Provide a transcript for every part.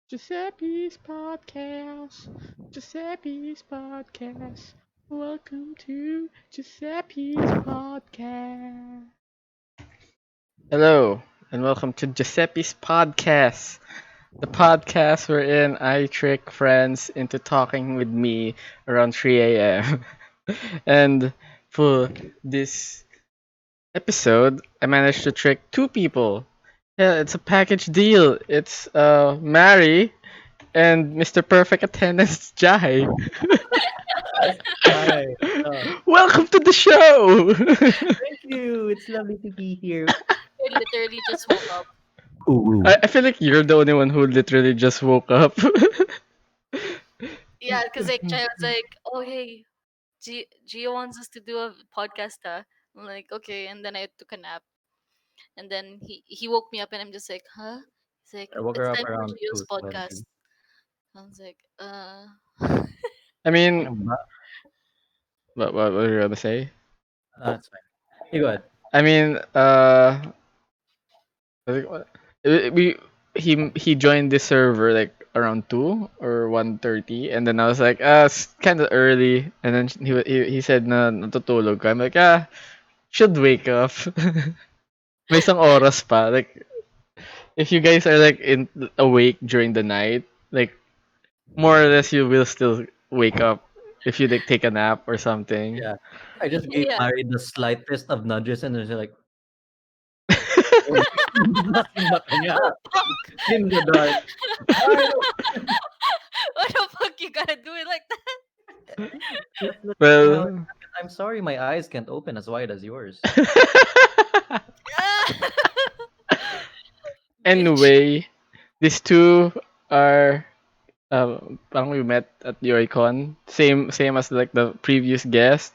Giuseppe's podcast. Giuseppe's podcast. Welcome to Giuseppe's podcast. Hello, and welcome to Giuseppe's podcast. The podcast wherein I trick friends into talking with me around 3 a.m. And for this episode, I managed to trick two people. Yeah, it's a package deal. It's Mary and Mr. Perfect Attendance Jai. Hi. Welcome to the show. Thank you. It's lovely to be here. I literally just woke up. Ooh. I feel like you're the only one who literally just woke up. Yeah, because like Chai was like, "Oh hey, Gio wants us to do a podcast." I'm like, "Okay," and then I took a nap, and then he woke me up, and I'm just like, "Huh?" He's like, I woke "It's her up time for around Gio's 2:20. podcast." I was like, I mean, Ano ba? what were you gonna say? That's fine. You go ahead. I mean, I think we he joined the server like around 2 or 1:30, and then I was like, it's kind of early, and then he said na natutulog ka. I'm like, should wake up. May isang oras pa. Like, if you guys are like awake during the night, like more or less you will still wake up if you like take a nap or something. Yeah. I just gave "Yeah." Mari the slightest of nudges and then she's like, nothing but yeah, in the dark. I What the fuck you gotta do it like That's literally how it Well, happened. I'm sorry my eyes can't open as wide as yours. that? Bitch. anyway, these two are parang we met at Joy-Con. Same as like the previous guest.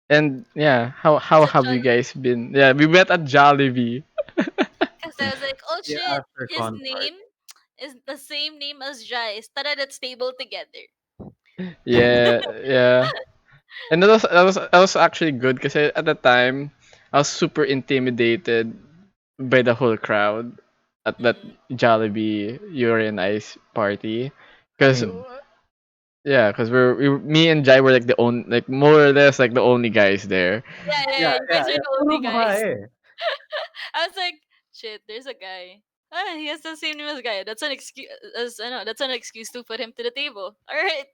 And yeah, how It's a have you John. guys been? Yeah, we met at Jollibee. Because I was like, "Oh Yeah, shit, after his Concord. name is the same name as Jai's. Tara, let's table together." Yeah, yeah. And that was actually good because at the time I was super intimidated by the whole crowd at that Mm. Jollibee Urine Ice party. Because Same. yeah, because me and Jai were like the only, like more or less like the only guys there. Yeah, yeah, Yeah, yeah. You yeah, guys are yeah. the Puro only guys. babae. I was like, shit, there's a guy. He has the same name as guy. That's an excuse. I know that's an excuse to put him to the table. All right.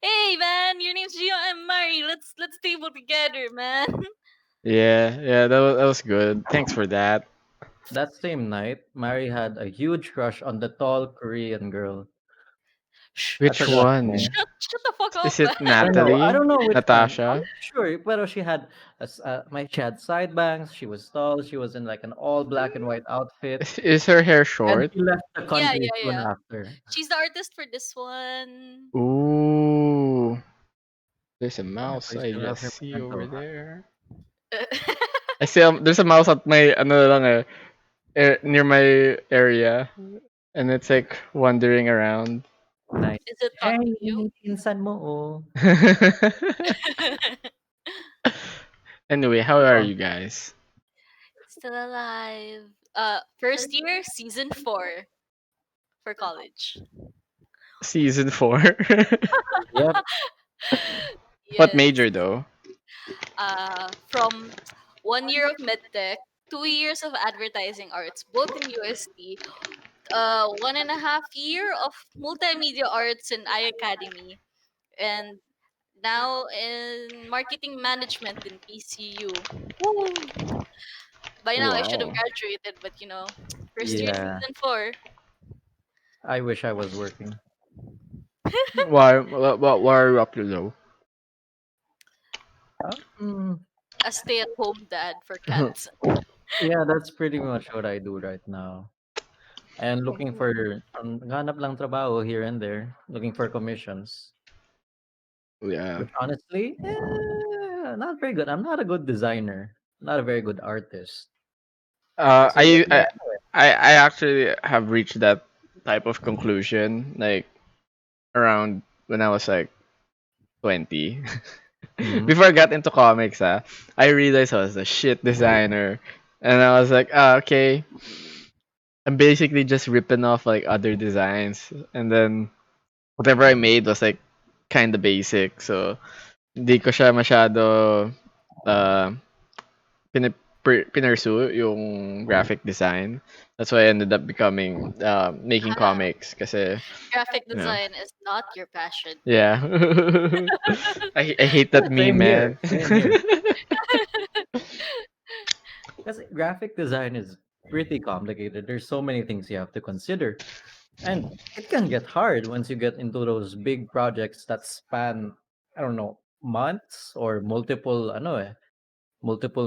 Hey man, your name's Gio. I'm Mari. Let's table together, man. Yeah, yeah, that was good. Thanks for that. That same night, Mari had a huge crush on the tall Korean girl. Shh, I Which forgot shh. her name. one? Shut the fuck up, Is man. it I Natalie? don't know which one. I'm Natasha? not sure, but she had she had side bangs. She was tall. She was in like an all black and white outfit, Is her hair and short? she left the Yeah, country yeah, soon yeah. after. She's the artist for this one. Ooh, there's a Yeah, so mouse you I still have just her see over memento. there. I see there's a mouse at my ano lang near my area, and it's like wandering around. Nice. Is it Hey, talking to you? pinsan mo, oh. Anyway, how are you guys? Still alive. First year, season 4 for college. Season 4. Yep. What Yes. major though? From 1 year of medtech, 2 years of advertising arts, both in UST, 1.5 year of multimedia arts in iAcademy, and now in marketing management in PCU. Woo! By now I should have Wow. graduated, but first year, Yeah. season 4, I wish I was working. Why are you up to though? Mm, a stay-at-home dad for cats. yeah, that's pretty much what I do right now. And looking for naghahanap lang trabaho here and there, looking for commissions. Yeah. Which honestly, not very good. I'm not a good designer, not a very good artist. Uh, That's okay. I, I I actually have reached that type of conclusion like around when I was like 20. Mhm. Before I got into comics, I realized I was a shit designer, and I was like, okay, I'm basically just ripping off like other designs, and then whatever I made was like kind of basic. So hindi ko siya masyado uh, pinursue yung graphic design. That's why I ended up becoming making Ah, comics kasi graphic you know. design is not your passion. Yeah. I hate that meme, Same here. man. Same here. Because graphic design is pretty complicated. There's so many things you have to consider. And it can get hard once you get into those big projects that span, I don't know, months or multiple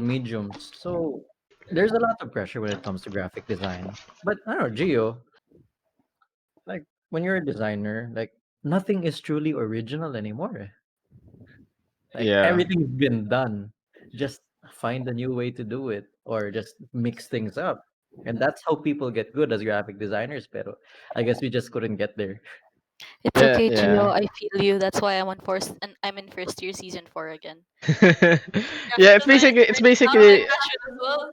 mediums. So there's a lot of pressure when it comes to graphic design. But I don't know, Gio, like when you're a designer, like nothing is truly original anymore. Like Yeah. everything's been done. Just find a new way to do it or just mix things up. And that's how people get good as graphic designers, pero I guess we just couldn't get there. It's Yeah, okay, Gio. yeah. I feel you. That's why I'm in first year season 4 again. Yeah, Graphic design is it's not my basically passion as well.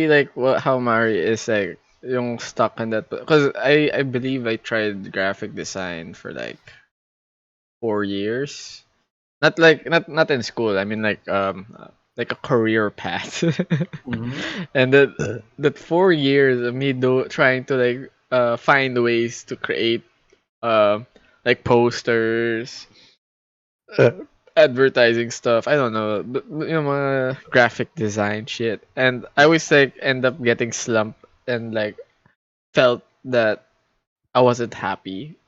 like what how Mari is like yung stuck in that because I believe I tried graphic design for like 4 years. Not in school. I mean like a career path. Mhm. And that 4 years of me trying to like find ways to create uh like posters, uh, advertising stuff. I don't know, mga graphic design shit. And I always like end up getting slumped and like felt that I wasn't happy.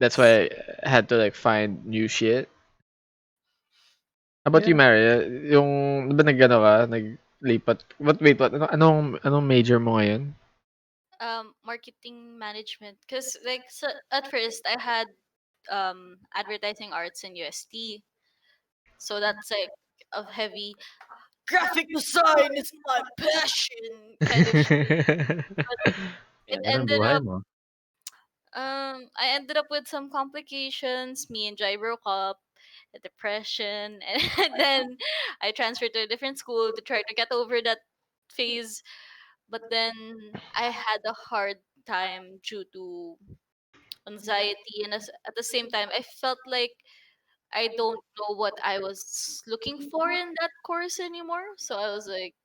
That's why I had to like find new shit. How about you, Yeah. Maria? Yung, di ba nag-ano ka? Naglipat? What? Anong major mo ngayon? Marketing management. Cause like so, at first I had advertising arts in UST, so that's like a heavy graphic design is my passion kind of shit. But Yeah, it ganun ended buhay up mo. I ended up with some complications. Me and Jai broke up, a depression, and then I transferred to a different school to try to get over that phase. But then I had a hard time due to anxiety, and at the same time, I felt like I don't know what I was looking for in that course anymore. So I was like,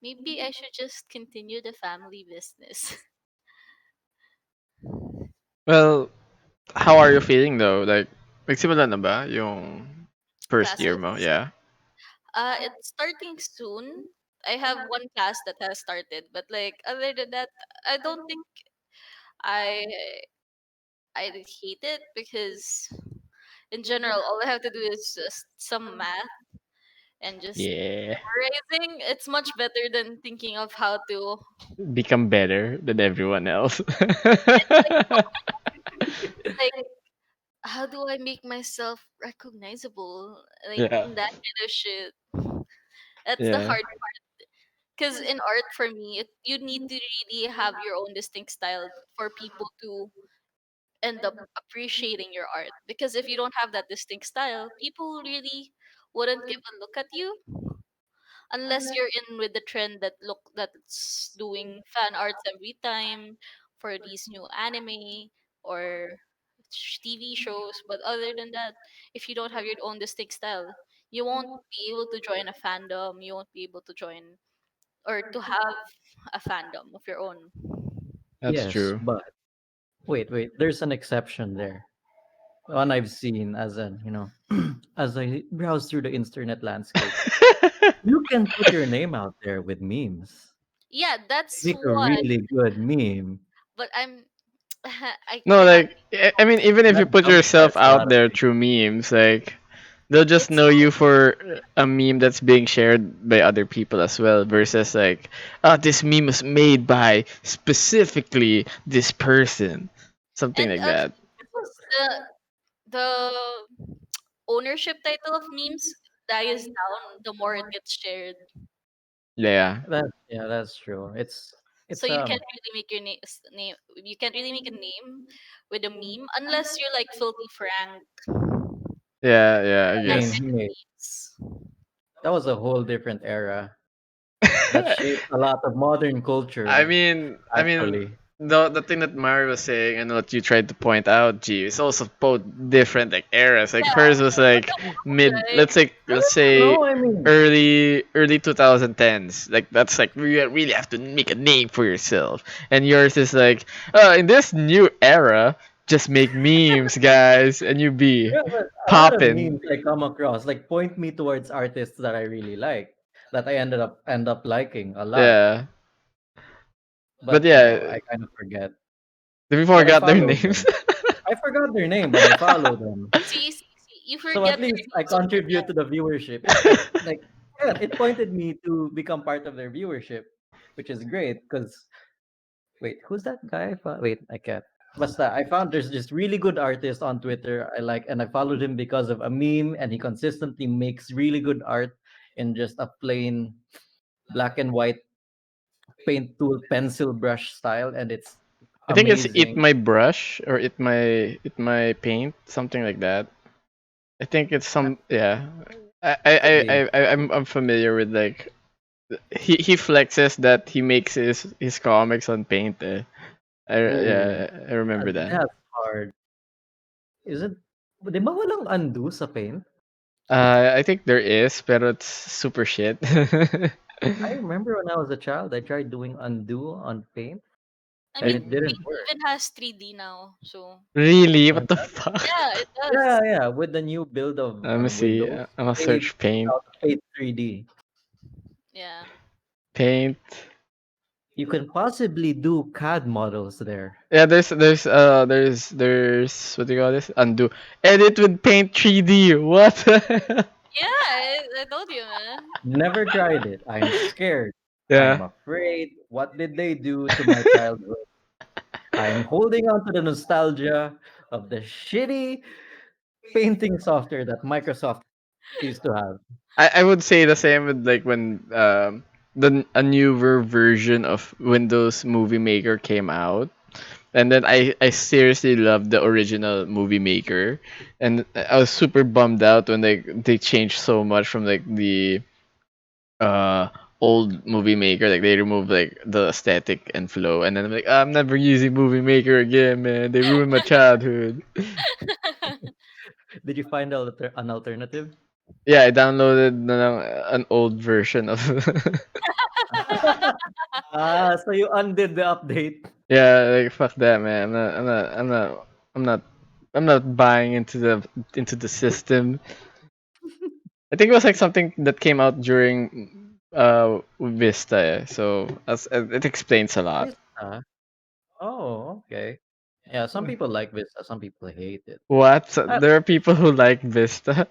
maybe I should just continue the family business Well, how are you feeling though? Like, nagsimula na ba yung first year mo? classes. Yeah. It's starting soon. I have one class that has started, but like other than that, I don't think I I hate it because in general, all I have to do is just some math and just Yeah. memorizing. It's much better than thinking of how to Become better than everyone else. like like how do I make myself recognizable like Yeah. in that kind of shit. That's the Yeah. hard because in art for me you need to really have your own distinct style for people to end up appreciating your art because if you don't have that distinct style people really wouldn't give a look at you unless you're in with the trend that's doing fan arts every time for these new anime or TV shows. But other than that, if you don't have your own distinct style, you won't be able to join a fandom. You won't be able to join or to have a fandom of your own. That's Yes, true. but wait, there's an exception there. One I've seen as as I browse through the internet landscape. You can put your name out there with memes. Yeah, that's Make a one. really good meme. But I'm I No, cannot. like I mean, even if you That put yourself jumpstarts a out lot of there things. through memes, like they'll just It's know not. you for a meme that's being shared by other people as well, versus like, this meme was made by specifically this person, something And like that. the ownership title of memes dies down the more it gets shared. Yeah, That's true. So It's you can't really make your name. You can't really make a name with a meme unless you're like filthy Frank yeah, yeah. I I that mean, guess. kind of hey, memes. that was a whole different era. that shaped a lot of modern I culture, mean, I mean, actually. the thing that Mari was saying and what you tried to point out, G, is also both different like eras. Like Yeah, hers was what like the fuck, mid, right? I let's don't say know. I mean, early 2010s. Like that's like you really have to make a name for yourself. And yours is like, in this new era, just make memes, guys, and you be yeah, but a lot of popping. memes I come across like point me towards artists that I really like, that I end up liking a lot. Yeah, but But yeah, I kind of forget. we But I forgot their follow names. them. I forgot their name, but I follow them. See, you So at forget their least I names over contribute to the viewership. It pointed me to become part of their viewership, which is great. Because wait, who's that guy? Wait, I can't. Basta, I found there's just really good artist on Twitter I like, and I followed him because of a meme, and he consistently makes really good art in just a plain black and white paint tool pencil brush style, and it's I think it's eat amazing. my brush or eat my paint, something like that. I think it's Uh, some yeah. Could be. I'm familiar with like he flexes that he makes his comics on paint. Oh, I remember that. that's hard. Is it? Di ba walang undo sa paint? I think there is, pero it's super shit. I remember when I was a child, I tried doing undo on paint, I and mean, And it didn't Paint work. even has 3D now, so really, And what the fuck? yeah, it yeah, does. yeah, with the new build Let me of see. Windows, I'm gonna Paint search paint. Paint 3D. Yeah. Paint. You can possibly do CAD models there. Yeah, there's what do you call this? Undo. Edit with Paint 3D. What? Yeah, I told you, man. Never tried it. I'm scared. I'm Yeah. afraid. What did they do to my childhood? I'm holding on to the nostalgia of the shitty painting software that Microsoft used to have. I would say the same with like when a newer version of Windows Movie Maker came out. And then I seriously loved the original Movie Maker. And I was super bummed out when they changed so much from like the uh old Movie Maker. Like they removed like the aesthetic and flow. And then I'm like, I'm never using Movie Maker again, man. They ruined my childhood. Did you find an alternative? Yeah, I downloaded an old version of So you undid the update. yeah, like fuck that, man. I'm not I'm not buying into the system. I think it was like something that came out during Vista, so it explains a lot. Vista. Oh, okay. Yeah, some people like Vista, some people hate it. What? So I there are people who like Vista.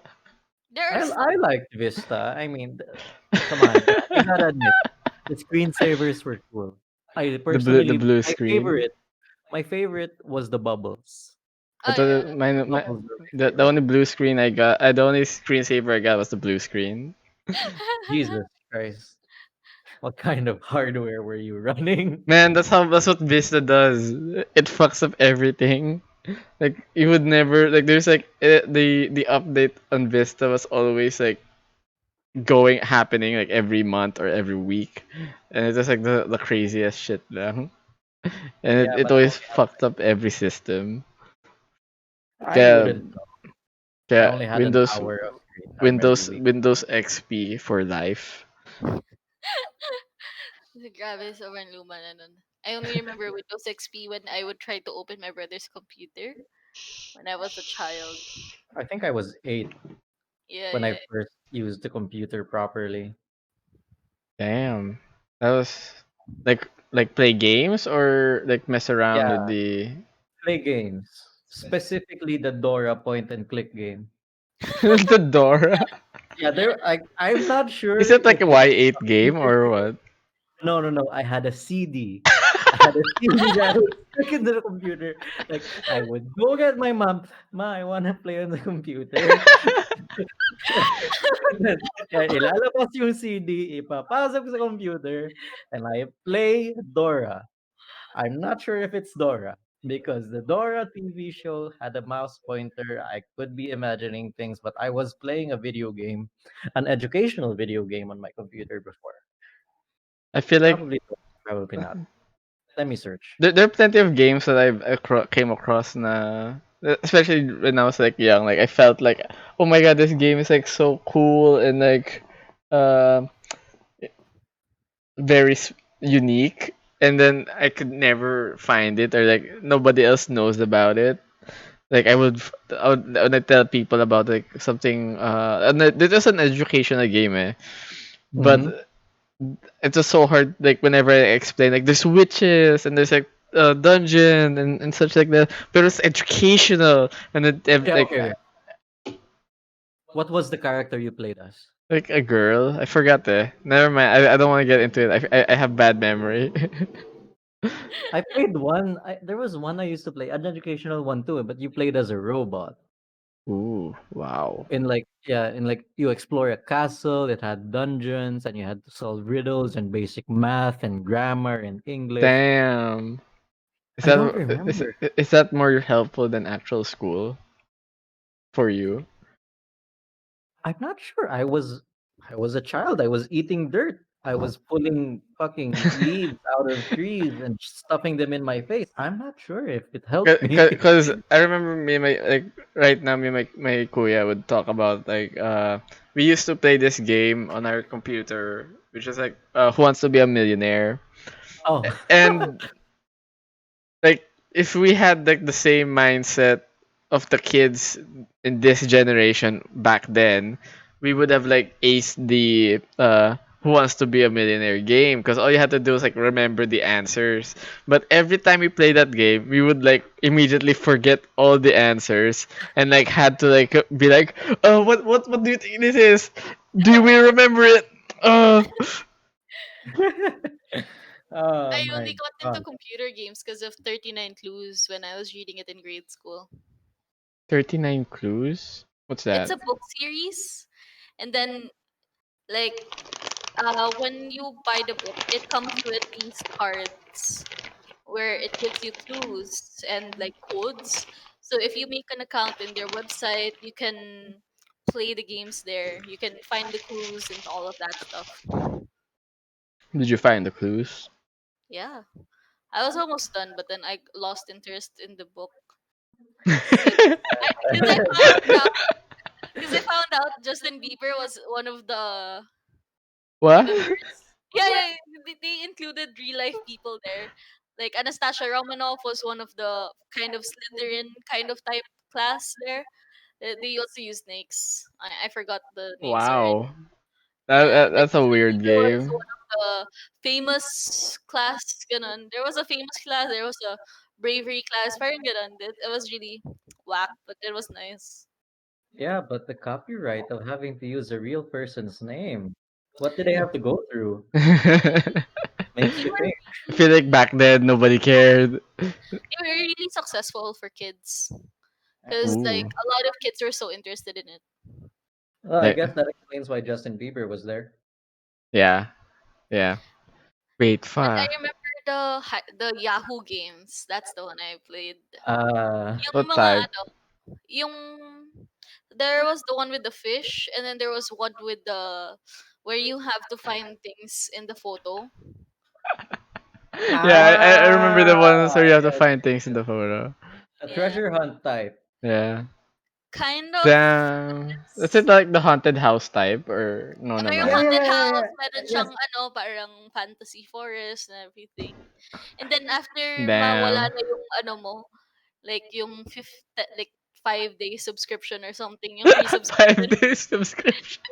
There are I some. liked Vista. I mean, come on, you gotta admit, the screensavers were cool. I The personally, blue screen. my favorite was the bubbles. I Oh thought yeah. The my bubbles were my the favorite. only blue screen the only screensaver I got was the blue screen. Jesus Christ, what kind of hardware were you running? Man, that's what Vista does. It fucks up everything. Like you would never like there's like the update on Vista was always like going happening like every month or every week, and it's just like the craziest shit now. And Yeah, it but always fucked up every system. I Kaya, wouldn't know. I kaya only had an hour of screen time every week. Windows XP for life. Grabe, sobrang luma na nun. I only remember Windows XP when I would try to open my brother's computer when I was a child. I think I was 8 Yeah, when I yeah. first used the computer properly. Damn, that was like play games or like mess around with Yeah, the play games, specifically the Dora point and click game. the Dora. Yeah, I'm not Is sure it like if a it's Y8 game computer or game. what? No, no, no. I had a CD. I had a CD that I would stick into the computer. Like I would go get my mom. Ma, I wanna play on the computer. And then, ilalabas yung CD, ipapasok sa computer, and I play Dora. I'm not sure if it's Dora because the Dora TV show had a mouse pointer. I could be imagining things, but I was playing a video game, an educational video game on my computer before. I feel like Probably not. Probably not. Let me search. there are plenty of games that came across na, especially when I was like young. Like I felt like, oh my god, this game is like so cool and like, uh, very unique. And then I could never find it, or like nobody else knows about it. Like I would tell people about like something. And it was an educational game, eh. Mm-hmm. But it's just so hard. Like whenever I explain, like there's witches and there's like a dungeon and such like that. But it's educational and Yeah, okay, okay. What was the character you played as? like a girl. I forgot the. Never mind. I don't want to get into it. I have bad memory. I played one. There was one I used to play, an educational one too, but you played as a robot. Ooh, wow. In like you explore a castle. It had dungeons, and you had to solve riddles and basic math and grammar and English. Damn. Is I don't that remember. is that more helpful than actual school for you? I'm not sure. I was a child. I was eating dirt. I was pulling fucking leaves out of trees and stuffing them in my face. I'm not sure if it helped me. Cause I remember me and my like right now me and my kuya would talk about like we used to play this game on our computer which is like Who Wants to Be a Millionaire, Oh, and like if we had like the same mindset of the kids in this generation back then, we would have like aced the Who Wants to Be a Millionaire game, because all you had to do is like remember the answers. But every time we play that game, we would like immediately forget all the answers and like had to like be like, oh, what do you think this is? Do we remember it? Uh oh I my only got into god! computer games because of 39 Clues when I was reading it in grade school. 39 clues? What's It's that? a book series, and then like when you buy the book, it comes with these cards where it gives you clues and like codes. So if you make an account in their website, you can play the games there. You can find the clues and all of that stuff. Did you find the clues? Yeah. I was almost done, but then I lost interest in the book because I found out Justin Bieber was one of the What? members. Yeah, yeah, they included real life people there. Like Anastasia Romanoff was one of the kind of Slytherin kind of type class there. They also use snakes. I forgot the names already. Wow. Yeah, then That's a Justin weird Bieber was game. one of the famous class. Ganun. There was a famous class. There was a bravery class. Parang ganun. It was really whack, but it was nice. Yeah, but the copyright of having to use a real person's name. What did I have to go through? I Makes They you were think. feel like back then nobody cared. they were really successful for kids because like Ooh. a lot of kids were so interested in it. Well, I Like, guess that explains why Justin Bieber was there. yeah, yeah. Wait, And I fuck. remember the Yahoo games. That's the one I played. Uh, Yung What mga type? ano, yung there was the one with the fish, and then there was one with the where you have to find things in the photo. Yeah, I remember the ones where you have to yes, find things in the photo. a Yeah, treasure hunt type. Yeah. kind of. Damn. Is it like the haunted house type or no Mayroong Yeah, naman? yeah, haunted yeah, yeah, house, yeah. meron Yes. siyang ano, parang fantasy forest and everything. And then after mawala Damn. na yung ano mo, like yung like 5 day subscription or something, yung free Five subscription. days subscription.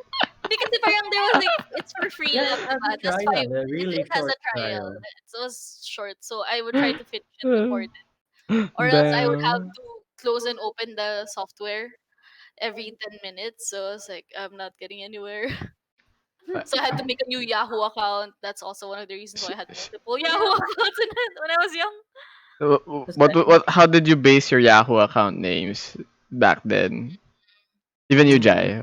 Hindi kasi parang there was like it's for free Yeah, lang, it has diba? a Just five. trial, a really It has short a trial. trial. It was short, so I would try to finish it before then, or else I would have Damn. to close and open the software every 10 minutes. So I was like, I'm not getting anywhere. So I had to make a new Yahoo account. That's also one of the reasons why I had multiple Yahoo accounts when I was young. Just anyone. How did you base your Yahoo account names back then? Even you, Hmm. Jai,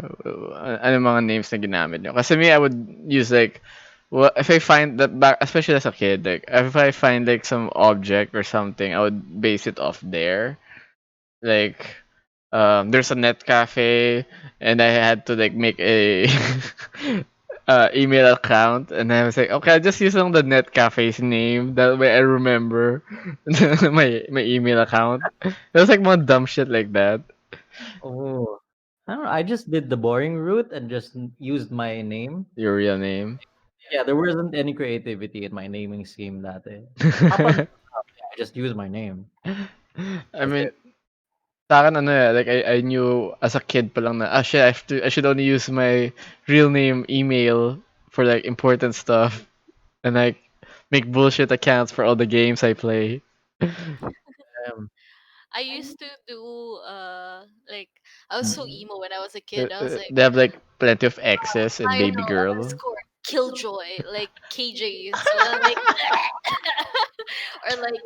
ano mga names na ginamit nyo? Kasi me, I would use like, well, if I find that back, especially as a kid, like if I find like some object or something, I would base it off there. Like, there's a net cafe, and I had to like make a email account, and I was like, okay, I'll just use on the net cafe's name. That way I remember my email account. It was like more dumb shit like that. Oh, I don't know. I just did the boring route and just used my name. Your real name. Yeah, there wasn't any creativity in my naming scheme that day. Up until now, yeah, I just used my name. I That's mean, it. sa akin ano eh, like I knew as a kid pa lang na, ah shit, I should only use my real name email for like important stuff and like make bullshit accounts for all the games I play. Um, I used to do like I was so emo when I was a kid. I was like, They have like plenty of exes and I baby know girl. underscore killjoy like KJ. So I'm like, or like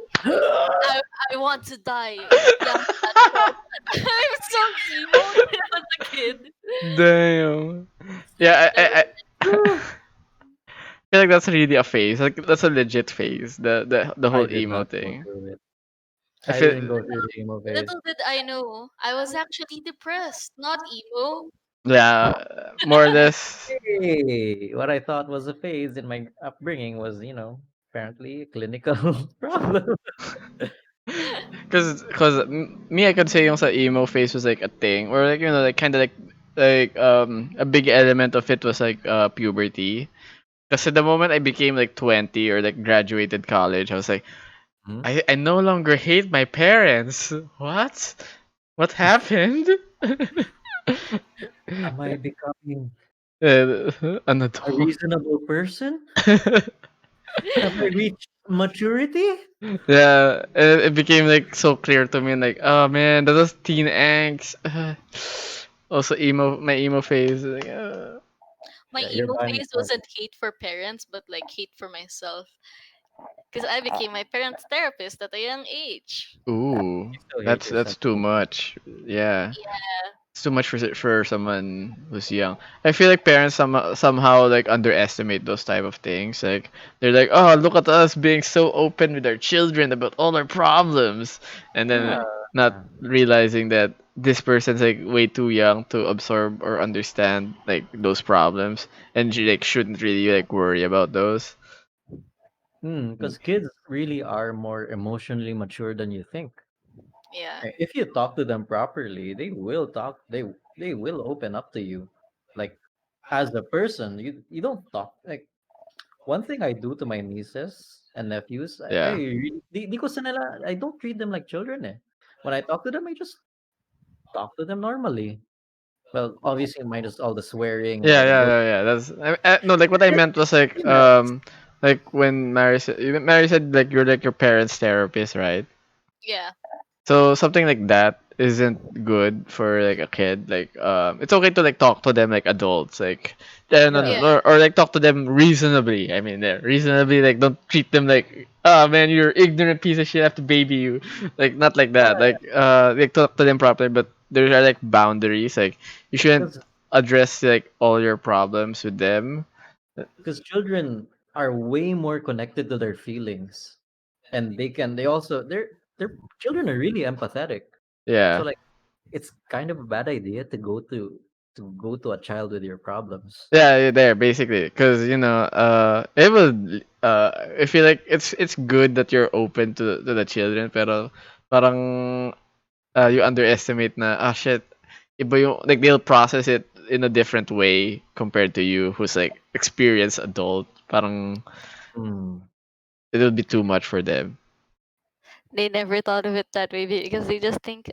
I I want to die. Yeah, I'm so emo when I was a kid. Damn. Yeah, Like, I feel like that's really a phase. Like that's a legit phase. The I whole did emo not go thing. through it. I I feel didn't go through the emo phase. little did I know, I was actually depressed, not emo. yeah, more or less. Hey, what I thought was a phase in my upbringing was, apparently a clinical problem. Cause me I could say yung sa emo phase was like a thing or like like kind of like a big element of it was like puberty. Because the moment I became like 20 or like graduated college, I was like, Hmm? I no longer hate my parents. What? What happened? Am I becoming An a adult. reasonable person? Have I reached maturity? Yeah, it became like so clear to me, like, oh man, that was teen angst. Also, my emo phase. Like, My Yeah, you're emo buying phase time. wasn't hate for parents, but like hate for myself. Because I became my parents' therapist at a young age. ooh, You still hate that's yourself. too much. Yeah, Yeah, it's too much for someone who's young. I feel like parents somehow like underestimate those type of things. Like they're like, oh, look at us being so open with our children about all our problems, and then Yeah. not realizing that this person's like way too young to absorb or understand like those problems, and she like shouldn't really like worry about those. Because kids really are more emotionally mature than you think. yeah. If you talk to them properly, they will talk. They will open up to you. Like as a person, you don't talk. Like one thing I do to my nieces and nephews, I Yeah. really, di ko sa nila, I don't treat them like children. Eh. When I talk to them, I just talk to them normally. Well, obviously, minus all the swearing and Yeah, the yeah, word. yeah, yeah. No, like what I meant was like when Mary said like you're like your parents' therapist, right? Yeah. So something like that isn't good for like a kid. Like it's okay to like talk to them like adults, like no, Yeah, no, Yeah. or like talk to them reasonably. I mean, yeah, reasonably like don't treat them like oh man you're ignorant piece of shit. I have to baby you, like not like that. yeah. Like talk to them properly, but there are like boundaries. Like you shouldn't Because address like all your problems with them. children are way more connected to their feelings, and they also their children are really empathetic. So Yeah. like it's kind of a bad idea to go to a child with your problems. Yeah, you're there basically, because it will. I feel like it's good that you're open to the children, pero parang you underestimate na shit, iba yung like they'll process it in a different way compared to you, who's like experienced adult. Parang Hmm. it'll be too much for them. They never thought of it that way because they just think,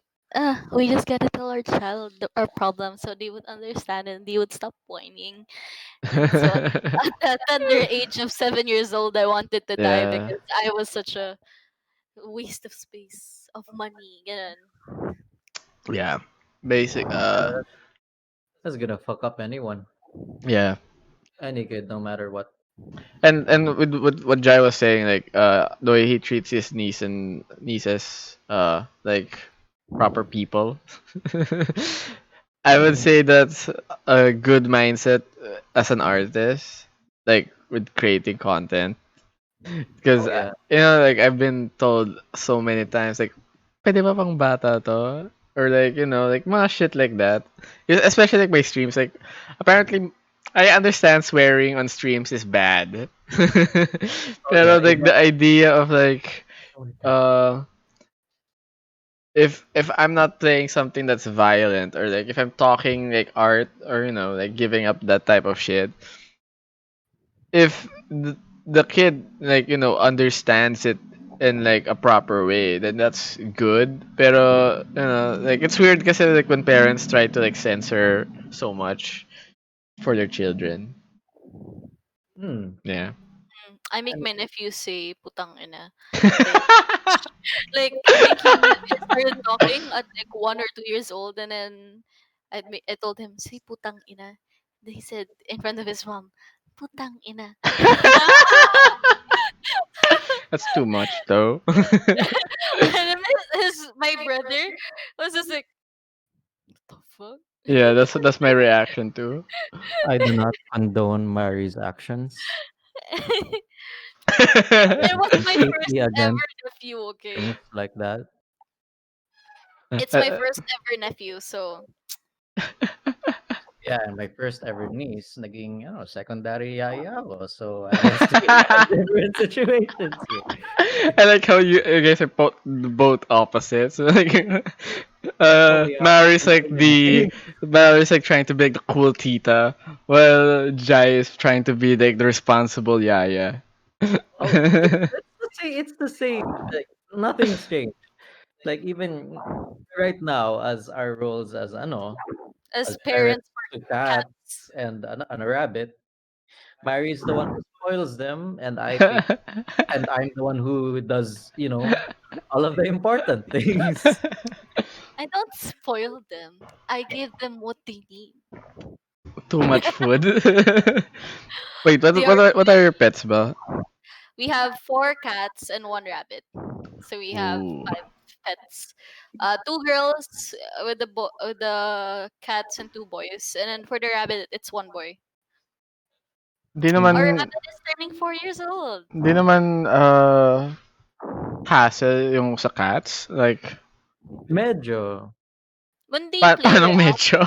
we just gotta tell our child our problem so they would understand and they would stop whining. And so at that tender age of 7 years old, I wanted to die Yeah, because I was such a waste of space, of money. Ganun. yeah, basic. That's gonna fuck up anyone, Yeah. any kid, no matter what. And with what Jai was saying, like the way he treats his nieces, like proper people. I would Hmm. say that's a good mindset as an artist, like with creating content. Because Oh yeah, like I've been told so many times, like, pwede ba pang bata to? Or like like mga shit like that. Especially like my streams, like apparently I understand swearing on streams is bad. Oh Pero yeah, like the idea of like oh my God. uh if I'm not playing something that's violent, or like if I'm talking like art, or like giving up that type of shit, if the kid like understands it in like a proper way, then that's good. Pero like it's weird kasi like when parents try to like censor so much for their children. Hmm. Yeah. I make And my nephew say putang ina. Like I think he started talking at like 1 or 2 years old, and then I told him say putang ina. Then he said in front of his mom, putang ina. That's too much though. And then my brother was just like, the fuck? Yeah, that's my reaction too. I do not condone Mary's actions. It was my first Completely ever against nephew, okay? things like that. It's my first ever nephew, so Yeah, and my first ever niece, naging, secondary yaya ako. So I guess we have different situations here. I like how you guys are both opposites. Like, Oh yeah, Mary's like trying to be like the cool tita, while Jai is trying to be like the responsible yaya. oh, it's the same. Like nothing's changed. Like even right now, as our roles as as as parents parents to for cats cats. and a rabbit, Mary is the one who spoils them, and I take and I'm the one who does all of the important things. I don't spoil them. I give them what they need. Too much food. Wait, They are what are your pets, ba? we have 4 cats and 1 rabbit. So we have Ooh. 5 pets. Two girls with the cats and 2 boys, and then for the rabbit, it's 1 boy. Di naman Our Mm, rabbit is turning 4 years old. di naman hassle yung sa cats. Like Medyo. When they play paanong around, medyo?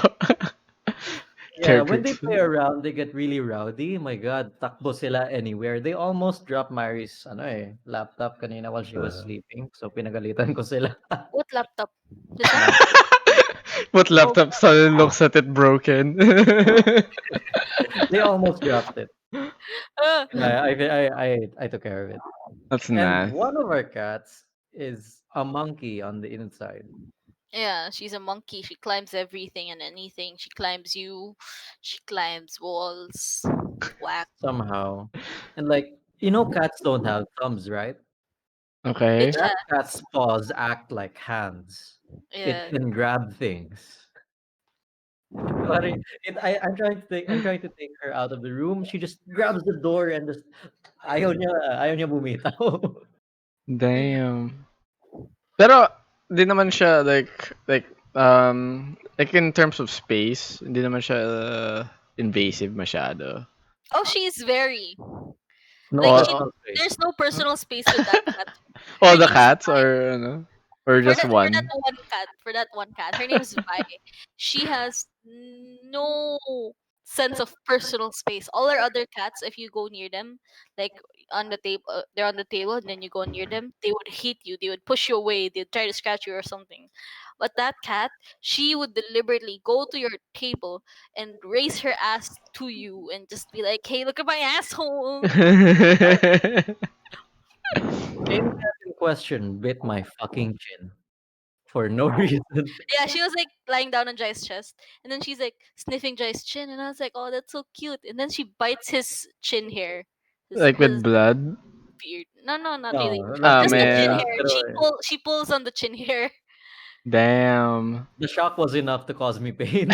Yeah, when they Characters. play around, they get really rowdy. My God, takbo sila anywhere. They almost dropped Mary's laptop kanina while she was sleeping. So pinagalitan ko sila. what laptop? This one? MacBook. What Oh, laptop suddenly looks at it broken? They almost dropped it. uh, And I took care of it. That's And nice. one of our cats is a monkey on the inside yeah, she's a monkey. She climbs everything and anything. She climbs you. She climbs walls. Whack. somehow. And like, cats don't have thumbs, right? Okay. Bitch. That cat's paws act like hands. It Yeah. can grab things. Sorry, I'm trying to take her out of the room. She just grabs the door and just ayaw niya bumitaw. Damn. Pero di naman siya like in terms of space, hindi naman siya invasive masyado. Oh, she's very No like All, she. all, personal space. There's no personal space with that cat. all Her the name is cats, or or just For that one. one cat, her name is Vi. She has no sense of personal space. All our other cats, if you go near them, like on the table, they're on the table, and then you go near them, they would hit you. They would push you away. They'd try to scratch you or something. But that cat, she would deliberately go to your table and raise her ass to you and just be like, "Hey, look at my asshole." Same cat in question bit my fucking chin for no reason. Yeah, she was like lying down on Jai's chest, and then she's like sniffing Jai's chin, and I was like, "Oh, that's so cute." And then she bites his chin hair, Like his with blood. beard. No, no, not No, really. not Ah Just the really. chin man. hair. Pero She pulls on the chin hair. Damn. the shock was enough to cause me pain.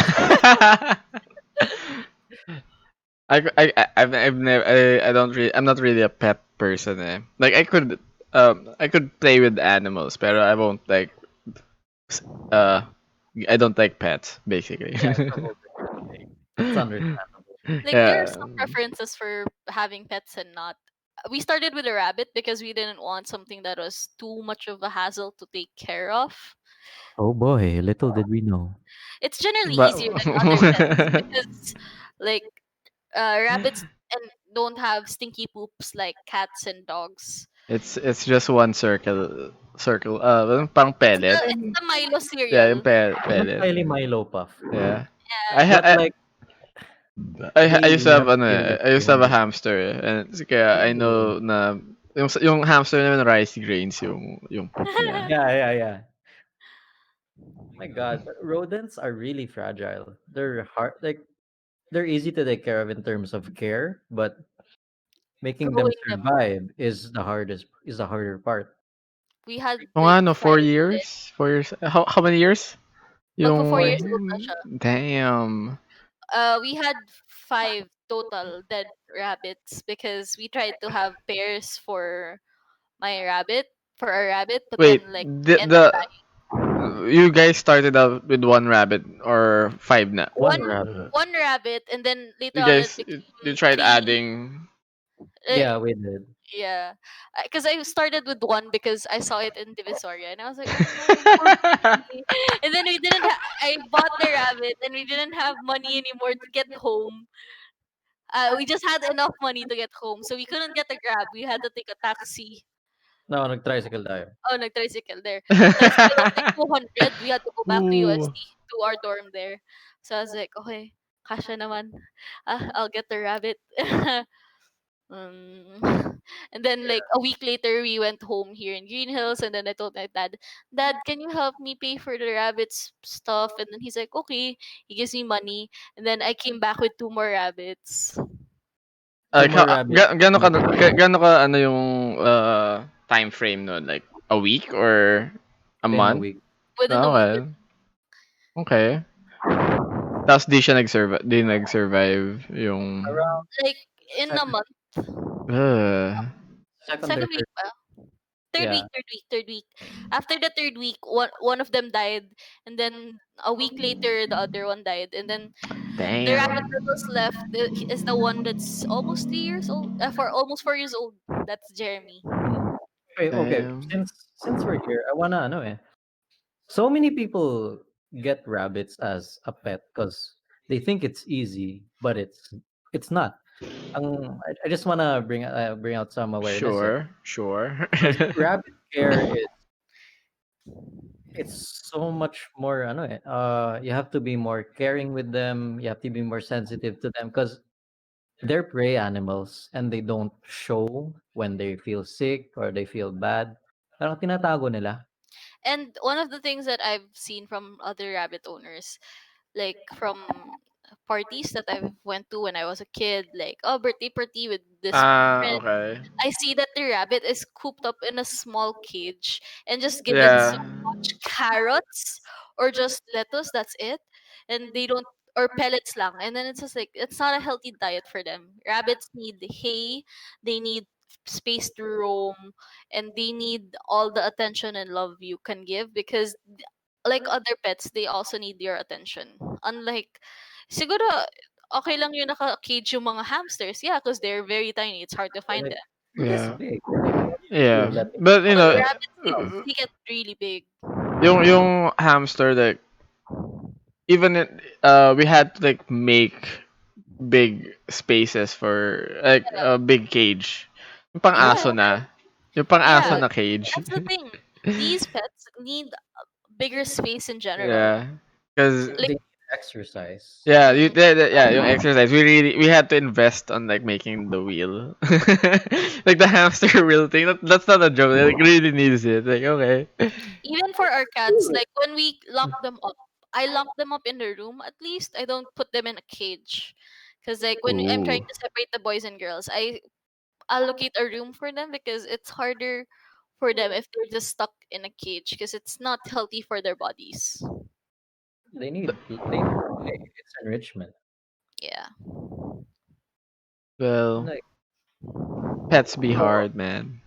I've never I don't really I'm not really a pet person eh. Like I could play with animals, but I won't like s- uh I don't like pets basically. Yeah, it's a whole different thing. It's understandable. Like there are Yeah. some preferences for having pets and not. We started with a rabbit because we didn't want something that was too much of a hassle to take care of. Oh boy, little did we know. It's generally But easier than other pets because like rabbits and don't have stinky poops like cats and dogs. It's just one circle. Pang It's pellet. the Milo Yeah, yung cereal. Not pellet. Kylie Milo Puff. Yeah. Yeah. I ha But like I used to they have have to ano, be like I used to have a 300. hamster and kaya I Ooh. know na yung hamster naman rice grains yung poop niya. Yeah, yeah, yeah. My God, but rodents are really fragile. They're hard, like they're easy to take care of in terms of care, but making them Growing them. survive is the harder part. We had Kung like ano, 5 dead. 4 years? How many years? Magpo Yung 4 years old na siya. damn. We had 5 total dead rabbits because we tried to have pairs my rabbit for a rabbit, but Wait, then like end up the dying. you guys started out with one rabbit or five na? One One rabbit. one rabbit, and then later You on it guys you became tried 3. adding. Uh, Yeah, we did. yeah, because I started with one because I saw it in Divisoria, and I was like, oh no, poor baby. And then I bought the rabbit, and we didn't have money anymore to get home. We just had enough money to get home, so we couldn't get a grab. We had to take a taxi. No, nag-tricycle tayo. Oh, nag-tricycle there. Tricycle was like 200. We had to go back to Ooh. UST to our dorm there. So I was like, okay, kasha naman. I'll get the rabbit. um, and then like a week later, we went home here in Green Hills, and then I told my dad, Dad, can you help me pay for the rabbits stuff? And then he's like, okay. He gives me money, and then I came back with 2 more rabbits. Two Like more rabbits. gaano ka ano yung time frame nun? Like a week or a Within a month? week. Within a Ah, week. well. Okay. Tapos di nag-survive yung Around Like in a second, month. uh, second or Second week third. pa. Yeah. Third week. After the third week, one of them died, and then a week later, the other one died, and then the rabbit damn. that was left is the one that's almost 3 years old, for almost 4 years old. That's Jeremy. Mm. Okay. Damn. Since we're here, I wanna ano So many people get rabbits as a pet because they think it's easy, but it's not. I just wanna bring out some awareness here Sure, sure. because rabbit care is it's so much more you have to be more caring with them, you have to be more sensitive to them because they're prey animals and they don't show when they feel sick or they feel bad. Parang tinatago nila. And one of the things that I've seen from other rabbit owners, like from parties that I went to when I was a kid, like oh birthday party with this Ah, friend, okay. I see that the rabbit is cooped up in a small cage and just given so Yeah. much carrots or just lettuce, that's it. And they don't, or pellets lang. And then it's just like it's not a healthy diet for them. Rabbits need hay, they need space to roam, and they need all the attention and love you can give because like other pets, they also need your attention. Unlike siguro okay lang yung naka-cage yung mga hamsters. Yeah, because they're very tiny. It's hard to find Like them. they're this Yeah. big. Like what do you Yeah. do? Let them But you But know, rabbits, house. they get really big. yung hamster like even we had to like make big spaces for like Yeah. a big cage. Yung pang Yeah. aso na. Yung pang aso Yeah. na cage. That's the thing. These pets need bigger space in general. Yeah. Cause Like, They need exercise. yeah, mm, yeah, yung exercise. We had to invest on like making the wheel. Like the hamster wheel thing. That's not a joke. It like, really needs it. Like okay. even for our cats, like when we lock them up, I lock them up in the room at least. I don't put them in a cage. Because like when I'm trying Ooh. to separate the boys and girls, I allocate a room for them because it's harder for them if they're just stuck in a cage because it's not healthy for their bodies. They need play. It's enrichment. Yeah. Well, Like pets be oh, hard, man.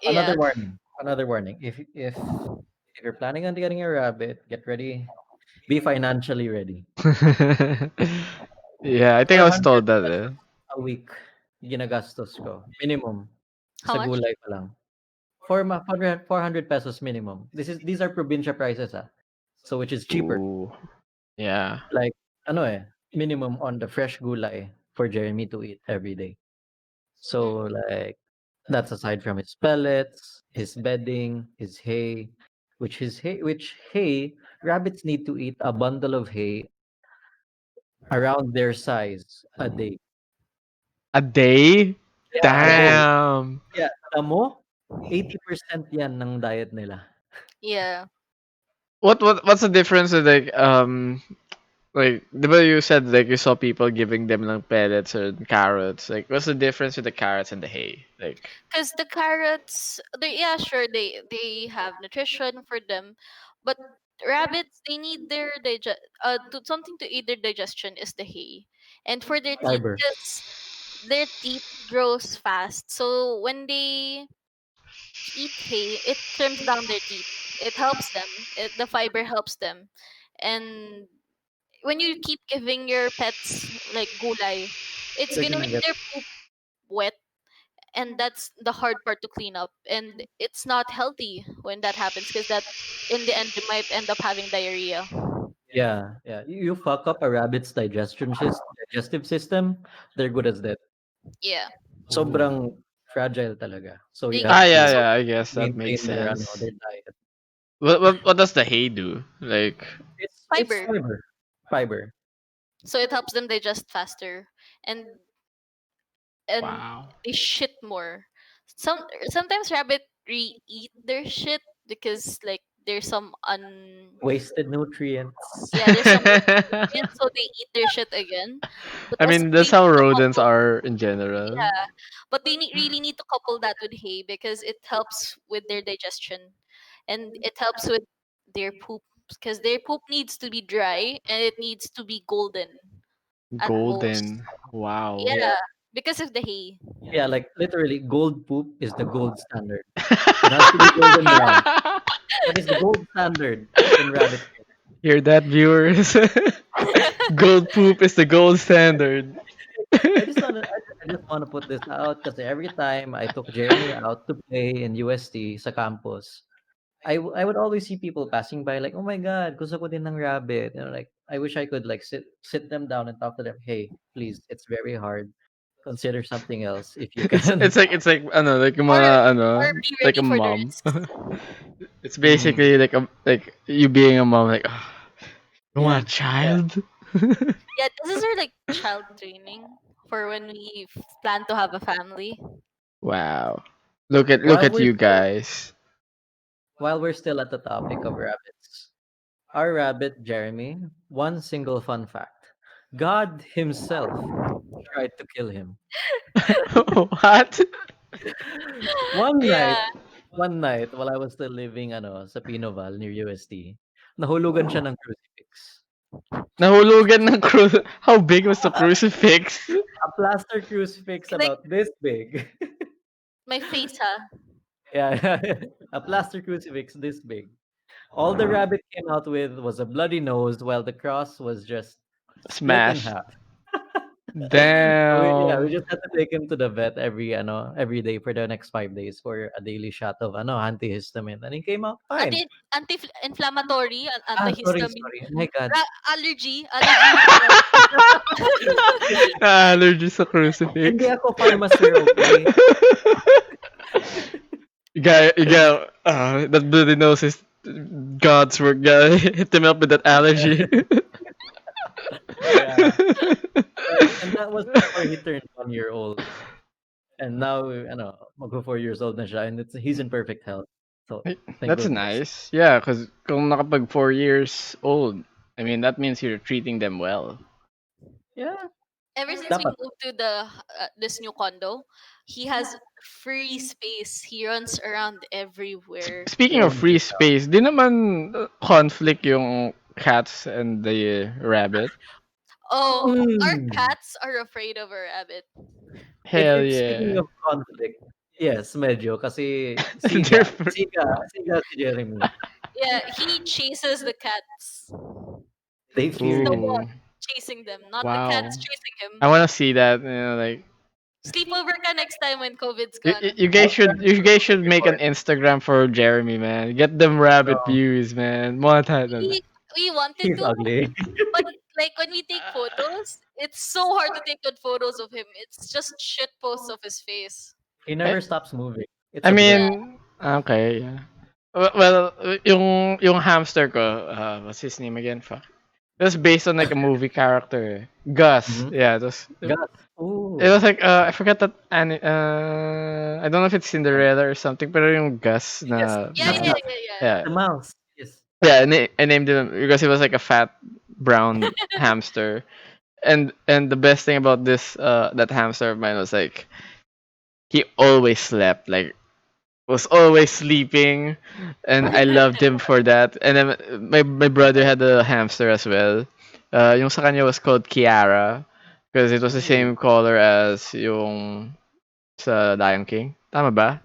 Yeah. another warning. Another warning. If you're planning on getting a rabbit, get ready. Be financially ready. Yeah, I think I was 400 told that. pesos a week ginagastos ko. Minimum. How Sa much? gulay pa lang. 400 pesos minimum. These are probinsya prices So which is cheaper. Ooh. Yeah. Like minimum on the fresh gulay. for Jeremy to eat every day. So Mm. like that's aside from his pellets, his bedding, his hay, which hay rabbits need to eat a bundle of hay around their size a day. A day? Yeah, a day. Damn. Yeah, alam mo, 80% yan ng diet nila. Yeah. What's the difference with like the way you said like you saw people giving them like pellets or carrots. Like what's the difference with the carrots and the hay? Like Because the carrots, they, yeah, sure, they have nutrition for them, but rabbits, they need their something to aid their digestion is the hay, and for their teeth, Fiber. because their teeth grows fast. So when they eat hay, it trims down their teeth. It helps them. The fiber helps them, and when you keep giving your pets like gulay, it's They're gonna gonna make get their poop wet, and that's the hard part to clean up, and it's not healthy when that happens, because that in the end they might end up having diarrhea. yeah, yeah. You fuck up a rabbit's digestive system, they're good as dead. Yeah, Sobrang fragile talaga. So you they have get yeah, to so yeah, I guess that makes maintain their sense. their diet. What does the hay do? Like It's fiber, fiber. Fiber. so it helps them digest faster, and and wow. they shit more. Sometimes rabbit re-eat their shit because like there's some Wasted nutrients. yeah, there's some nutrients, so they eat their shit again. But I also mean they that's how need to rodents couple, are in general. yeah, but they really need to couple that with hay because it helps with their digestion, and it helps with their poop, because their poop needs to be dry and it needs to be golden at most. Golden. Wow. Yeah. Yeah, because of the hay. Yeah, like literally gold poop is the gold standard. It has to be golden brown. That is the gold standard in rabbit care. Hear that, viewers? Gold poop is the gold standard. I just wanna put this out because every time I took Jeremy out to play in UST sa campus, I would always see people passing by like, "Oh my God, gusto ko din ng rabbit." Like I wish I could like sit them down and talk to them. Hey, please, it's very hard. Consider something else if you It's can. it's like it's like ano like yung or mga or ano be like ready a for the mom. risks. It's Mhm. basically like you being a mom like oh, you want Yeah, a yeah. child? Yeah, this is our like child training for when we plan to have a family. Wow. Look While at we're you still guys. while we're still at the topic of rabbits, our rabbit Jeremy, one single fun fact: God Himself tried to kill him. What? One night, Yeah, one night while I was still living sa Pinoval near UST, nahulugan siya ng crucifix. Nahulugan ng How big was the crucifix? A plaster crucifix like about this big. my face, huh? Yeah, a plaster crucifix this big. All the rabbit came out with was a bloody nose, while the cross was just split in Smashed. half. So we Damn. just had to take him to the vet every day for the next 5 days for a daily shot of antihistamine, and he came out fine. Anti-inflammatory, Sorry, antihistamine, sorry. My God. allergy. Allergy sa Hindi crucifix. ako pharmacer, okay? That bloody nose is God's work, guy. Hit him up with that allergy. Yeah. And that was before he turned 1 year old. And now, magpo 4 years old na siya, and he's in perfect health. So, thank That's goodness. nice. Yeah, because kung nakapag 4 years old, I mean, that means you're treating them well. Yeah. Ever since we Dapat. moved to the this new condo, he has free space. He runs around everywhere. Speaking of Roam free the space, di naman conflict yung cats and the rabbit. Oh, our Mm. cats are afraid of a rabbit. Hell If speaking yeah. of conflict, yes, medyo kasi They're siga, fr- siga, siga si Jeremy. Yeah, he chases the cats. They He's fear the him. Ooh. one chasing them, not the cats Wow. chasing I him. wanna see that. Like Sleepover ka next time when COVID's gone. I'll try you to guys should make an record. Instagram for Jeremy, man. Get them rabbit No, views, man. Mga tayo na. We we wanted he's to, ugly. but Like when we take photos, it's so hard to take good photos of him. It's just shit posts of his face. He I, never stops moving. It's I a blur. Yeah. mean, okay, yeah. Well, yung hamster ko, what's his name again? Fuck. It was based on like a movie character. Gus. Mm-hmm. Yeah, Gus. it Ooh. was like I forgot that I don't know if it's Yeah. Cinderella or something, pero yung Gus Yes. na Yeah, Gus. yeah, Gus. yeah, yeah. yeah. The mouse. Yes. Yeah, I named him because he was like a fat brown hamster. And the best thing about this that hamster of mine was like he always slept, like was always sleeping, and I loved him for that. And then my brother had a hamster as well. Yung sa kanya was called Kiara because it was the Ooh. same color as yung sa Lion King. Tama ba?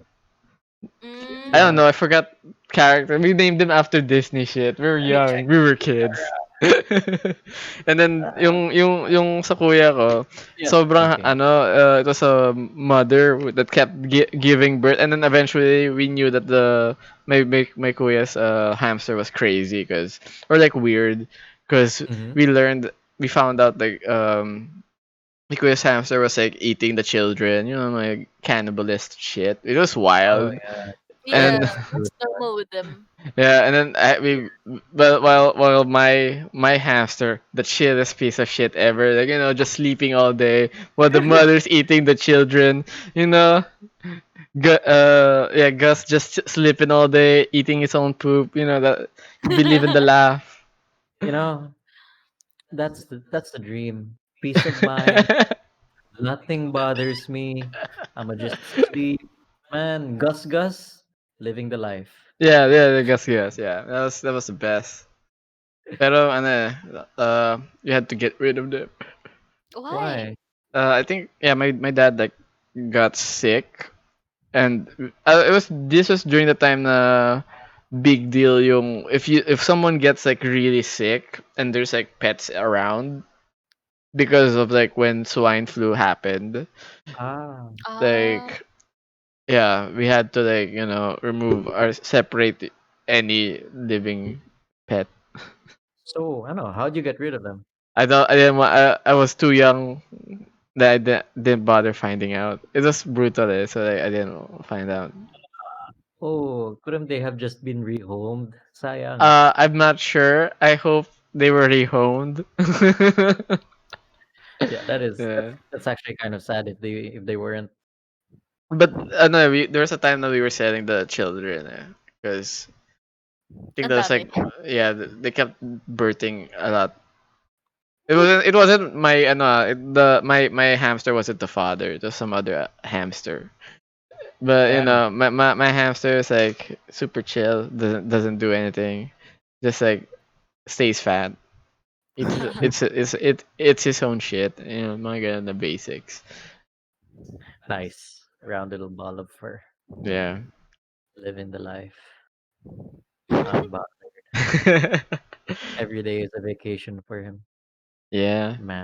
I don't Mm. Yeah. know. I forgot character. We named them after Disney shit. We were Let me check. young. We were kids. And then yung sa kuya ko, Yeah. Lion sobrang King. ano, it was a mother that kept giving birth, and then eventually we knew that my kuya's hamster was crazy because or like weird because Mm-hmm. we found out like my kuya's hamster was like eating the children, like cannibalist shit. It was Oh wild. yeah. Yeah, And That's true. that's normal with them. yeah, and then but while my hamster, the chillest piece of shit ever, like just sleeping all day while the mother's eating the children, you know, yeah, Gus just sleeping all day, eating his own poop, that you believe in the laugh. You know, that's the dream. Peace of mind. Nothing bothers me. I'ma just sleep. Man, Gus Gus, living the life. Yeah, the Gus, yes, yeah, that was the best. Pero ano, you had to get rid of them. Why? Why? I think yeah, my dad like got sick. And this was during the time na big deal yung if someone gets like really sick and there's like pets around because of like when swine flu happened, Ah, Ah, like yeah, we had to like remove or separate any living pet. so I don't know. How'd you get rid of them? I didn't want I was too young that I didn't bother finding out. It was brutal, so like, I didn't find out. Oh, couldn't they have just been rehomed? Sayang. I'm not sure. I hope they were rehomed. Yeah, that is Yeah. that's actually kind of sad if they weren't. But no, there was a time that we were selling the children because I think ang that was dami. like yeah they kept birthing a lot. It wasn't my my hamster wasn't the father. It was some other hamster. But Damn. my hamster is like super chill. Doesn't do anything. Just like stays fat. It's his own shit. Mga ganun na basics. Nice. Round little ball of fur. Yeah. Living the life. Unbothered. Every day is a vacation for him. Yeah. Man,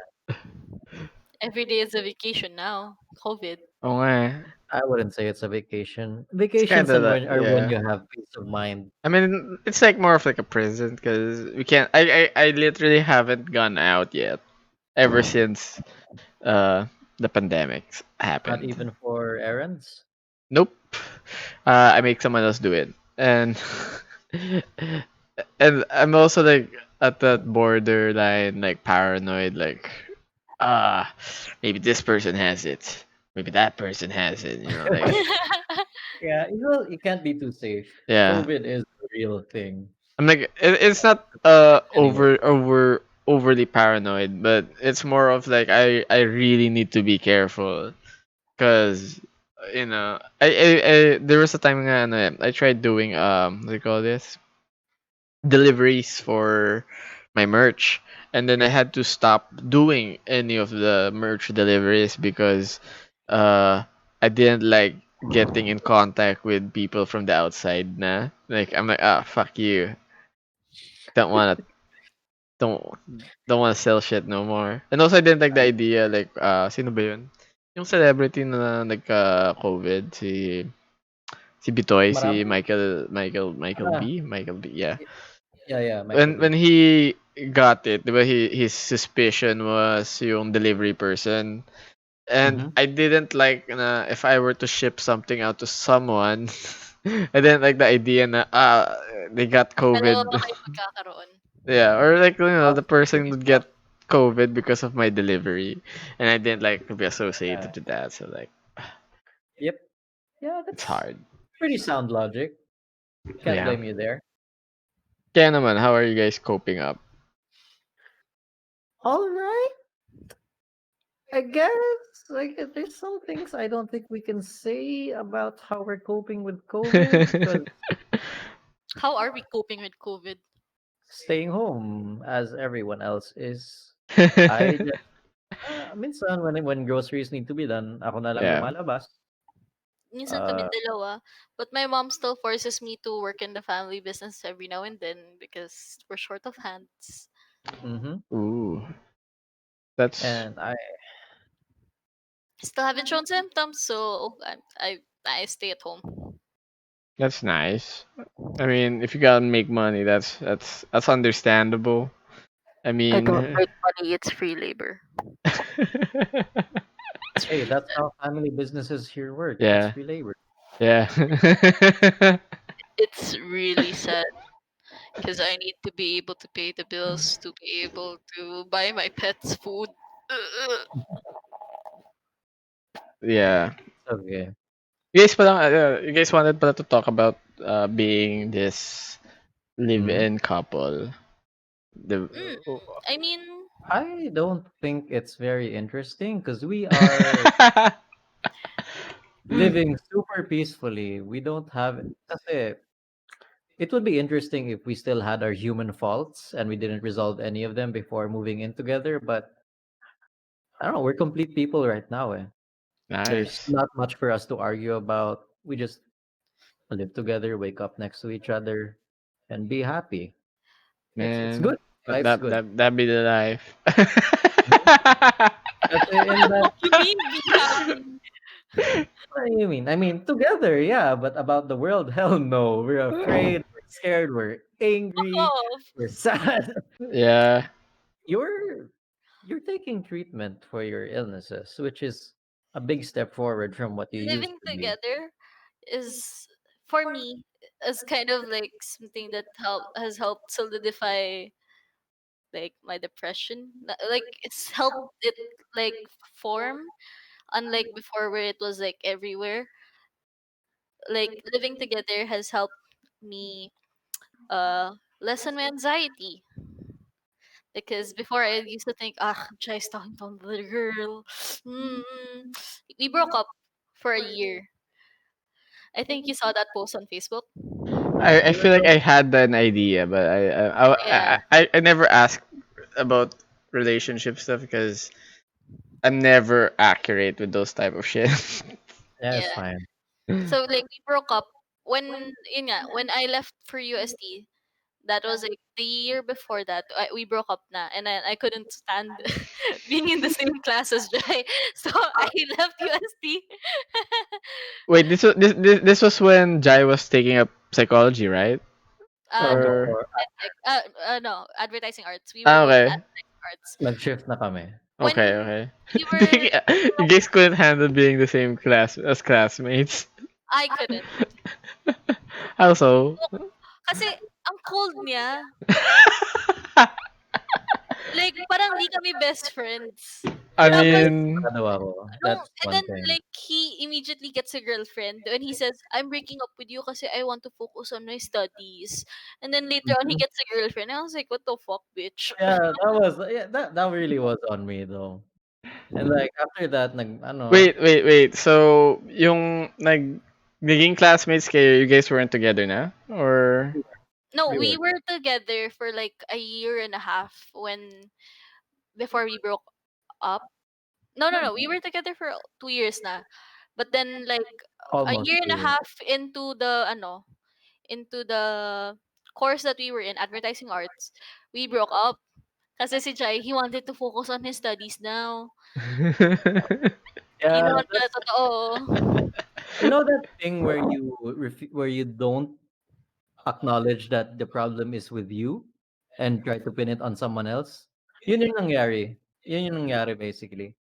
Every day is a vacation now. COVID. Oo nga eh. I wouldn't say it's a vacation. It's Vacations kinda and that, when yeah. you have peace of mind. I mean, it's like more of like a prison because we can't. I literally haven't gone out yet ever since uh the pandemic Not happened. even for errands. Nope. I make someone else do it, and and I'm also like at that borderline, like paranoid, like maybe this person has it, maybe that person has it. Like Yeah, you can't be too safe. yeah. COVID is a real thing. I'm like it's not Anyway, overly paranoid, but it's more of like I really need to be careful because I there was a time nga ano, I tried doing what do you call this, deliveries for my merch, and then I yeah. had to stop doing any of the merch deliveries because uh I didn't like getting in contact with people from the outside na, like I'm like fuck you, don't want to don't don't want to sell shit no more. And also I didn't like the idea like sino ba yun? Yung celebrity na nagka-COVID, si Bitoy, si Marami. Michael Ah, B, yeah. yeah, yeah, Michael When B. he got it. But his suspicion was yung delivery person. And Mm-hmm. I didn't like na if I were to ship something out to someone, I didn't like the idea na they got Dalawa COVID. ba kayo magkakaroon? Yeah, or like the person Possibly, would get possibly. COVID because of my delivery, and I didn't like to be Yeah. associated to that. So like Yep. Yeah, it's that's hard. pretty sound logic. Can't Yeah. blame you there. Kaya naman, how are you guys coping up? All right. I guess like there's some things I don't think we can say about how we're coping with COVID because How are we coping with COVID? staying home as everyone else is. I just minsan when groceries need to be done, ako na lang Yeah. lumalabas. Minsan kami Uh, dalawa. But my mom still forces me to work in the family business every now and then because we're short of hands. mhm. Ooh, that's And I Still haven't shown symptoms, so I stay at home. that's nice. I mean, if you gotta make money, that's understandable. I I don't mean, make money, it's free labor. It's hey, really that's sad. how family businesses here work. It's yeah, free labor. yeah, It's really sad because I need to be able to pay the bills to be able to buy my pets food. Ugh. yeah. Okay. You guys wanted pala to talk about being this Mhm. live-in couple. The Mm, I mean, I don't think it's very interesting because we are living super peacefully. We don't have kasi it would be interesting if we still had our human faults and we didn't resolve any of them before moving in together, but I don't know, we're complete people right now. Eh. There's nice, not much for us to argue about. We just live together, wake up next to each other, and be happy. It's man. good. Life's good. That be the life. Mhm. Kasi in that what you mean be happy? what do you mean? I mean together, yeah, but about the world, hell no. We're afraid, we're scared, we're Fuck angry, off. we're sad. Yeah, You're you're taking treatment for your illnesses, which is a big step forward from what you used Living to be. together is for me is kind of like something that has helped solidify like my depression. Like it's helped it like form, unlike before where it was like everywhere. Like living together has helped me lessen my anxiety, because before I used to think, ah, Jai's talking to the girl. Mm. We broke up for a year. I think you saw that post on Facebook. I Even feel like though I had an idea, but Yeah, I never asked about relationship stuff because I'm never accurate with those type of shit. yeah, it's yeah. fine. So like we broke up when yun nga, when I left for UST. That was like the year before that. We broke up na, and I couldn't stand being in the same class as Jai, so I left UST. Wait, this was when Jai was taking up psychology, right? No, Or Before edtech. No, advertising arts. We were both in okay, advertising arts. nag-shift na kami. okay, When okay. we were, You guys couldn't handle being the same class as classmates. I couldn't. How so? Kasi ang cold niya. Like, parang di kami best friends. I Yeah, Tapos, mean, sigurado ako. no, That's and one then thing. like he immediately gets a girlfriend and he says, I'm breaking up with you kasi I want to focus on my studies. And then later on he Mhm. gets a girlfriend. I was like, what the fuck, bitch? That really was on me though. And like after that wait. So, yung naging classmates kayo, you guys weren't together na? Or No, we we were were together for like a year and a half when before we broke up. No. We were together for 2 years na. But then like a almost year and a 2 years. half into the course that we were in, advertising arts, we broke up. Kasi si Jai, he wanted to focus on his studies now. Hindi Yeah, naman pala that's totoo. that thing where where you don't acknowledge that the problem is with you and try to pin it on someone else. Yun yung nangyari. Yun yung nangyari basically.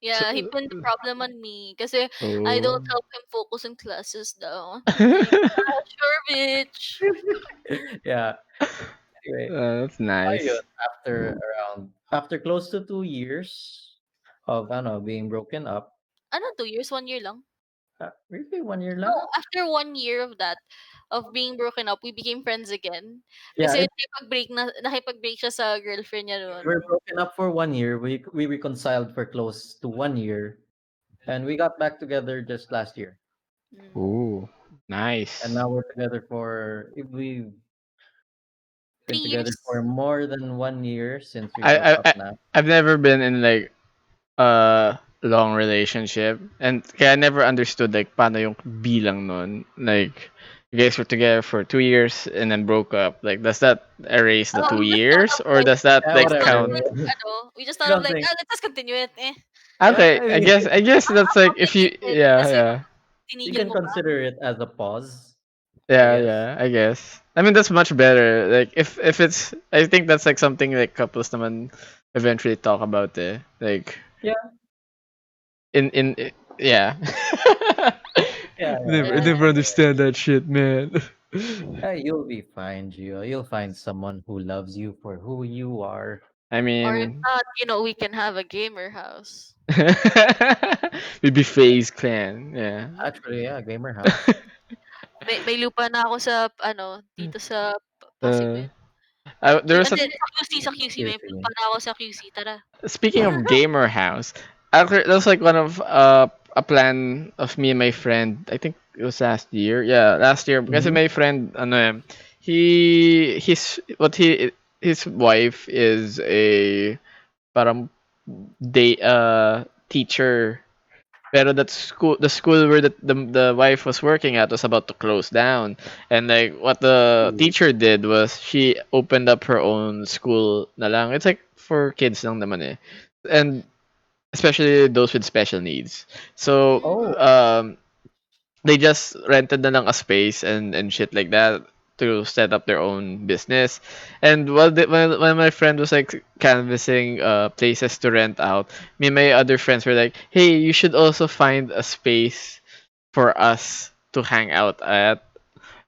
Yeah, he pinned the problem on me kasi I don't Oh. help him focus in classes daw. Like, sure, bitch. Yeah. Anyway, That's nice. ayun, after close to 2 years of ano being broken up, Ano, 2 years, 1 year lang? really 1 year No, lang. after 1 year of that, of being broken up, we became friends again. Yeah, Kasi nakipag-break siya sa girlfriend niya we were noon. broken up for 1 year. We reconciled for close to 1 year, and we got back together just last year. Mm. Ooh, And nice. now we're together for we've Three been together for years. more than 1 year since we I, broke I up I now. I've never been in like a long relationship, and kaya I never understood like paano yung bilang nun. Like you guys were together for 2 years and then broke up. Like does that erase the two We just thought years of or like does that Yeah, we like just thought of whatever. count? like we just I thought of don't like, think. let's just continue it. Yeah, Okay, I I mean, guess I guess that's like if you Complicated yeah kasi yeah you tinigil can mo pa. consider it as a pause, I yeah guess. yeah I guess. I mean that's much better. Like if it's I think that's like something like couples naman eventually talk about Like Yeah, yeah. yeah, yeah. I Yeah. never understand that shit, man. You'll be fine, Gio. You'll find someone who loves you for who you are. I Or if mean, not, we can have a gamer house. maybe Phase Clan, yeah. Actually, yeah, gamer house. May lupa na ako sa dito sa Pasig ba uh, yun? there was a Hindi, sa QC, may lupa Seriously. na ako sa QC, tara. speaking of gamer house, actually, that was like one of a plan of me and my friend. I think it was last year. Yeah, last year. Because Mm-hmm. my friend, ano, his wife is a parang teacher. Pero the school where the wife was working at was about to close down. And like what the Ooh. teacher did was she opened up her own school na lang. It's like for kids lang naman eh. And especially those with special needs. So Oh, they just rented na lang a space and shit like that to set up their own business. And when my friend was like canvassing places to rent out, me and my other friends were like, "Hey, you should also find a space for us to hang out at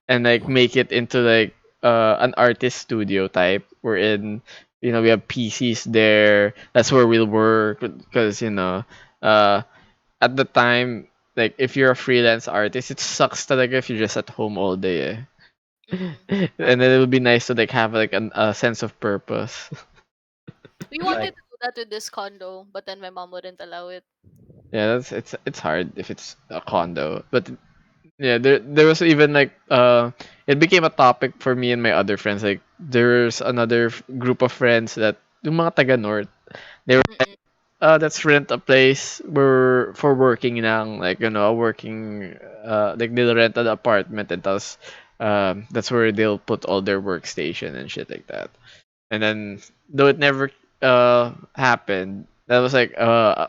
and like make it into like an artist studio type. Wherein we have PCs there. That's where we'll work because uh at the time, like if you're a freelance artist, it sucks talaga if you're just at home all day. Mm. And then it would be nice to like have like a sense of purpose. We like wanted to do that with this condo, but then my mom wouldn't allow it. Yeah, it's hard if it's a condo. But yeah, there was even like it became a topic for me and my other friends. Like there's another group of friends that yung mga taga north. They were Mm-mm. let's rent a place where for working lang, like a working like they'll rent an apartment and thus that's where they'll put all their workstation and shit like that. And then though it never happened, that was like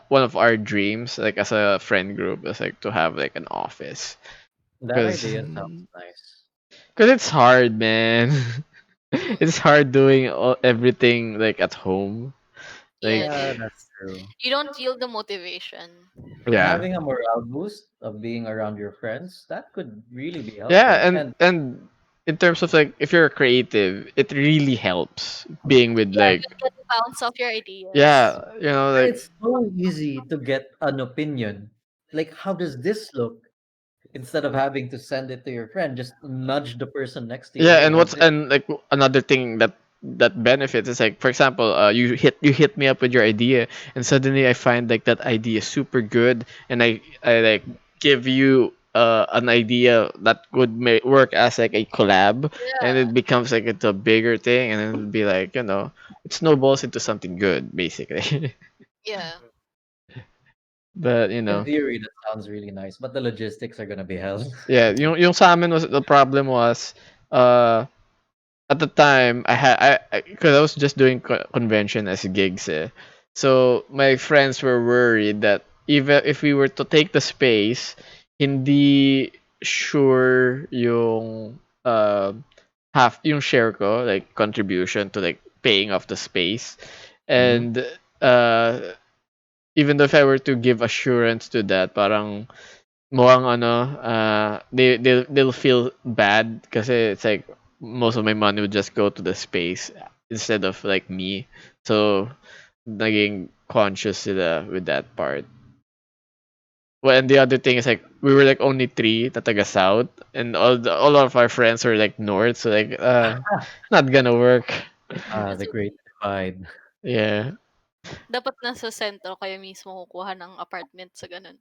one of our dreams, like as a friend group, was like to have like an office. that Because idea sounds nice. it's hard, man. It's Mm-mm. hard doing everything like at home. Yeah, Like Yeah, that's true. you don't feel the motivation. And yeah. having a morale boost of being around your friends, that could really be Yeah, helpful. and And and in terms of like if you're a creative, it really helps being with Yeah, like you get to bounce off your ideas. yeah, like it's so easy to get an opinion. Like, how does this look? Instead of having to send it to your friend, just nudge the person next to you. yeah, Hey, and how's what's this? and like another thing that benefits is like for example, you hit me up with your idea and suddenly I find like that idea super good and I like give you an idea that would work as like a collab and Yeah, it becomes like it's a bigger thing and then it'll be like, it snowballs into something good basically. yeah. But In theory, that sounds really nice, but the logistics are gonna be hell. yeah, yung sa amin was the problem was uh at the time because I was just doing convention as gigs so my friends were worried that even if we were to take the space, hindi sure yung uh half yung share ko, like contribution to like paying off the space. Mhm. And uh even though if I were to give assurance to that, parang mukhang ano, they'll feel bad kasi it's like most of my money would just go to the space instead of like me. So naging conscious sila with that part. Well, and the other thing is like we were like only three na taga south, and all of our friends were like north, so like not gonna work. The Kasi Great Divide. Yeah, dapat nasa sentro kayo mismo kukuha ng apartment sa ganun.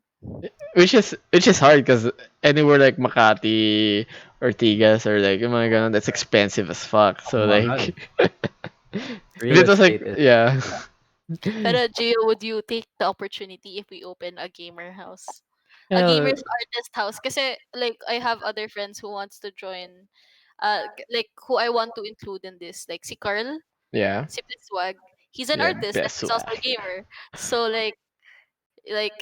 which is hard because anywhere like Makati, Ortigas, or like yung mga ganun, that's expensive as fuck. So Ang mahal. like if Real it was like estate is yeah, Pero Gio, would you take the opportunity if we open a gamer house? A yeah, gamer's artist house? Kasi like I have other friends who wants to join like who I want to include in this. Like si Carl, yeah, si Swag. He's an yeah, artist and best he's also a swag. gamer. So like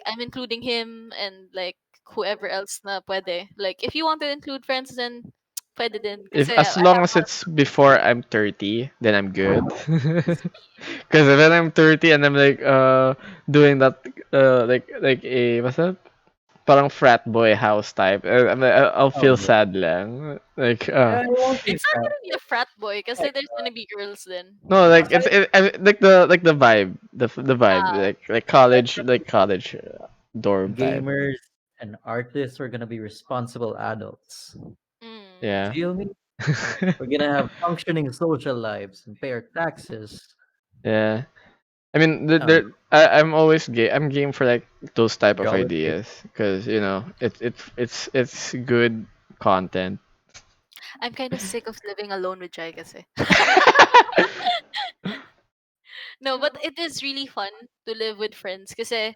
I'm including him and like whoever else na pwede. Like if you want to include friends then pwede din. If Kasi as I long have as it's before I'm 30, then I'm good. Because when I'm 30 and I'm like doing that like a what's that? Parang frat boy house type. I'll oh, feel sad lang. Like it won't be it's not fat. gonna be a frat boy kasi Like, there's gonna be girls then. no, like aside like the vibe, the vibe, Ah, aside like from college dorm type. gamers and artists, we're gonna be responsible adults. mm. Yeah. Feel me? We're gonna have functioning social lives and pay our taxes. Yeah. I mean, Um, I'm always game. I'm game for like those type of Jollibee. ideas because it's good content. I'm kind of sick of living alone with Jai kasi. No, but it is really fun to live with friends kasi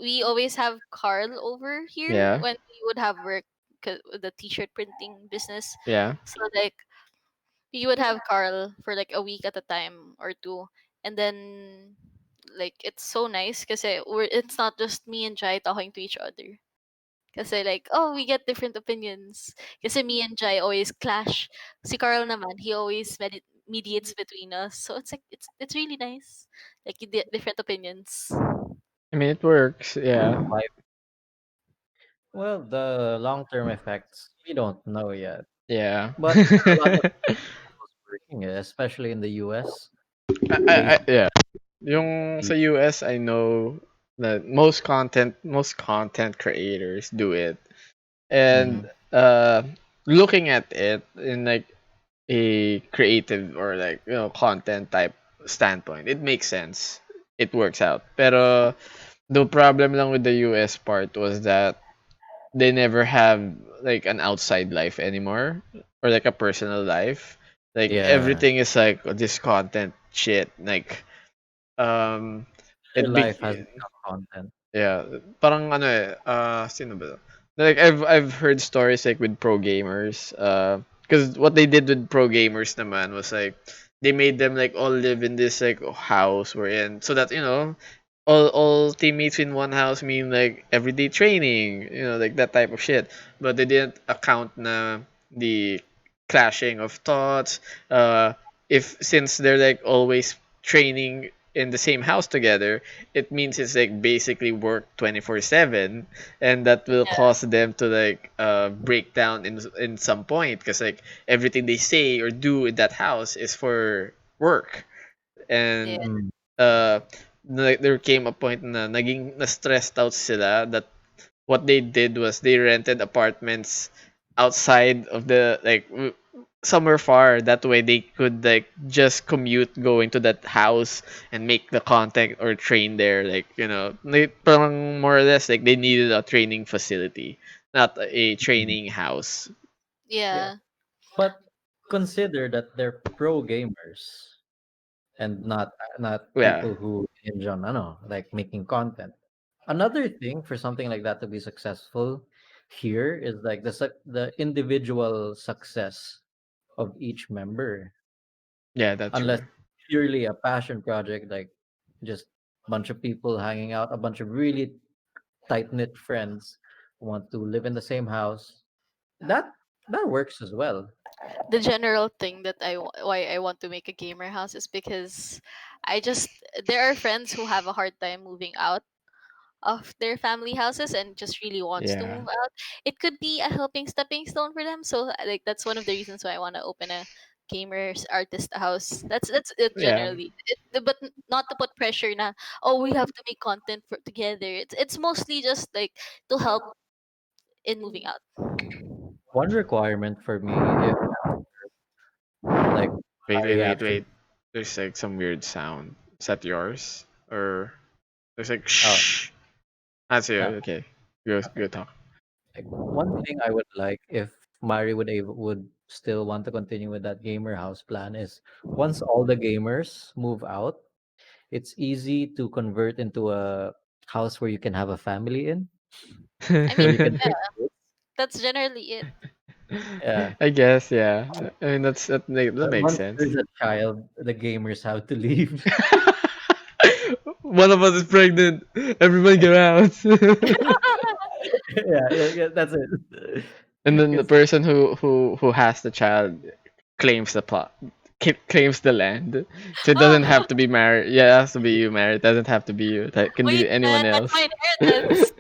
we always have Carl over here Yeah, when we would have work with the t-shirt printing business. yeah. So like we would have Carl for like a week at a time or two, and then like it's so nice kasi it's not just me and Jai talking to each other. Kasi like, oh, we get different opinions. Kasi me and Jai always clash. Si Carl naman, he always mediates between us. So it's like it's really nice. Like you get different opinions. I mean, it works. Yeah, Like, well, the long-term effects we don't know yet, yeah. but there are a lot of tools working, especially in the US. They Yeah. Yung sa US, I know that most content creators do it, and Mhm. looking at it in like a creative or like content type standpoint, it makes sense. It works out. Pero the problem lang with the US part was that they never have like an outside life anymore or like a personal life. Like Yeah, everything is like this content shit. Like um their it be life has become content. yeah, parang ano sino ba? Like I've heard stories like with pro gamers. Because what they did with pro gamers naman was like they made them like all live in this like house we're in, so that all teammates in one house mean like everyday training, like that type of shit. But they didn't account na the clashing of thoughts. If since they're like always training in the same house together, it means it's like basically work 24/7, and that will Yeah, cause them to like break down in some point because like everything they say or do in that house is for work. yeah, And Mm. uh there came a point na naging na stressed out sila that what they did was they rented apartments outside of the like somewhere far, that way they could like just commute going to that house and make the content or train there, like they parang more or less like they needed a training facility, not a Mhm. training house. Yeah, yeah, but consider that they're pro gamers and not Yeah, people who hinge on, I don't know, like making content. Another thing for something like that to be successful here is like the individual success of each member. yeah, that's Unless true. purely a passion project, like just a bunch of people hanging out, a bunch of really tight knit friends who want to live in the same house. That that works as well. The general thing that why I want to make a gamer house is because I just there are friends who have a hard time moving out of their family houses and just really wants to Yeah. move out. It could be a helping stepping stone for them. So like that's one of the reasons why I want to open a gamers artist house. That's it Yeah. generally. But not to put pressure na oh we have to make content for together. It's mostly just like to help in moving out. One requirement for me, if like Wait, wait, Mari wait, actually, wait. There's like some weird sound. Is that yours? Or there's like oh, shh. That's you. no, Okay. Go talk. like one thing I would like if Mari would still want to continue with that gamer house plan is once all the gamers move out, it's easy to convert into a house where you can have a family in, I so mean, you can yeah, bring kids. that's generally it. Yeah. I guess, yeah. I mean, that But makes once sense. there's a child, the gamers have to leave. One of us is pregnant. Everyone get out. Yeah, yeah, yeah, that's it. And then the 'Cause person who has the child claims the plot, claims the land. So it doesn't Oh have to be married. Yeah, it has to be you married. It doesn't have to be you. That can wait, be anyone man, that's else. my inheritance.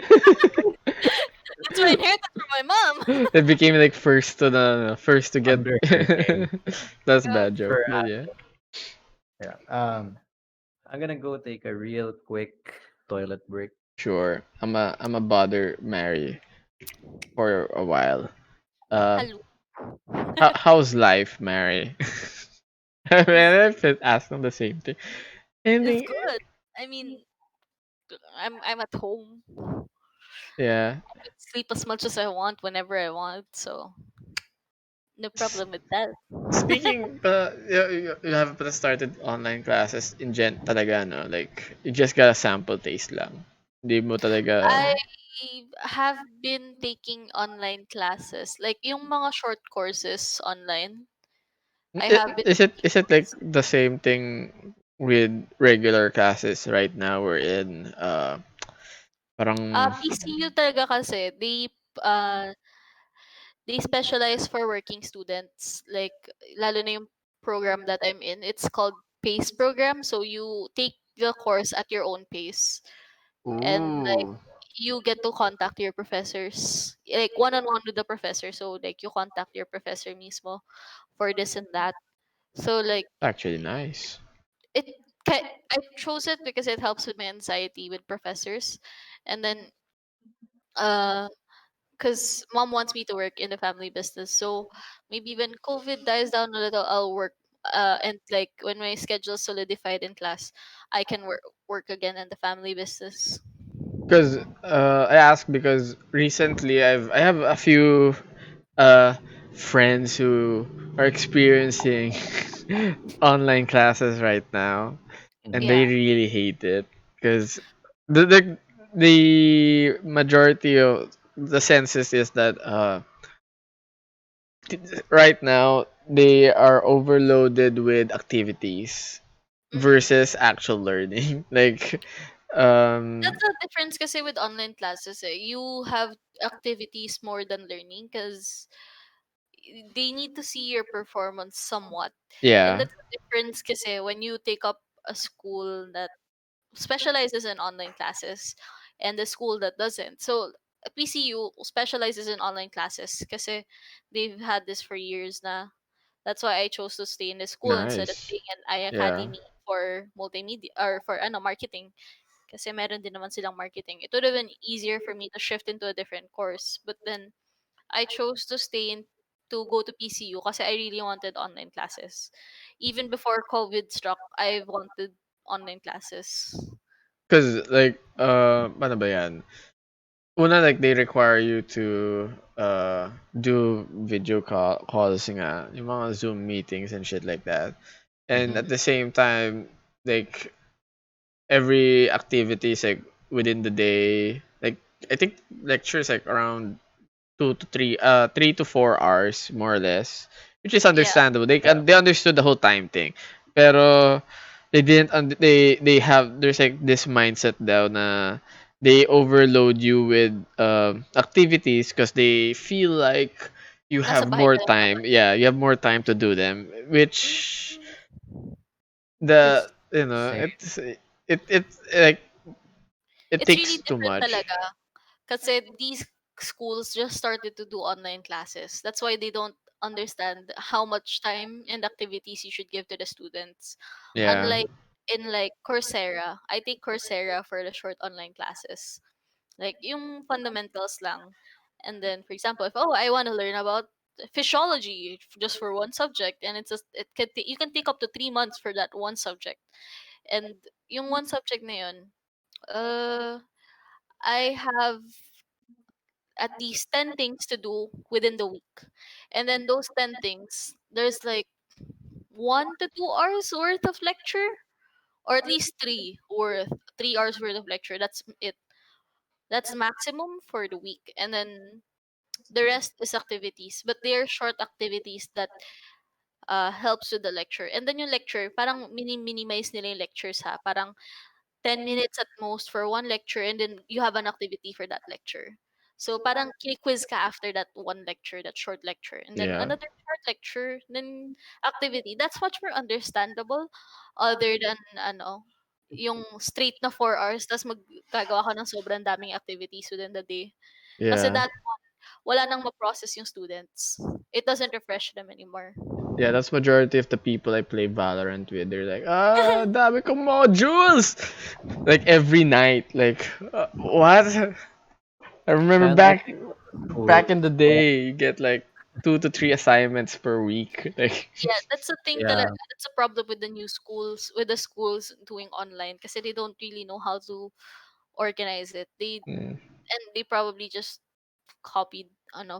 That's my inheritance from my mom. They became like first to the first to get. under her name That's a Yeah. bad joke, for but yeah, yeah. I'm gonna go take a real quick toilet break. sure. I'm a bother Mary for a while. Uh, Hello. how's life, Mary? I mean, It's I've been asking the same thing. it's Anything? good. I mean, I'm at home. Yeah. I can sleep as much as I want whenever I want, so no problem with that. Speaking, you haven't pa started online classes in Gen talaga, no? Like, you just got a sample taste lang. Hindi mo talaga... I have been taking online classes, like yung mga short courses online. I have been Is it taking like those. the same thing with regular classes right now we're in? Parang... PCU talaga kasi uh they specialize for working students. Like lalo na yung program that I'm in. It's called PACE program. So you take the course at your own pace. And like Ooh. you get to contact your professors like one-on-one with the professor, so like you contact your professor mismo for this and that. So like Actually nice. it I chose it because it helps with my anxiety with professors. And then uh because mom wants me to work in the family business, so maybe when COVID dies down a little I'll work, and like when my schedule solidified in class I can work again in the family business. Because I ask because recently I have a few uh friends who are experiencing online classes right now, and Mhm. they Yeah. really hate it because the majority of the census is that right now they are overloaded with activities Mm. versus actual learning. Like um That's the difference kasi with online classes eh. You have activities more than learning because they need to see your performance somewhat. And yeah, that's the difference kasi when you take up a school that specializes in online classes and the school that doesn't. So PCU specializes in online classes kasi they've had this for years na. That's why I chose to stay in the school instead of nice. staying in I Yeah, Academy for multimedia or for marketing. Kasi meron din naman silang marketing. It would have been easier for me to shift into a different course. But then, I chose to stay in to go to PCU kasi I really wanted online classes. Even before COVID struck, I wanted online classes. because like paano ba yan? Una, like they require you to do video calls nga, yung mga Zoom meetings and shit like that. And Mhm. at Mm. the same time, like every activity is like within the day. Like I think lectures like around 3 to 4 hours more or less, which is Yeah. understandable. Yeah. They understood the whole time thing, pero they didn't. They have there's like this mindset daw na they overload you with activities because they feel like you Nasa have bahay more ka lang time. naman. Yeah, you have more time to do them, which It's the the same. it like it It's really takes too different much. talaga. Kasi these schools just started to do online classes. That's why they don't understand how much time and activities you should give to the students. Yeah, Unlike in like Coursera, I take Coursera for the short online classes. Like yung fundamentals lang. And then for example, if I want to learn about physiology just for one subject, and it's just you can take up to 3 months for that one subject. And yung one subject na yun, uh I have at least 10 things to do within the week. And then those 10 things, there's like 1 to 2 hours worth of lecture, or at least 3 hours worth of lecture. That's it. That's maximum for the week. And then the rest is activities, but they are short activities that helps with the lecture. And then yung lecture, parang minimize nila yung lectures ha. Parang 10 minutes at most for one lecture, and then you have an activity for that lecture. So parang quiz ka after that one lecture, that short lecture. And then yeah, another short lecture, then activity. That's much more understandable other than yung straight na 4 hours tas maggagawa ka ng sobrang daming activities within the day. Kasi yeah, that wala nang ma-process yung students. It doesn't refresh them anymore. yeah. That's majority of the people I play Valorant with. They're like, dami kong modules. Like every night, like what? I remember And I back think school, back in the day, you get like 2 to 3 assignments per week. Like, Yeah, that's the thing yeah, that's a problem with the new schools, with the schools doing online, kasi they don't really know how to organize it. mm, They probably just copied,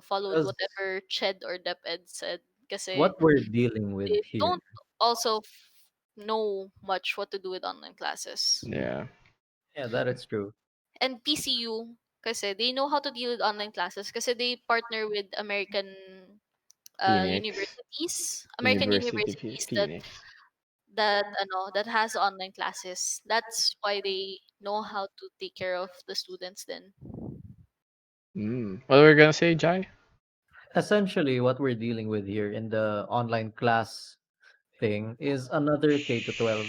followed because whatever Ched or DepEd said, kasi what we're dealing with they here, don't also know much what to do with online classes. yeah, yeah, that is true. And PCU, kasi they know how to deal with online classes kasi they partner with Phoenix, American universities Phoenix. that has online classes. That's why they know how to take care of the students then. What were we gonna say, Jai? Essentially, what we're dealing with here in the online class thing is another K to 12,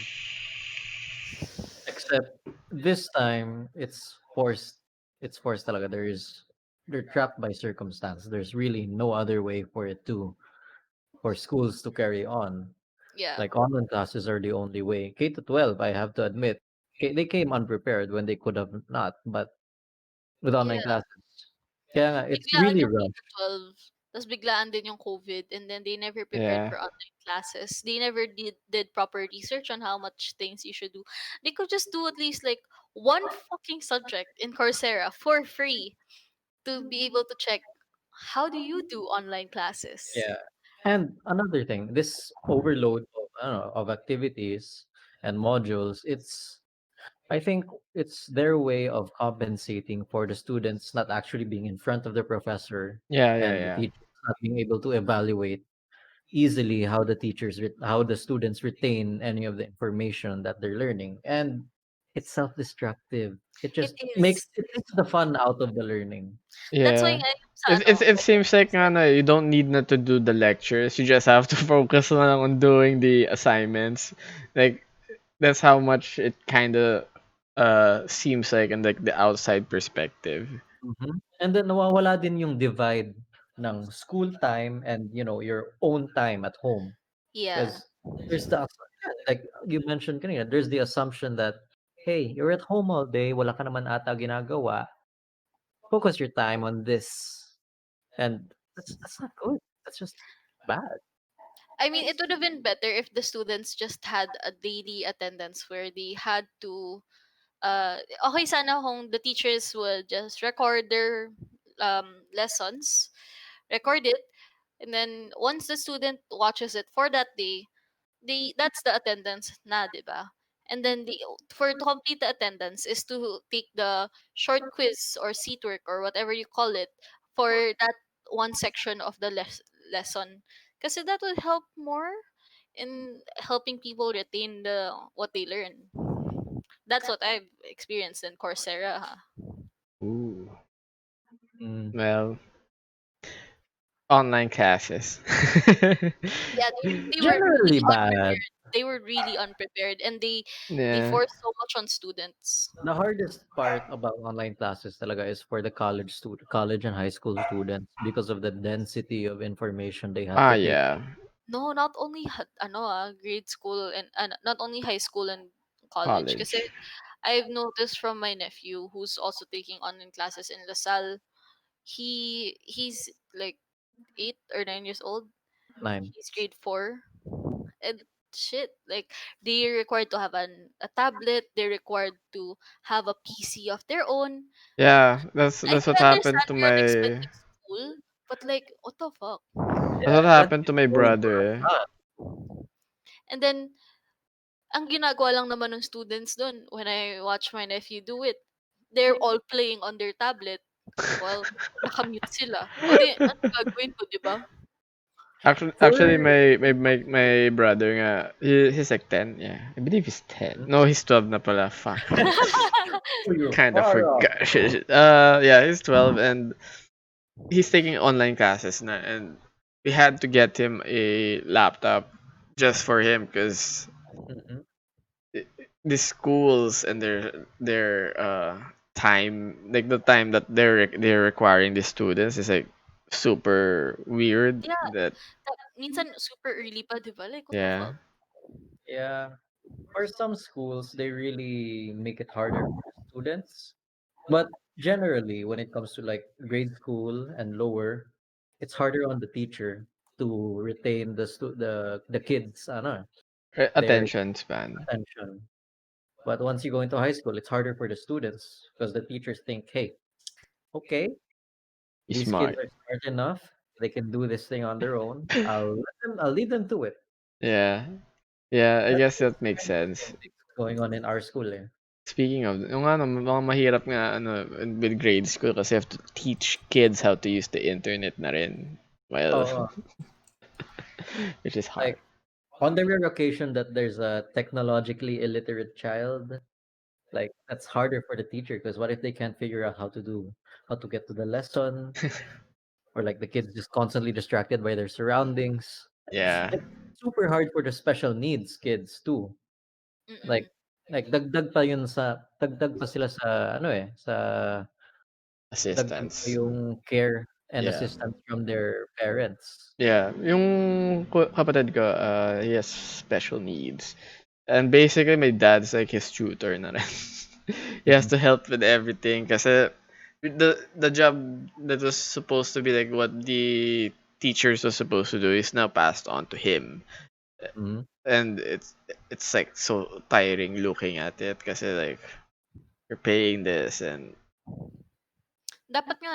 except this time it's forced talaga. They're trapped by circumstance. There's really no other way for schools to carry on. Yeah. Like online classes are the only way. K to 12, I have to admit, they came unprepared when they could have not, but with online Yeah. classes. Kaya nga, it's Biglaan really yung K rough. to 12. Tapos biglaan din yung COVID, and then they never prepared Yeah, for online classes. They never did proper research on how much things you should do. They could just do at least like one fucking subject in Coursera for free to be able to check how do you do online classes. Yeah. And another thing, this overload of, I don't know, of activities and modules, I think it's their way of compensating for the students not actually being in front of the professor yeah, yeah, and the yeah, teachers not being able to evaluate easily how how the students retain any of the information that they're learning. And it's self-destructive. It is. It takes the fun out of the learning. That's why yeah. ngayon sa It seems like you don't need not to do the lectures. You just have to focus on doing the assignments. Like that's how much it kind of seems like in like the outside perspective. Mhm. And then nawawala din yung divide ng school time and, your own time at home. yeah. Because there's like you mentioned kanina, there's the assumption that, hey, you're at home all day, wala ka naman ata ginagawa, focus your time on this. And that's not good. That's just bad. I mean, it would have been better if the students just had a daily attendance where they had to okay sana kung the teachers would just record their lessons, record it, and then once the student watches it for that day, that's the attendance na, 'di ba? And then for to complete the attendance is to take the short quiz or seat work or whatever you call it for that one section of the lesson. Kasi that would help more in helping people retain what they learn. That's what I've experienced in Coursera. Huh? Ooh. Mm. Well, Online classes. Yeah, they were Generally really bad. unprepared. They were really unprepared, and they Yeah. forced so much on students. The hardest part about online classes talaga is for the college and high school students because of the density of information they have Ah, to take. yeah. No, not only grade school and not only high school and college. Kasi College. I've noticed from my nephew who's also taking online classes in LaSalle. He's like 8 or 9 years old. 9. He's grade 4, and shit, like they're required to have a tablet. They're required to have a PC of their own. Yeah, I that's can what happened understand to they're an my expensive school, but like what the fuck? that's what Yeah, that's happened to my going for brother. a lot. And then ang ginagawa lang naman ng students dun when I watch my nephew do it, they're all playing on their tablet while nakamute sila. O di, ano gagawin ko, di ba? For Actually, my brother nga, he's like 10, yeah. I believe he's 10. Mhm. No, he's 12 na pala. Fuck. Oh, you're Kind of far off. forgot. Yeah, he's 12 and he's taking online classes na, and we had to get him a laptop just for him because Mhm. the schools and their time, like the time that they're requiring the students is like super weird Yeah, that minsan super early pa, di ba? Like, what the yeah. fuck? Yeah. For some schools, they really make it harder for the students. But generally, when it comes to like grade school and lower, it's harder on the teacher to retain the kids, their Attention span. attention. But once you go into high school, it's harder for the students because the teachers think, hey, okay, He's these kids smart. are smart enough. They can do this thing on their own. I'll lead them to it. Yeah. Yeah, I That's guess that makes kind of the sense. same thing going on in our school. Eh. Speaking of, yung ano, mga mahirap nga ano with grade school kasi you have to teach kids how to use the internet na rin. Well, Oh, which is hard. like on the rare occasion that there's a technologically illiterate child, like that's harder for the teacher because what if they can't figure out how to get to the lesson, or like the kids just constantly distracted by their surroundings. Yeah, It's super hard for the special needs kids too. Like Mm-mm. dagdag pa sila sa dagdag pa assistance. yung care and Yeah. assistance from their parents. Yeah, yung kapatid ko, he has special needs. And basically, my dad's like his tutor na rin. He has Mhm. to help with everything kasi the job that was supposed to be like what the teachers was supposed to do is now passed on to him. Mhm. And it's like so tiring looking at it kasi like you're paying this and Dapat nga,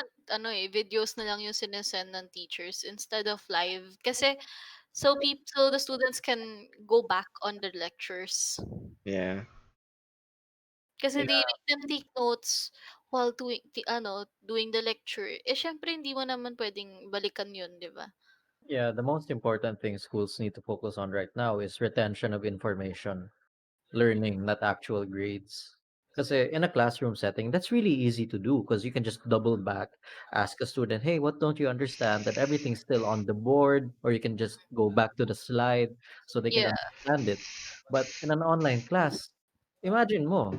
videos na lang yung sinesend ng teachers instead of live. Kasi, so the students can go back on the lectures. yeah. Kasi they Yeah, make them take notes while doing the lecture. Eh, syempre, hindi mo naman pwedeng balikan yun, di ba? yeah. The most important thing schools need to focus on right now is retention of information, learning, not actual grades. Because in a classroom setting, that's really easy to do because you can just double back, ask a student, hey, what don't you understand? That everything's still on the board, or you can just go back to the slide so they can Yeah. understand it. But in an online class, imagine mo,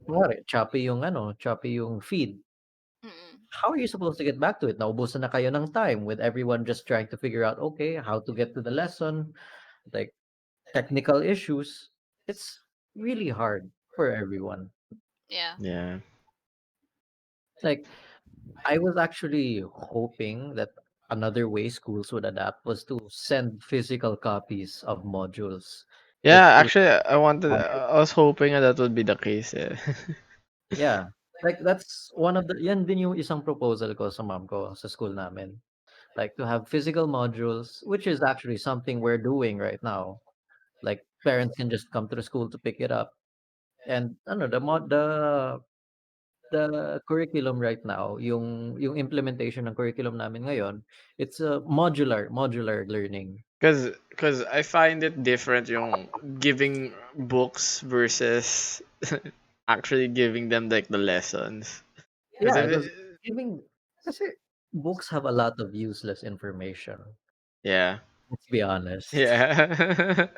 kunwari, choppy yung feed. Mm-mm. How are you supposed to get back to it? Naubusan na kayo ng time with everyone just trying to figure out, okay, how to get to the lesson, like technical issues. It's really hard for everyone. Yeah. Yeah. Like, I was actually hoping that another way schools would adapt was to send physical copies of modules to Yeah, students. actually, I was hoping that would be the case. Eh. Yeah. Like, that's one of the, yan din yung isang proposal ko sa mom ko sa school namin. Like, to have physical modules, which is actually something we're doing right now. Like, parents can just come to the school to pick it up. And, ano, the curriculum right now, yung implementation ng curriculum namin ngayon, it's a modular learning. Cause I find it different yung giving books versus actually giving them like the lessons. Cause Yeah, because giving kasi books have a lot of useless information. Yeah. Let's be honest. Yeah.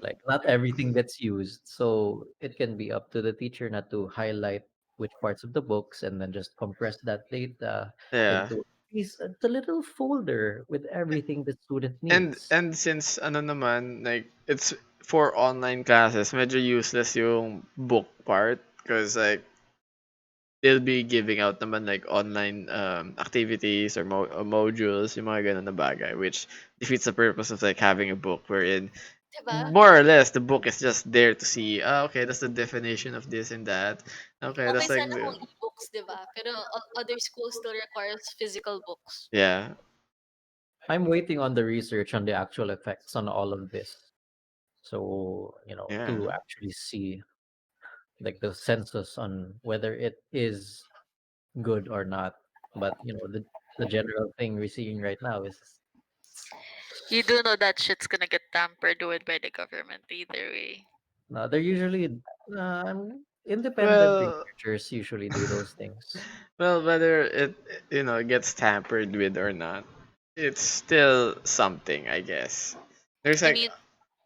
Like not everything gets used, so it can be up to the teacher not to highlight which parts of the books and then just compress that data Yeah. into the little folder with everything the student needs. And since ano naman, like it's for online classes, medyo useless yung book part because like they'll be giving out naman like online activities or modules, yung mga ganun na bagay, which defeats the purpose of like having a book wherein Diba? more or less the book is just there to see, okay, that's the definition of this and that. Okay, Okay that's like sana kung e-books, 'di ba? Pero other schools still requires physical books. yeah, I'm waiting on the research on the actual effects on all of this. So, yeah. to actually see like the census on whether it is good or not. But, the general thing we're seeing right now is You do know that shit's gonna get tampered with by the government either way. they're usually independent Well, researchers usually do those things. well, whether it gets tampered with or not, it's still something, I guess. There's I like mean,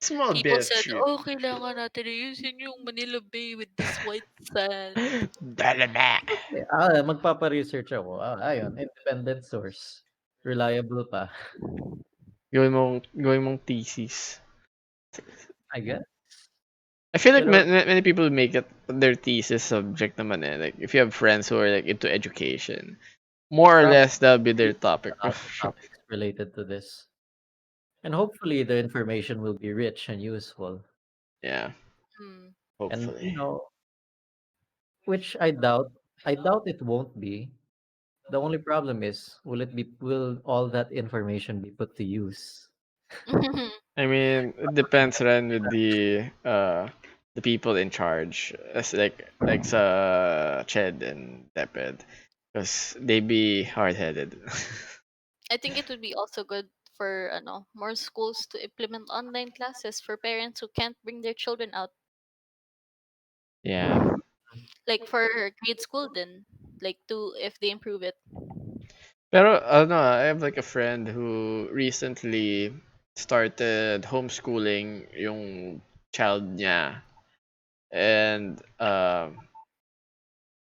small bit people of said, truth. "Oh, kailangan natin ayusin yung Manila Bay with this white sand." Dala na. Magpapa-research ako. Ayun, independent source. Reliable pa, Gawin mong thesis. I guess. I feel like Pero many people make it their thesis subject naman eh. Like if you have friends who are like into education, more or probably less that'll be their topic. a lot of topics related to this. And hopefully the information will be rich and useful. Yeah, Hmm. And hopefully. which I doubt it won't be. The only problem is will all that information be put to use? I mean, it depends rin with the people in charge, as like sa Ched and Teped, because they be hard headed. I think it would be also good for more schools to implement online classes for parents who can't bring their children out, Yeah. like for grade school. Then, like to if they improve it. Pero ano, I have like a friend who recently started homeschooling yung child niya, and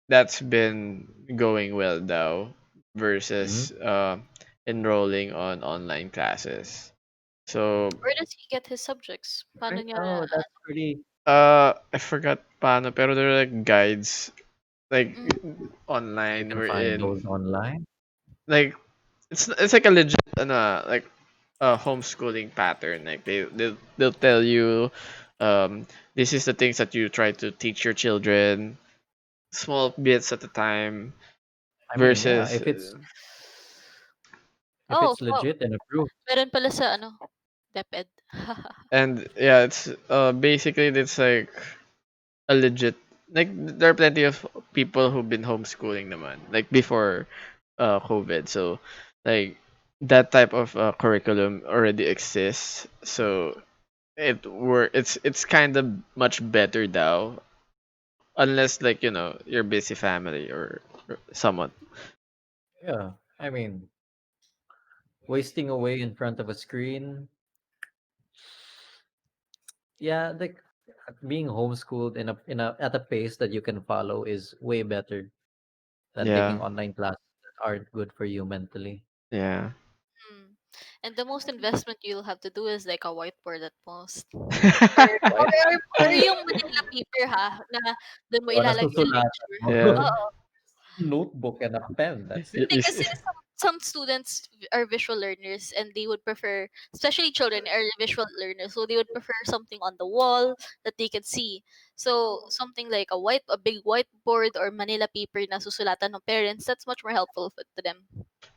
that's been going well though Mhm. versus enrolling on online classes. So Where does he get his subjects? Paano Right? niya? Oh, that's pretty. I forgot paano, pero there are like guides like Mm, You online can find wherein those online. like it's like a legit like a homeschooling pattern. Like they'll tell you this is the things that you try to teach your children, small bits at a time I mean, yeah, versus Oh, if it's oh, legit and approved. meron pala sa DepEd. and yeah, it's basically it's like a legit, like there are plenty of people who've been homeschooling naman like before COVID. So like that type of curriculum already exists. So it's kind of much better now, unless like you're a busy family or someone. Yeah. I mean, wasting away in front of a screen. Yeah, like being homeschooled in a at a pace that you can follow is way better than Yeah, taking online classes that aren't good for you mentally. yeah. Mm. And the most investment you'll have to do is like a whiteboard at most. Or Why? or yung Manila paper na doon mo O ilalagay yung nasusulatan lecture. mo. Yeah. Oo. Notebook and a pen. That's Y- it. Hindi y- kasi s- some students are visual learners and they would prefer, especially children are visual learners, so they would prefer something on the wall that they can see. So something like a big whiteboard or Manila paper na susulatan ng parents, that's much more helpful to them.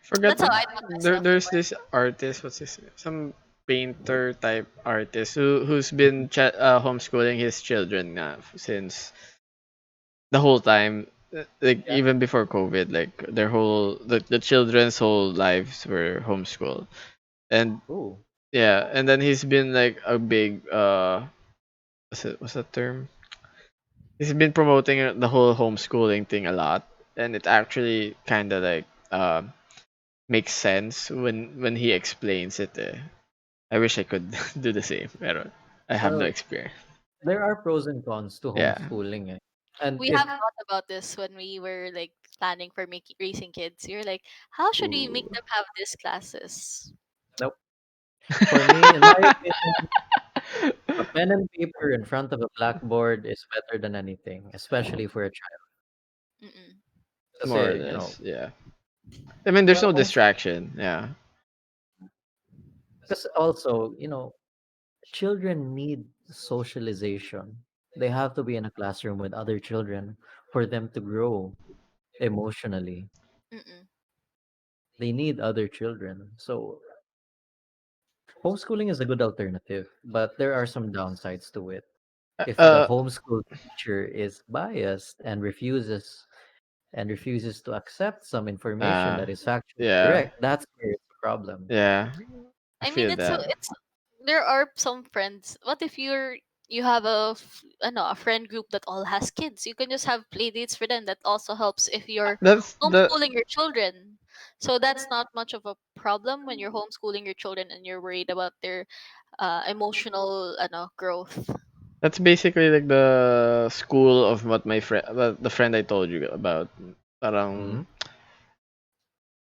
Forgot That's how that I taught myself there's before. this artist, what's his some painter type artist who's been homeschooling his children na since the whole time, like Yeah. even before COVID, like their whole the children's whole lives were homeschooled. And Oh. yeah, and then he's been like a big what's that term? He's been promoting the whole homeschooling thing a lot, and it actually kind of like makes sense when he explains it. I wish I could do the same, pero I have no Well, experience. there are pros and cons to Yeah. homeschooling. Eh. And We if have thought about this when we were like planning for making raising kids. You're like, how should we make Ooh. them have these classes? nope, for me, in my opinion, a pen and paper in front of a blackboard is better than anything, especially for a child. Mm-mm. More or Kasi, less, yeah. I mean, there's well, no home, distraction. Yeah. because also, children need socialization. They have to be in a classroom with other children for them to grow emotionally. Mm-mm. They need other children. So homeschooling is a good alternative, but there are some downsides to it. If the Uh, homeschool teacher is biased and refuses to accept some information uh, that is factually yeah, correct, that's where it's a problem. yeah. I I mean, feel it's so that. it's there are some friends. What if you have a friend group that all has kids? You can just have play dates for them. That also helps if you're That's the homeschooling your children. So that's not much of a problem when you're homeschooling your children and you're worried about their emotional growth. that's basically like the school of what my friend, the friend I told you about. Hmm. Parang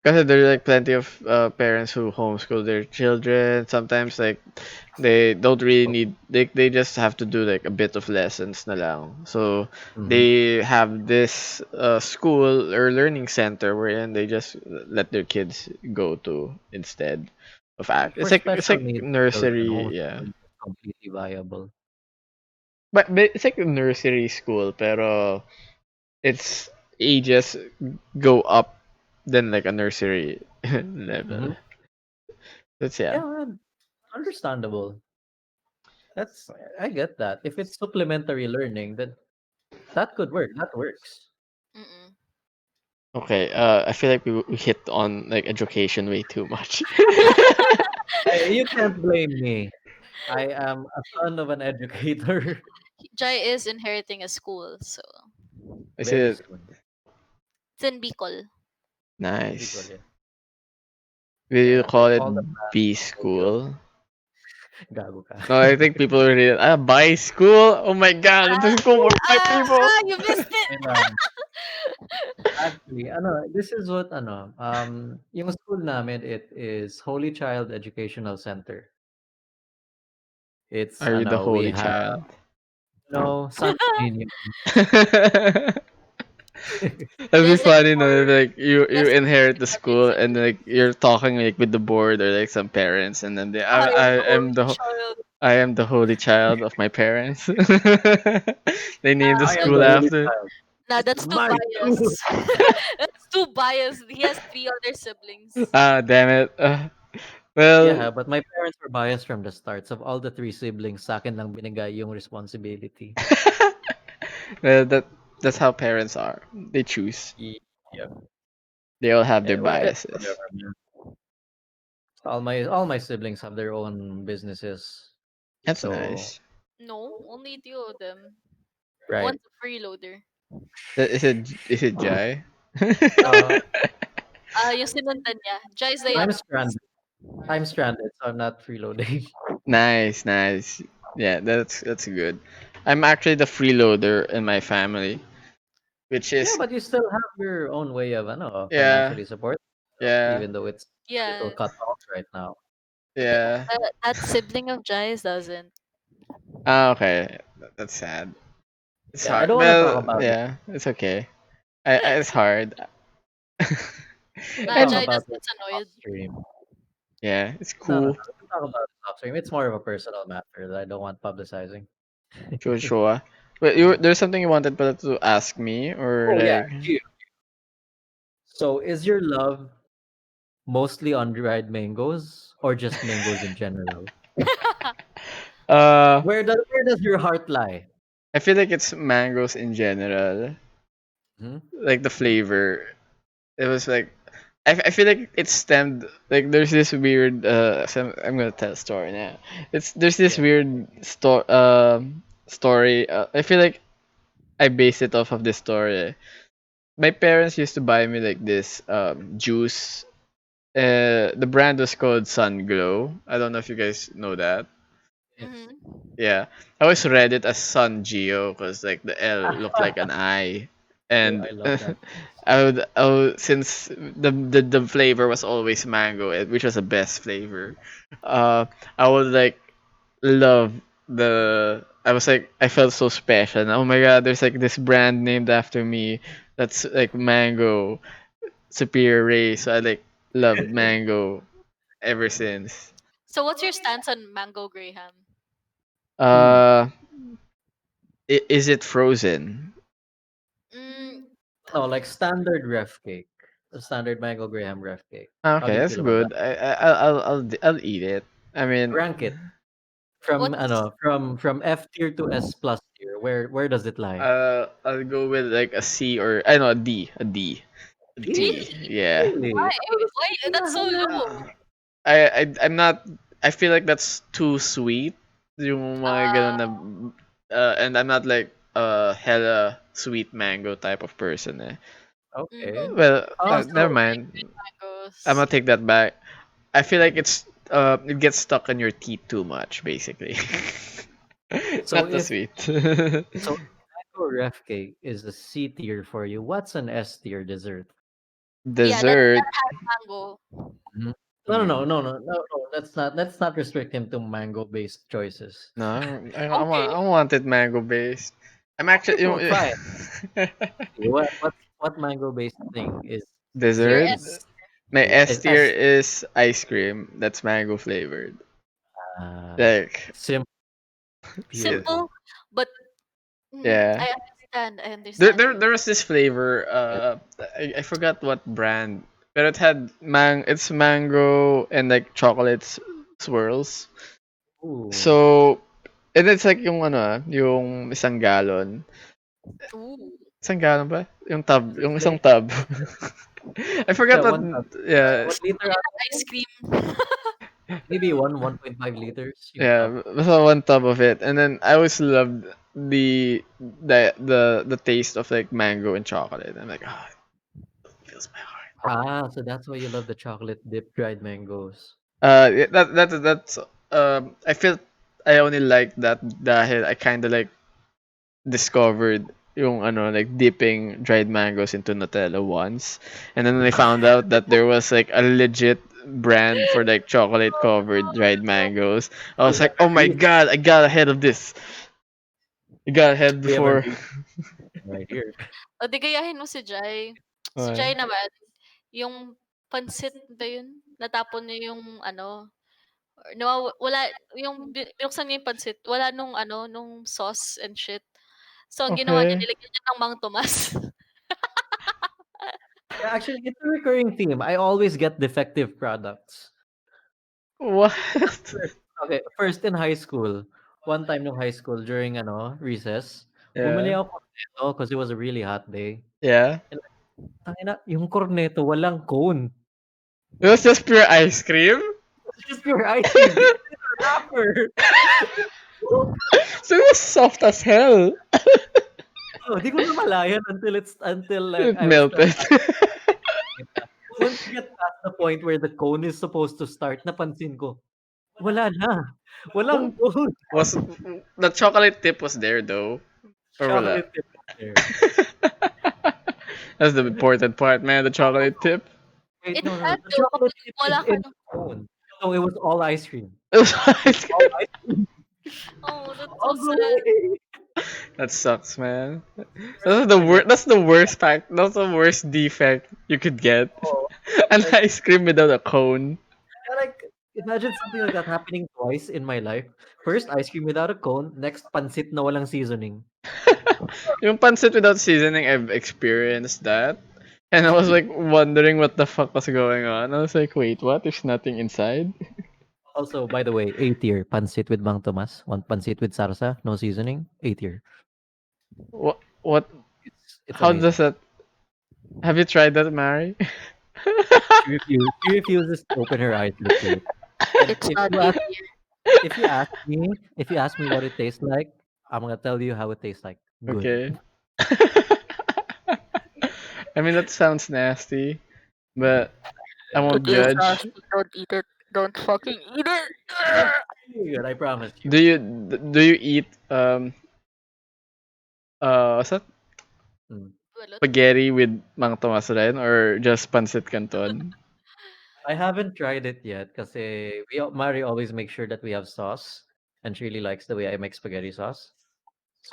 Kasi there are like plenty of parents who homeschool their children. Sometimes like they don't really need they just have to do like a bit of lessons na lang. So Hmm. they have this school or learning center wherein they just let their kids go to instead of act. For It's special like needs children, nursery, yeah. homeschooling is completely viable. But it's like a nursery school pero its ages go up than like a nursery level. Hmm. That's yeah. Yeah, man, understandable. That's I get that. If it's supplementary learning, then that could work. That works. Mm-mm. Okay, I feel like we hit on like education way too much. Hey, you can't blame me. I am a son of an educator. Jai is inheriting a school, so Is Very it soon. it's in Bicol. Bicol, nice? yeah. Will you Yeah, call like it all the plans B will be on school? gago ka. No, I think people are really by school. Oh my god, it's a school for white people. You missed it. Ayun lang. Actually, this is what, yung school namin, it is Holy Child Educational Center. It's, Are you the we holy have, child? Santo Niño. That'd be There's like funny, no? more Like you inherit the school subjects. and like you're talking like with the board or like some parents, and then I am I the am holy the child. I am the holy child of my parents. They named the I am Like, the school Holy after. Child. nah, This that's is too my school. biased. That's too biased. He has three other siblings. Ah, damn it. Well, Yeah, but my parents were biased from the start. So of all the three siblings, sa akin lang binigay yung responsibility. well, that's how parents are. They choose. Yep. They all have their It's biases. whatever, man. All my siblings have their own businesses. That's So nice. No, only two of them. right. One's a freeloader. Is it Jai? Uh, Yung sinundan niya. Jai is the I'm youngest. stranded. I'm stranded, so I'm not freeloading. Nice, nice. Yeah, that's good. I'm actually the freeloader in my family, which Yeah, is but you still have your own way of yeah, financially support yourself, yeah, even though it's a little Yeah. cut off right now. yeah. That sibling of Jai's doesn't. Ah, okay. That's sad. It's Yeah, I hard. don't want to talk Well, about it. yeah, it's okay. It's hard. We can talk And Jai about just it gets off annoyed. stream. yeah, it's No, no, cool. no. We can talk about it off stream. It's more of a personal matter that I don't want publicizing. Sure, sure. But there's something you wanted but to ask me or Oh yeah, like Gio. So is your love mostly on dried mangoes or just mangoes in general? uh Where does your heart lie? I feel like it's mangoes in general. Hmm. Like the flavor. It was like I feel like it stemmed like there's this weird I'm gonna tell a story now. There's this Yeah. weird story. I feel like I based it off of this story. My parents used to buy me like this juice The brand was called Sun Glow. I don't know if you guys know that. Yes. Mm-hmm. Yeah, I always read it as Sun Geo because like the L looked like an I, Oh, and I love that. I would since the flavor was always mango, which was the best flavor. Uh, I would like love the. I was like I felt so special. And, oh my god, there's like this brand named after me that's like mango superior race. So I like loved mango ever since. So what's your stance on mango graham? Ooh. Uh, is it frozen? Mm, No, like standard ref cake. The standard mango graham ref cake. How Okay, do you that's feel about that? good. I'll eat it. I mean, Rank it from what's from F tier to S plus tier. Where does it lie? I'll go with like a C or I know a D, a D. D? really? Yeah. Really? Why? I was Why? That's so low. higher. I'm not. I feel like that's too sweet. Yung mga ganun na, Uh, and I'm not like hella sweet mango type of person. Eh. Okay. mm-hmm. Well, never So mind. I'm Mangoes. gonna take that back. I feel like it gets stuck in your teeth too much, basically. so Not the if sweet. so mango ref cake is a C tier for you. What's an S tier dessert? Yeah, that Dessert. that has mango. Mhm. No, no, no, Hmm. no, no, no, no. Let's not restrict him to mango based choices. No, Okay. I wanted mango based. I'm actually Oh, fine. What mango based thing is Your dessert. S My S is tier S is ice cream. That's mango flavored. Like simple it, beautiful. simple, but yeah. I understand. I There, understand there, you. there was this flavor. I forgot what brand, but it had It's mango and like swirls. Ooh. So, and it's like yung ano, yung isang galon. Ooh. Isang galon ba? Yung tub, yung isang Flavor. tub. I forgot Yeah, what. one cup. Yeah, 1 liter out of Ice it? cream. Maybe 1.5 liters yung yeah. tub. Basta one tub of it, and then I always loved the taste of like mango and chocolate. I'm like, ah, it fills my heart. So that's why you love the chocolate dipped dried mangoes. Yeah, that's I feel I only like that dahil I kind of like discovered yung ano like dipping dried mangoes into Nutella once, and then I found out that there was like a legit brand for like chocolate covered dried mangoes. I We was have like, oh my agreed. god, I got ahead of this. I got ahead We have before. agreed right here. O di gayahin mo si Jai. Si Okay. Jai naman, yung pansit ba yun? Natapon niya yung ano, wala, yung binuksan niya yung pansit, wala nung ano, nung sauce and shit. So, ang ginawa niya, Okay. nilagyan niya ng Mang Tomas. Yeah, actually, it's a recurring theme. I always get defective products. What? First in high school, one time in high school during recess, bumili Yeah. ako corneto because it was a really hot day. Yeah. And tangina, yung corneto walang cone. It was just pure ice cream. It's just pure ice cream. It's a wrapper. So it was soft as hell. Oh, di ko namalayan until like It I was melted. once you get past the point where the cone is supposed to start, napansin ko, wala na. Oh, Walang cone. was the chocolate tip was there though, or wala? Chocolate tip is there. That's the important part, man. The chocolate tip. Wait, It no, no, no. had The to, chocolate kapag chip is wala ka in ng the cone. No, it was all ice cream. It was It was ice all cream. ice cream oh, that's so all the sad. way. That sucks, man. First time that That's the worst fact. That's the worst defect you could get. oh, An like, ice cream without a cone. like imagine something like that happening twice in my life. First, ice cream without a cone. Next, pansit na walang seasoning. Yung pancit without seasoning, I've experienced that. And I was like wondering what the fuck was going on. I was like, wait, what? There's nothing inside? Also, by the way, A tier. Pansit with Mang Tomas. One pansit with sarsa, no seasoning. A tier. What? It's How does amazing. that? Have you tried that, Mary? She refuses to open her eyes, literally. And It's not it. if you ask me what it tastes like, I'm gonna tell you how it tastes like. Good. Okay. I mean, that sounds nasty, but I Yeah. It won't is judge. nasty. Don't eat it. Don't fucking eat it. No, you're good. I promise you. Do you eat what's that? Mm. Balot. Spaghetti with Mang Tomas rin or just pancit canton? I haven't tried it yet because Mari always makes sure that we have sauce, and she really likes the way I make spaghetti sauce.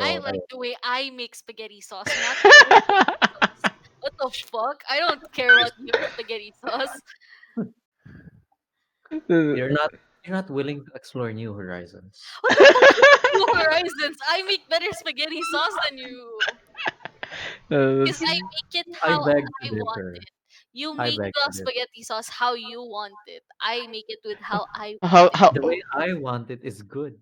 I So I like the way I make spaghetti sauce, not your sauce. What the fuck? I don't care about your spaghetti sauce. you're not you're not willing to explore new horizons. What the fuck is New Horizons? I make better spaghetti sauce than you. Because I That's- make it I how beg to I want differ. it. You I make beg the to differ. spaghetti sauce how you want it. I make it with how I want how it. The way how I want it is good.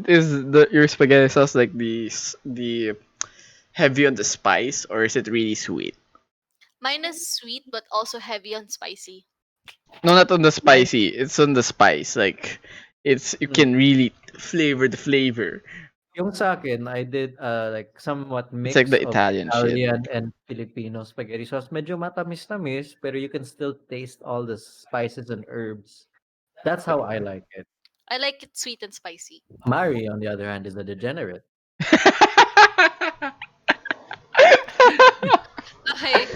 is your spaghetti sauce like the heavy on the spice or is it really sweet? Mine is sweet but also heavy on spicy. No, not on the Mine, spicy. It's on the spice. Like it's you mm, can really flavor the flavor. yung sa akin, I did like somewhat It's like mix the of Italian shit. Italian and Filipino spaghetti sauce. Medyo matamis-tamis, pero you can still taste all the spices and herbs. That's how I like it. I like it sweet and spicy. Mari, on the other hand, is a degenerate. Okay.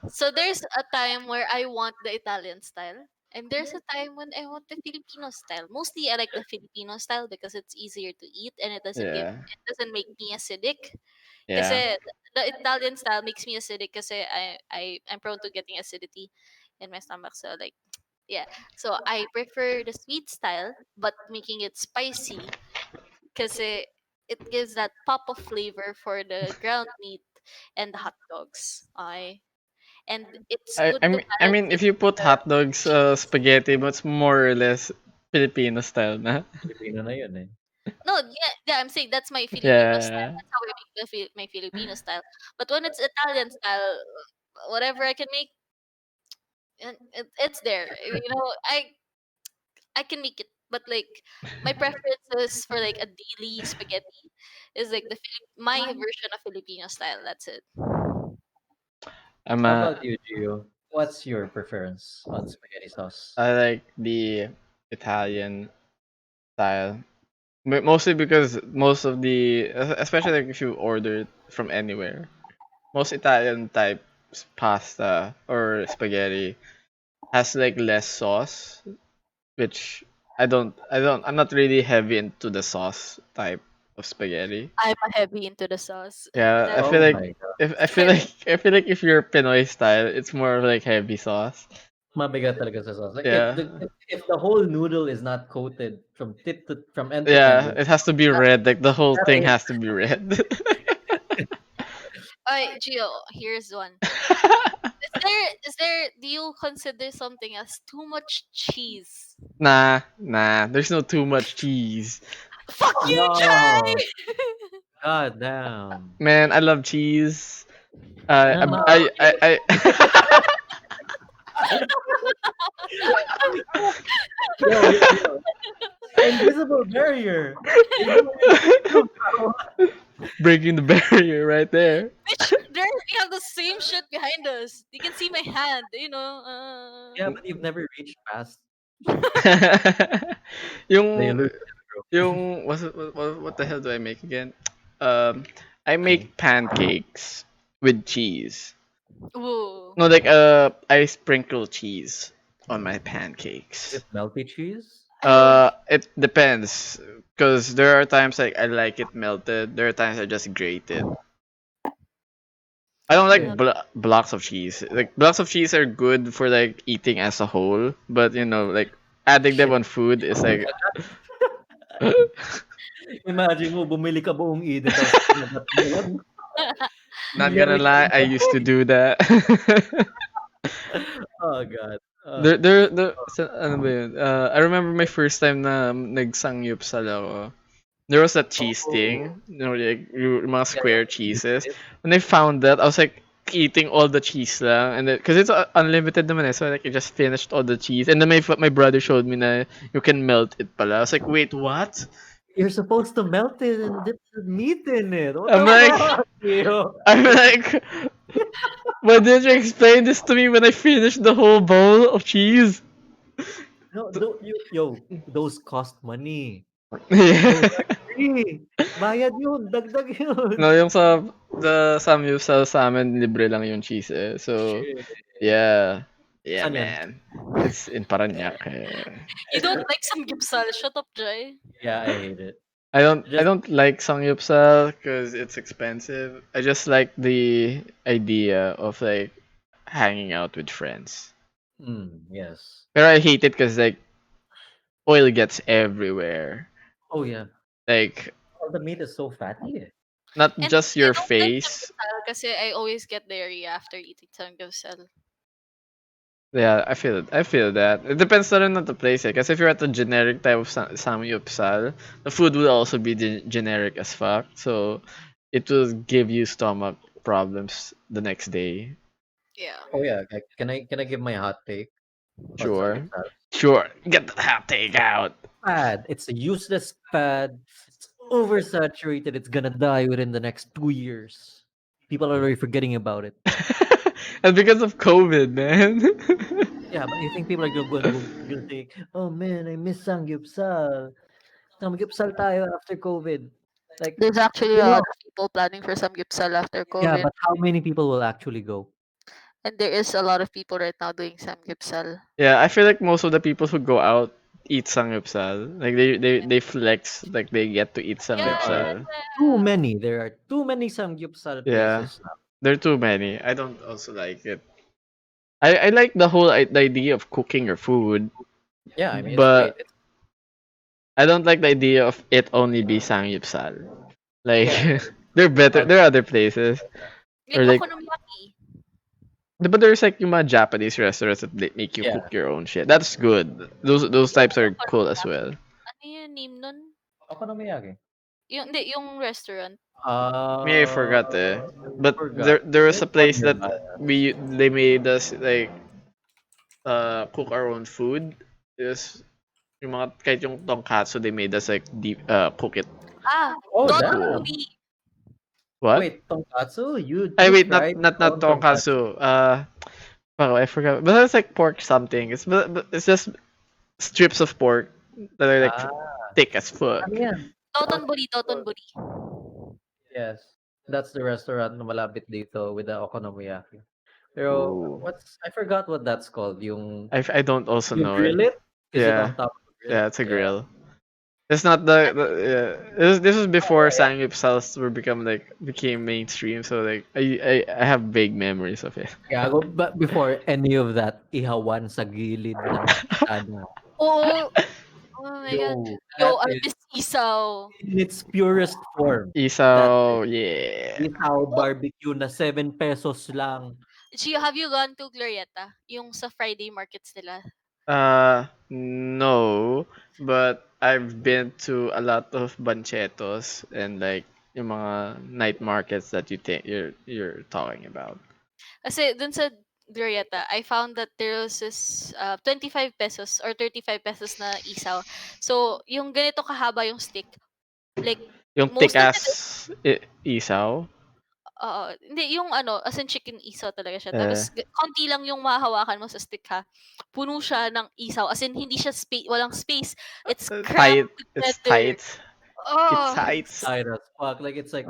So there's a time where I want the Italian style. And there's a time when I want the Filipino style. Mostly I like the Filipino style because it's easier to eat and Yeah. it doesn't make me acidic. Yeah. Kasi the Italian style makes me acidic kasi I'm prone to getting acidity in my stomach. So like yeah. So I prefer the sweet style but making it spicy kasi it gives that pop of flavor for the ground meat and the hot dogs. I and it's I good I to mean, I balance mean it if you with put the hot dogs spaghetti, but it's more or less Filipino style na. Filipino na yun eh. no yeah I'm saying that's my Filipino style. Yeah. That's how I make my Filipino style. But when it's Italian style, whatever I can make, it's there. You know, I can make it. But like my preferences for like a daily spaghetti is like my version of Filipino style. That's it. I'm How a about you, Gio? What's your preference on spaghetti sauce? I like the Italian style. Mostly because most of the, especially like if you order it from anywhere, most Italian type pasta or spaghetti has like less sauce, which I'm not really heavy into the sauce type of spaghetti. I'm heavy into the sauce. Yeah, I That's feel Oh like my god. if I feel like if you're Pinoy style, it's more of like heavy sauce. Mabigat talaga sa sauce. Like Yeah. if the whole noodle is not coated from end to end Yeah, with it has to be that, red. Like the whole that thing ain't has to be red. Gio, here's one. Is there do you consider something as too much cheese? Nah. There's no too much cheese. Fuck you, no. Jay! God damn. Man, I love cheese. No. I Yo. Invisible barrier. They know where you go. breaking the barrier right there. Bitch, we have the same shit behind us. You can see my hand, you know. Yeah, but you've never reached past the yung illusion, bro. what the hell do I make again? Um, I Honey. make pancakes with cheese. Ooh. No, like I sprinkle cheese on my Is pancakes. it melty cheese? It depends, cause there are times like I like it melted. There are times I just grate it. I don't like Okay. blocks of cheese. Like blocks of cheese are good for like eating as a whole, but like adding them Shit. on food is like Imagine mo, bumili ka buong ide tapos kinagat mo lang. not You're gonna like, lie, I used to do that. oh God. Ano ba yun? I remember my first time na nagsangyup sa ako. There was that cheese Oh, thing, like yung mga yeah, yeah. square You cheeses. did it. When I found that, I was like eating all the cheese lang, and then because it's unlimited naman so like I just finished all the cheese, and then my brother showed me na you can melt it pala. I was like, wait, what? You're supposed to melt it and dip the meat in it. What I'm the like, fuck, yo? I'm like, Why didn't you explain this to me when I finished the whole bowl of cheese? No, those cost money. Those Yeah. are free. Bayad yun, dagdag No, yun. yung sa Samyupsal sa amin libre lang yung cheese eh. So, Shit. yeah. Yeah, Saan yan? man. It's in Parañaque. You don't like some gipsal? Shut up, Jai. Yeah, I hate it. I Just, don't like Samgyeopsal because it's expensive. I just like the idea of like hanging out with friends. yes. But I hate it because like oil gets everywhere. Oh yeah. Like All the meat is so fatty. Eh. not And just I your don't like face. samgyeopsal kasi I always get diarrhea after eating samgyeopsal. Yeah, I feel it. I feel that. It depends na rin on the place eh. Because if you're at a generic type of samgyeopsal, the food will also be generic as fuck. So it will give you stomach problems the next day. Yeah. Oh yeah. Can I give my hot take on Sure. samgyeopsal? Sure. Get the hot take out. Fad. It's a useless fad. It's oversaturated. It's gonna die within the next 2 years. People are already forgetting about it. And because of COVID, man. Yeah, but you think people are gonna say, "Oh man, I miss Samgyeopsal. Samgyeopsal tayo after COVID." Like, There's actually you a lot know, of people planning for samgyeopsal after yeah, COVID, but how many people will actually go? and there is a lot of people right now doing samgyeopsal. Yeah, I feel like most of the people who go out eat samgyeopsal. Like they flex like they get to eat There are Yeah, samgyeopsal. too many. There are too many Samgyeopsal Yeah. places now. There are too many. I don't also like it. I like the whole the idea of cooking your food, Yeah, I mean it's great. but I don't like the idea of it only be samgyeopsal. Like Yeah, they're better. other There are other places like or like okonomiyaki. but there's like yung mga Japanese restaurants that they make you yeah. cook your own shit. That's good. Those Yung types are cool as okonomiyaki. well. Ano yung name nun? Okonomiyaki. Yung restaurant. Me, I Uh, forgot eh. But forgot. there was There's a one place that nearby. they made us like cook our own food. Is yung mga kahit yung tonkatsu they made us like deep cook it. Ah, Oh, Cool. damn. Dotonbori. What? Wait, tonkatsu? I You wait, not tried not your not own tonkatsu? tonkatsu. Wow, I forgot. But it's like pork something. But it's just strips of pork that are like Ah, thick as fuck. ano yan? Dotonbori. Yes. That's the restaurant na malapit dito with the okonomiyaki. Pero Ooh. I forgot what that's called. I don't also You know it. grill it? Is it on Yeah. top of the grill? Yeah, it's a Yeah. grill. It's not the yeah. This was before samgyeopsals were became mainstream. So like I have vague memories of it. Gago, but before any of that, ihawan sa gilid ng kalsada. Oh, oh my god. Yo, Yo, that I is miss isaw. in its purest form. That's it. Isaw, yeah. Isaw Oh, barbecue na 7 pesos lang. Gio, have you gone to Glorieta? Yung sa Friday markets nila. No, but I've been to a lot of banchetos and like yung mga night markets that you're talking about. Kasi dun sa Glorieta, I found that there was this 25 pesos or 35 pesos na isaw. So, yung ganito kahaba yung stick, like, Yung thick most of it is, ass isaw. hindi, yung ano, as in chicken isaw talaga siya. Eh, Tapos, konti lang yung mahahawakan mo sa stick ha. Puno siya ng isaw. As in, hindi siya walang space. It's tight. crammed It's together. tight. It's Oh, tight. Tight as fuck. Like it's like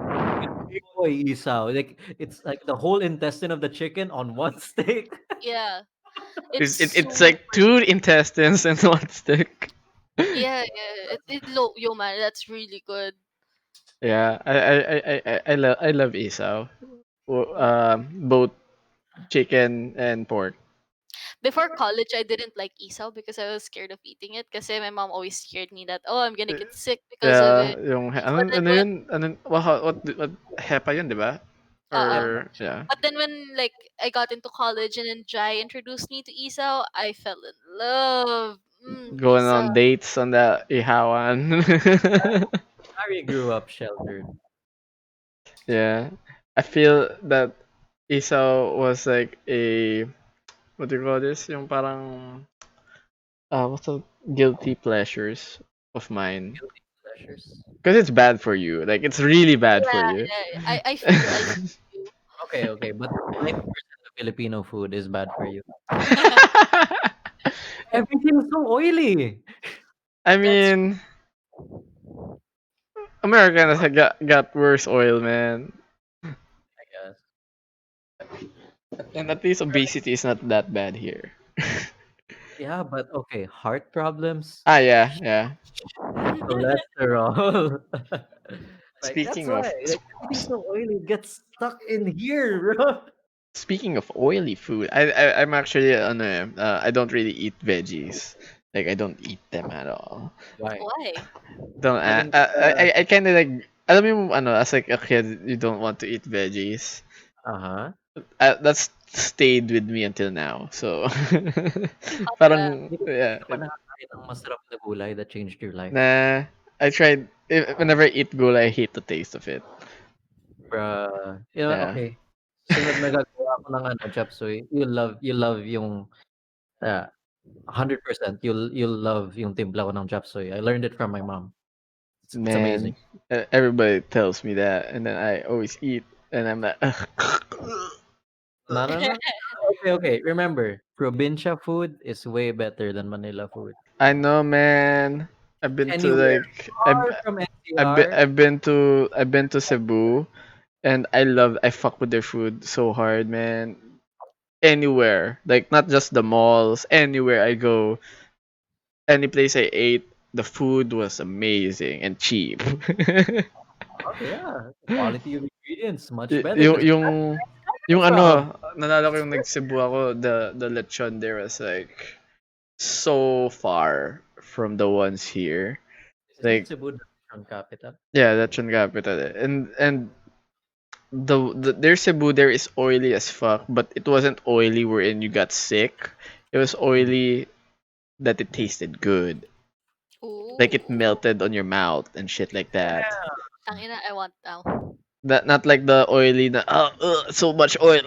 big boy isaw. Like it's like the whole intestine of the chicken on one steak. yeah. It's It's super, like two intestines and one stick. yeah, yeah. Yo, man, that's really good. Yeah, I love isaw. Mm. Both chicken and pork. Before college, I didn't like isaw because I was scared of eating it. Kasi my mom always scared me that, oh, I'm gonna get sick because of Yeah, it. yung But then ano when, yun? What hepa yun, 'di ba? uh, Yep. Or yeah. but then when like I got into college and then Jai introduced me to isaw, I fell in love. Going Isaw. on dates on the ihawan. Harry grew up sheltered. Yeah. I feel that isaw was like a what do you call this? Yung parang what's the guilty pleasures of mine. Guilty pleasures. Because it's bad for you. Like it's really bad for Yeah, you. yeah. I feel you. Okay, but 90% of Filipino food is bad for you. Everything is so oily. I That's mean, Americans have got worse oil, man. I guess. And at least obesity is not that bad here. Yeah, but okay, heart problems, Ah, yeah, yeah. cholesterol. Like that's Speaking why of like everything's so oily, it gets stuck in here, bro. speaking of oily food, I'm actually I don't really eat veggies. Like I don't eat them at all. Why? why. Don't I think I kind of like alam mo yung ano as like a kid you don't want to eat veggies. uh-huh. That's stayed with me until now. So How the parang Hindi yeah, ka pa nakakain ng masarap na gulay that changed your life. nah. I tried whenever I eat gulay, I hate the taste of it. Bruh. You know, Yeah, okay. Sunod na gagawa ako ng ano, chop suey. You love yung 100% you'll love yung timpla ko ng chop suey. I learned it from my mom. It's amazing. man. Everybody tells me that, and then I always eat, and I'm like, ugh. No, no, no. Okay. Remember, probinsya food is way better than Manila food. I know, man. I've been to Anywhere like far from NCR, I've been to Cebu, and I fuck with their food so hard, man. Anywhere, like not just the malls, anywhere I go, any place I ate, the food was amazing and cheap. oh yeah, quality of ingredients much Y- better yung because yung yung from ano, nalala ko yung nag-Cebu ako, the lechon there was like so far from the ones here. isn't Like Cebu the restaurant capital? yeah, lechon capital. And their Cebu there is oily as fuck, but it wasn't oily wherein you got sick. It was Mhm. oily that it tasted good. Like it Ooh. melted on your mouth and shit like that. Tangina, I want now. That not like the oily na so much oil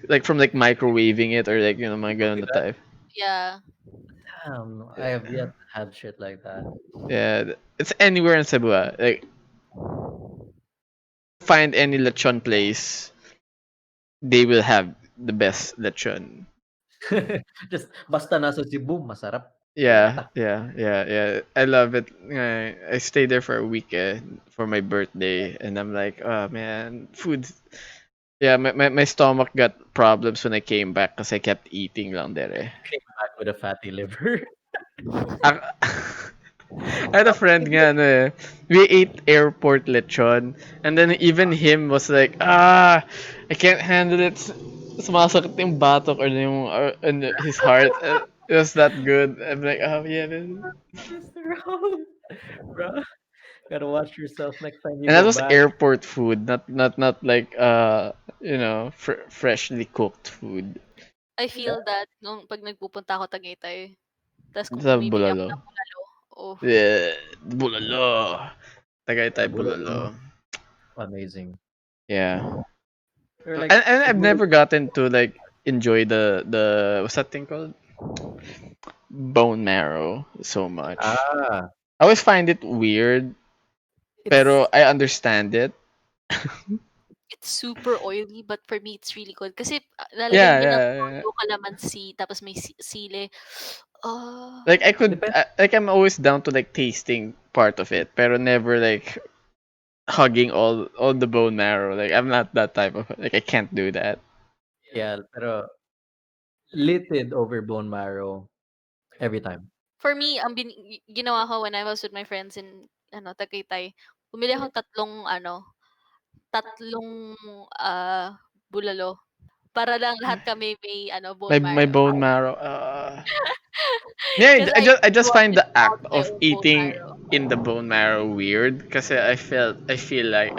like from like microwaving it or like mga ganun Like na that? type. Yeah. Damn, I have Yeah. yet had shit like that. Yeah, it's anywhere in Cebu. Like find any lechon place, they will have the best lechon. Just basta nasa Cebu, masarap. Yeah, Puta. yeah, yeah, yeah. I love it. I stayed there for a week for my birthday, and I'm like, oh man, food. Yeah, my stomach got problems when I came back because I kept eating lang there. Came back with a fatty liver. Ak- I had a friend nga, we ate airport lechon, and then even him was like, I can't handle it. Sumasakit yung batok and his heart. It was that good. I'm like, oh yeah, man. Mr. Raul. Bro, gotta watch yourself next time you And that go was back. airport food, not like freshly cooked food. I feel that nung pag nagpupunta ako Tagaytay, tas kung Sa bumibili ako bulalo. ng bulalo, oh, Yeah, bulalo. Tagaytay Bulalo. bulalo. Amazing. Yeah. Or like And I've Cebu. never gotten to like enjoy the what's that thing called? Bone marrow so much. Ah, I always find it weird, it's pero I understand it. it's super oily, but for me, it's really good. Kasi lalagyan Yeah, niya ng yeah, yeah. toyo, kalamansi, tapos may sili. Ah, Like depends. like I'm always down to like tasting part of it, pero never like hugging all the bone marrow. Like I'm not that type of like I can't do that. Yeah, pero litid over bone marrow every time. for me, ginawa ko when I was with my friends in Tagaytay, bumili akong tatlong bulalo para lang lahat kami may bone My marrow. bone marrow. Yeah, Because I I just find wanted the to count act my of own bone eating marrow. in the bone marrow weird kasi I feel like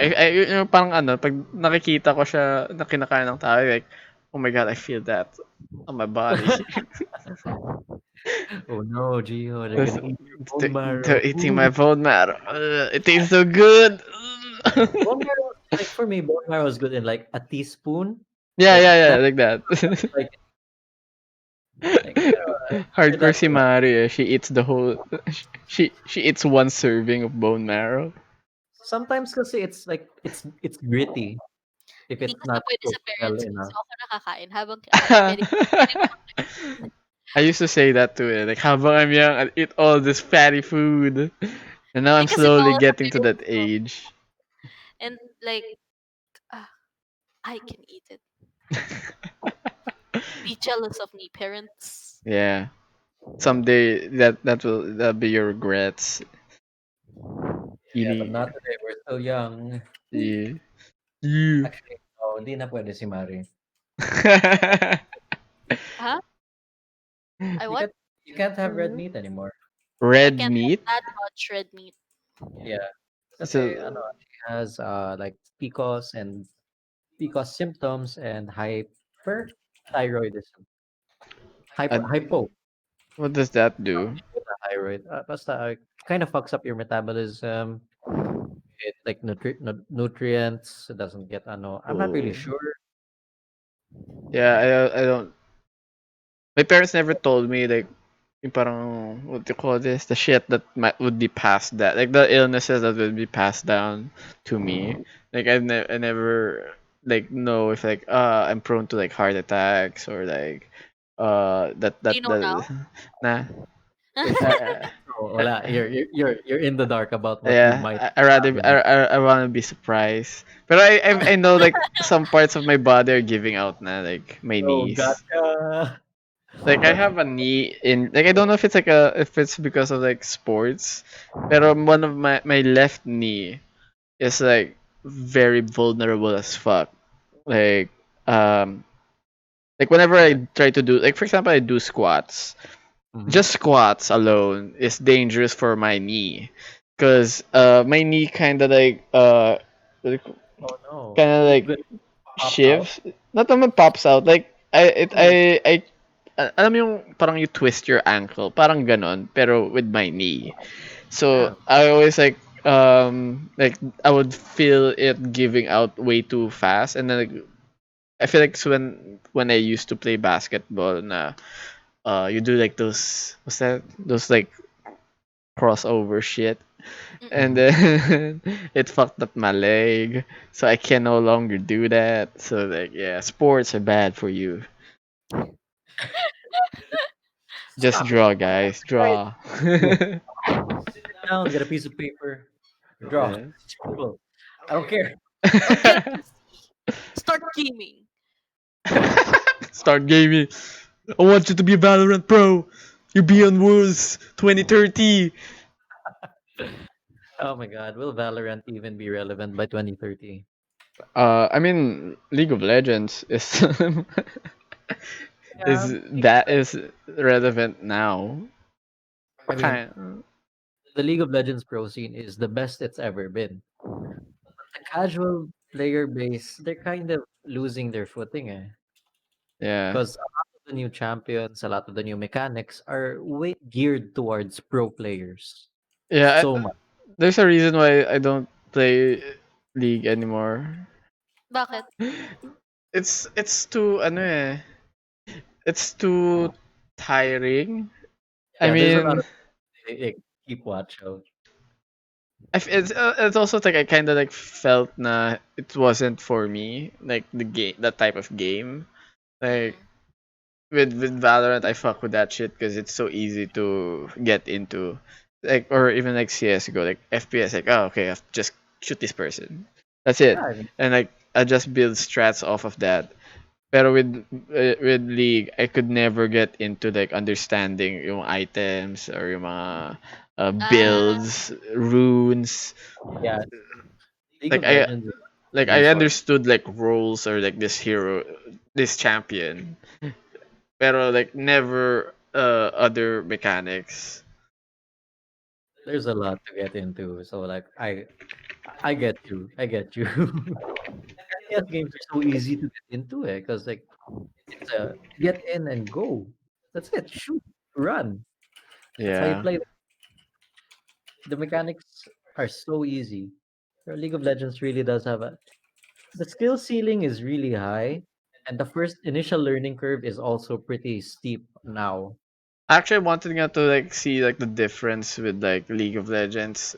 parang pag nakikita ko siya na kinakain ng tao like oh my god I feel that on my body. Oh no, Gio, they're That's- gonna eat your bone they're marrow. eating Ooh. my bone marrow. It tastes so good. Bone marrow, like for me, bone marrow is good in like a teaspoon. Yeah, Like yeah, yeah, that, like that. like after Hardcore that, si Mari, she eats the whole she eats one serving of bone marrow. sometimes kasi it's like it's gritty. if Hindi it's ko siya not puwede sa cooked well parents ko, so enough. ako nakakain habang puwede puwede ko pang kainin. I used to say that too. Like, habang I'm young, I eat all this fatty food. And now Hindi I'm kasi slowly bawal sa getting to that parents ko, age. and like, ah, I can eat it. Be jealous of me, parents. Yeah. Someday that'll be your regrets. Yeah, but Eating. not today. We're still young. Yeah. Yeah. Actually, no, hindi na pwede si Mari. Huh? I You what? can't you can't have red meat anymore. I Red can't have meat. that much red meat. Yeah. Kasi ano, So she has like PCOS symptoms and hyperthyroidism. uh, Hypo. what does that do? With the thyroid. Basta kind of fucks up your metabolism. It like nutrients. It doesn't get ano. I'm not really Oh. sure. Yeah, I don't. My parents never told me like yung parang what do you call this, the shit that would be passed that, like the illnesses that would be passed down to me. Like I never like know if like I'm prone to like heart attacks or like Do you know that now? nah. Wait, uh, oh, wala. You're in the dark about what you yeah, might I rather have in. I want to be surprised, but I know like some parts of my body are giving out na, like my Oh, knees. gotcha. Like I have a knee in, like I don't know if it's like a, if it's because of like sports, but one of my left knee is like very vulnerable as fuck. Like um like whenever Yeah. I try to do, like for example I do squats, Mm-hmm. just squats alone is dangerous for my knee, cuz my knee kind of like Oh no. kind of It's like gonna pop out. shifts. Not naman pops out. Like Oh, alam mo yung parang you twist your ankle, parang ganon, pero with my knee. So damn. I always like I would feel it giving out way too fast, and then like, I feel like it's when I used to play basketball na you do like those, what's that, those like crossover shit, and Mm-hmm. Mm-mm. then it fucked up my leg, so I can no longer do that. So like yeah, sports are bad for you. Just Stop it. draw, guys, Right. draw. Cool. Sit down, get a piece of paper, draw. Yeah. Scribble. I don't care. Or get a PC. Start gaming. Start gaming. I want you to be a Valorant pro. You be on Worlds 2030. Oh my god, will Valorant even be relevant by 2030? I mean, League of Legends is Yeah, is relevant now. I What mean, kind? the League of Legends pro scene is the best it's ever been. The casual player base, they're kind of losing their footing, eh? Yeah, Because a lot of the new champions, a lot of the new mechanics are way geared towards pro players. yeah. So much. There's a reason why I don't play League anymore. Bakit? It's too ano eh. It's too tiring. I Yeah, there's a lot mean, of keep watch of. it's also like I kind of like felt na it wasn't for me, like the game, that type of game. Like Mm-mm. with Valorant, I fuck with that shit because it's so easy to get into. Like or even like CS:GO, like FPS, like oh okay, I have to just shoot this person. That's Yeah, it, I mean, and like I just build strats off of that. Pero with League, I could never get into like understanding yung items or yung mga Ah, builds, runes. yeah, League Like of Legends is I resource. understood like roles or like this hero, this champion, pero like never other mechanics. There's a lot to get into. So like I get you. I get you. FPS games are so easy to get into it because like it's a get in and go. That's it. Shoot, run. That's how you Yeah. play. The mechanics are so easy. League of Legends really does have a the skill ceiling is really high, and the first initial learning curve is also pretty steep now. Actually, I wanted nga to like see like the difference with like League of Legends,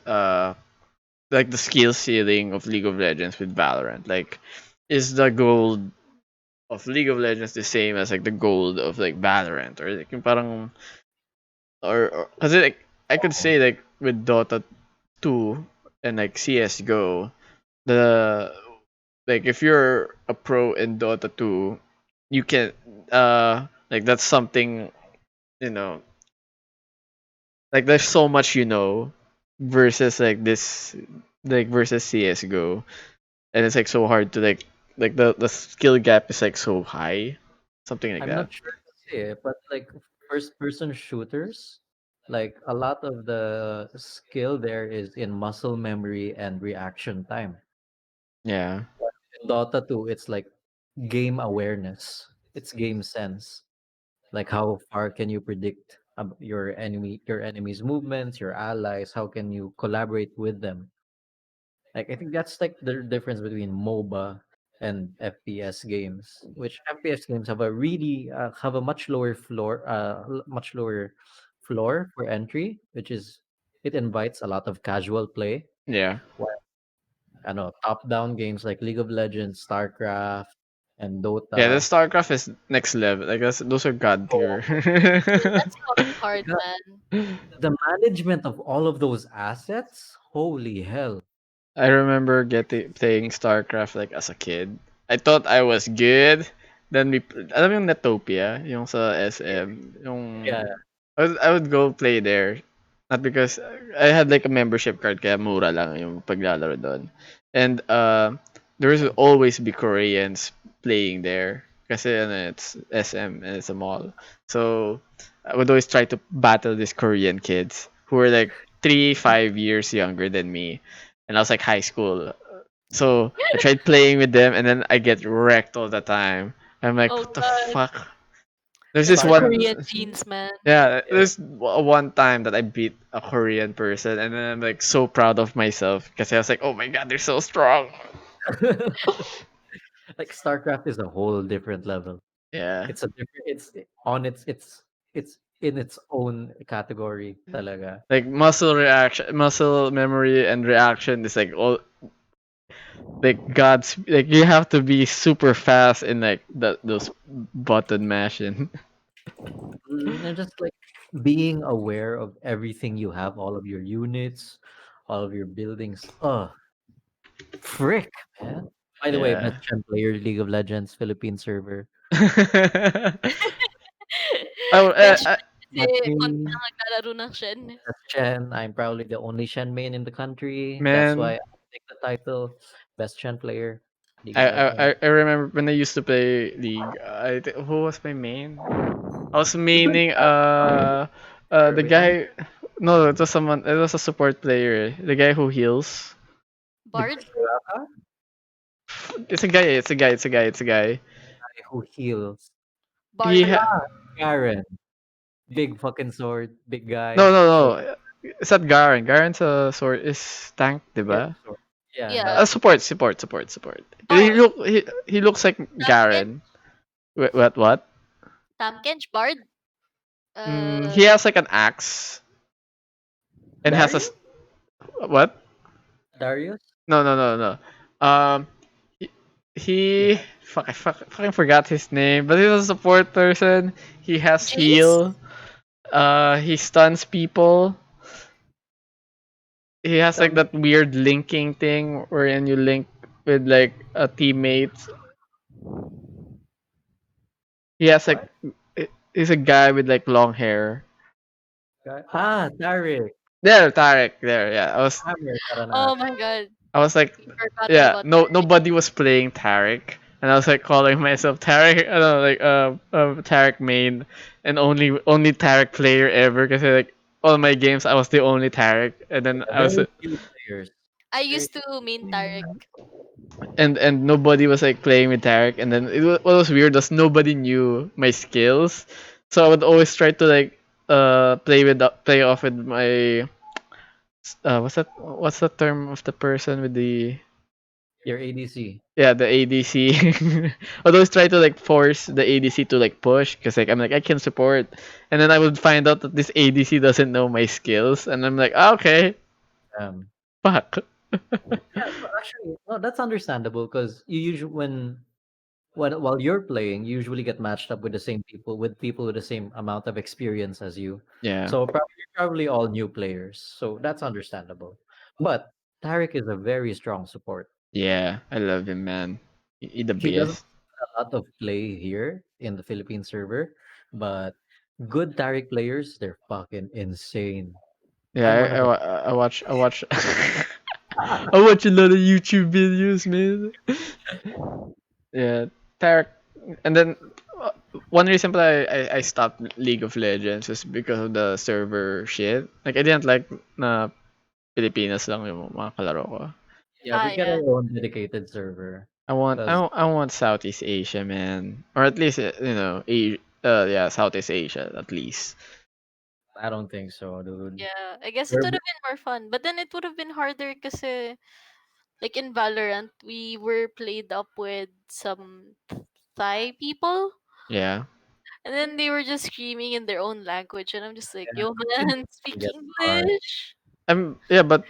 like the skill ceiling of League of Legends with Valorant. Like is the gold of League of Legends the same as like the gold of like Valorant, or like yung parang, or cause like I could say like with Dota 2 and like CS:GO, the like if you're a pro in Dota 2, you can like that's something, you know, like there's so much, versus like this, like versus CS:GO, and it's like so hard to like the skill gap is like so high, something like I'm that. not sure to say, but like first person shooters, like a lot of the skill there is in muscle memory and reaction time. Yeah. In Dota 2, it's like game awareness. It's game sense. Like how far can you predict your enemy's movements, your allies, how can you collaborate with them? Like I think that's like the difference between MOBA and FPS games, which FPS games have a really have a much lower floor for entry, which is it invites a lot of casual play. Yeah. While I know top-down games like League of Legends, StarCraft, and Yeah, the Dota. StarCraft is next level. Like those are god tier. That's hard, The, man. the management of all of those assets, holy hell! I remember getting playing StarCraft like as a kid. I thought I was good. Then alam mo yung Netopia, yung sa SM, yung Yeah, I would go play there. Not because I had like a membership card kaya mura lang yung paglalaro doon. And there was always be Koreans playing there kasi ano, it's SM and it's a mall. So I would always try to battle these Korean kids who were like 3, 5 years younger than me. And I was like high school. So I tried playing with them and then I get wrecked all the time. I'm like, Oh what the god, fuck? There's this that's the StarCraft. one. Korean genes, man. Yeah, Yeah. there's one time that I beat a Korean person, and then I'm like so proud of myself because I was like, oh my god, they're so strong. Like StarCraft is a whole different level. Yeah, It's a different. It's on it's in its own category, talaga. like muscle reaction, muscle memory, and reaction is like all like God's like you have to be super fast in like those button mashing. And just like being aware of everything you have, all of your units, all of your buildings. Frick, man. By the way, Yeah. best Chen player, League of Legends, Philippine server. Oh, Best That's kasi konti me. lang naglalaro ng Shen. That's Chen. I'm probably the only Shen main in the country. That's man, why I take the title, best Chen player, League I, of I Legends. I remember when I used to play League. Who was my main? I was Even maining the Darwin, guy. No, it was someone. It was a support player. The guy who heals. the Bard? guy It's a guy. It's a guy. It's a guy. It's a guy. who heals. He Bard. Garen, big fucking sword, big no guy, no sword. no. It's not Garen. Garen's a sword is tank, Yeah, diba? sword. Yeah, Yeah. not Support. Oh, He looks like Tamken? Garen. What? Tamkench? Bard? He Uh, has like an axe and has Darius. what? Darius. No. Um, he, he fucking forgot his name, but he's a support person. He has Jace? heal. He stuns people. He has Tell like me, that weird linking thing wherein you link with like a teammate. He has like what he's a guy with like long hair. guy? Tarek. There, Tarek. There, yeah. Hammer Taranaka. Oh my god. I was like, We forgotten yeah. about No, Tarek. nobody was playing Tarek, and I was like calling myself Tarek. I don't know, like Tarek main, and only Tarek player ever. Because like all my games, I was the only Tarek, and then Yeah, I was very few players. I Very used to mean Tarek. and nobody was like playing with Tarek, and then what was weird was nobody knew my skills, so I would always try to like play off with my what's the term of the person with the your ADC. yeah, the ADC. I'd always try to like force the ADC to like push because like I'm like I can support, and then I would find out that this ADC doesn't know my skills, and I'm like, okay, Um, fuck. yeah, so Actually, no, that's understandable because you usually when while you're playing, you usually get matched up with the same people with the same amount of experience as you. Yeah. So probably all new players. So that's understandable. But Tarek is a very strong support. Yeah, I love him, man. He the He doesn't best. have a lot of play here in the Philippine server, but good Tarek players, they're fucking insane. Yeah, I'm one of them. I watch I watch a lot of YouTube videos, man. Yeah, Tarek. And then uh, one reason why I stopped League of Legends is because of the server shit. Like I didn't like na Pilipinas lang yung mga kalaro ko. Yeah, we Ah, get yeah. our own dedicated server because I want Southeast Asia, man, or at least yeah, Southeast Asia at least. I don't think so, dude. Yeah, I guess it We're would have been more fun. But then it would have been harder kasi like in Valorant, we were played up with some Thai people. Yeah. And then they were just screaming in their own language. And I'm just like, yeah, yo, man, speak get hard. English. Yeah, but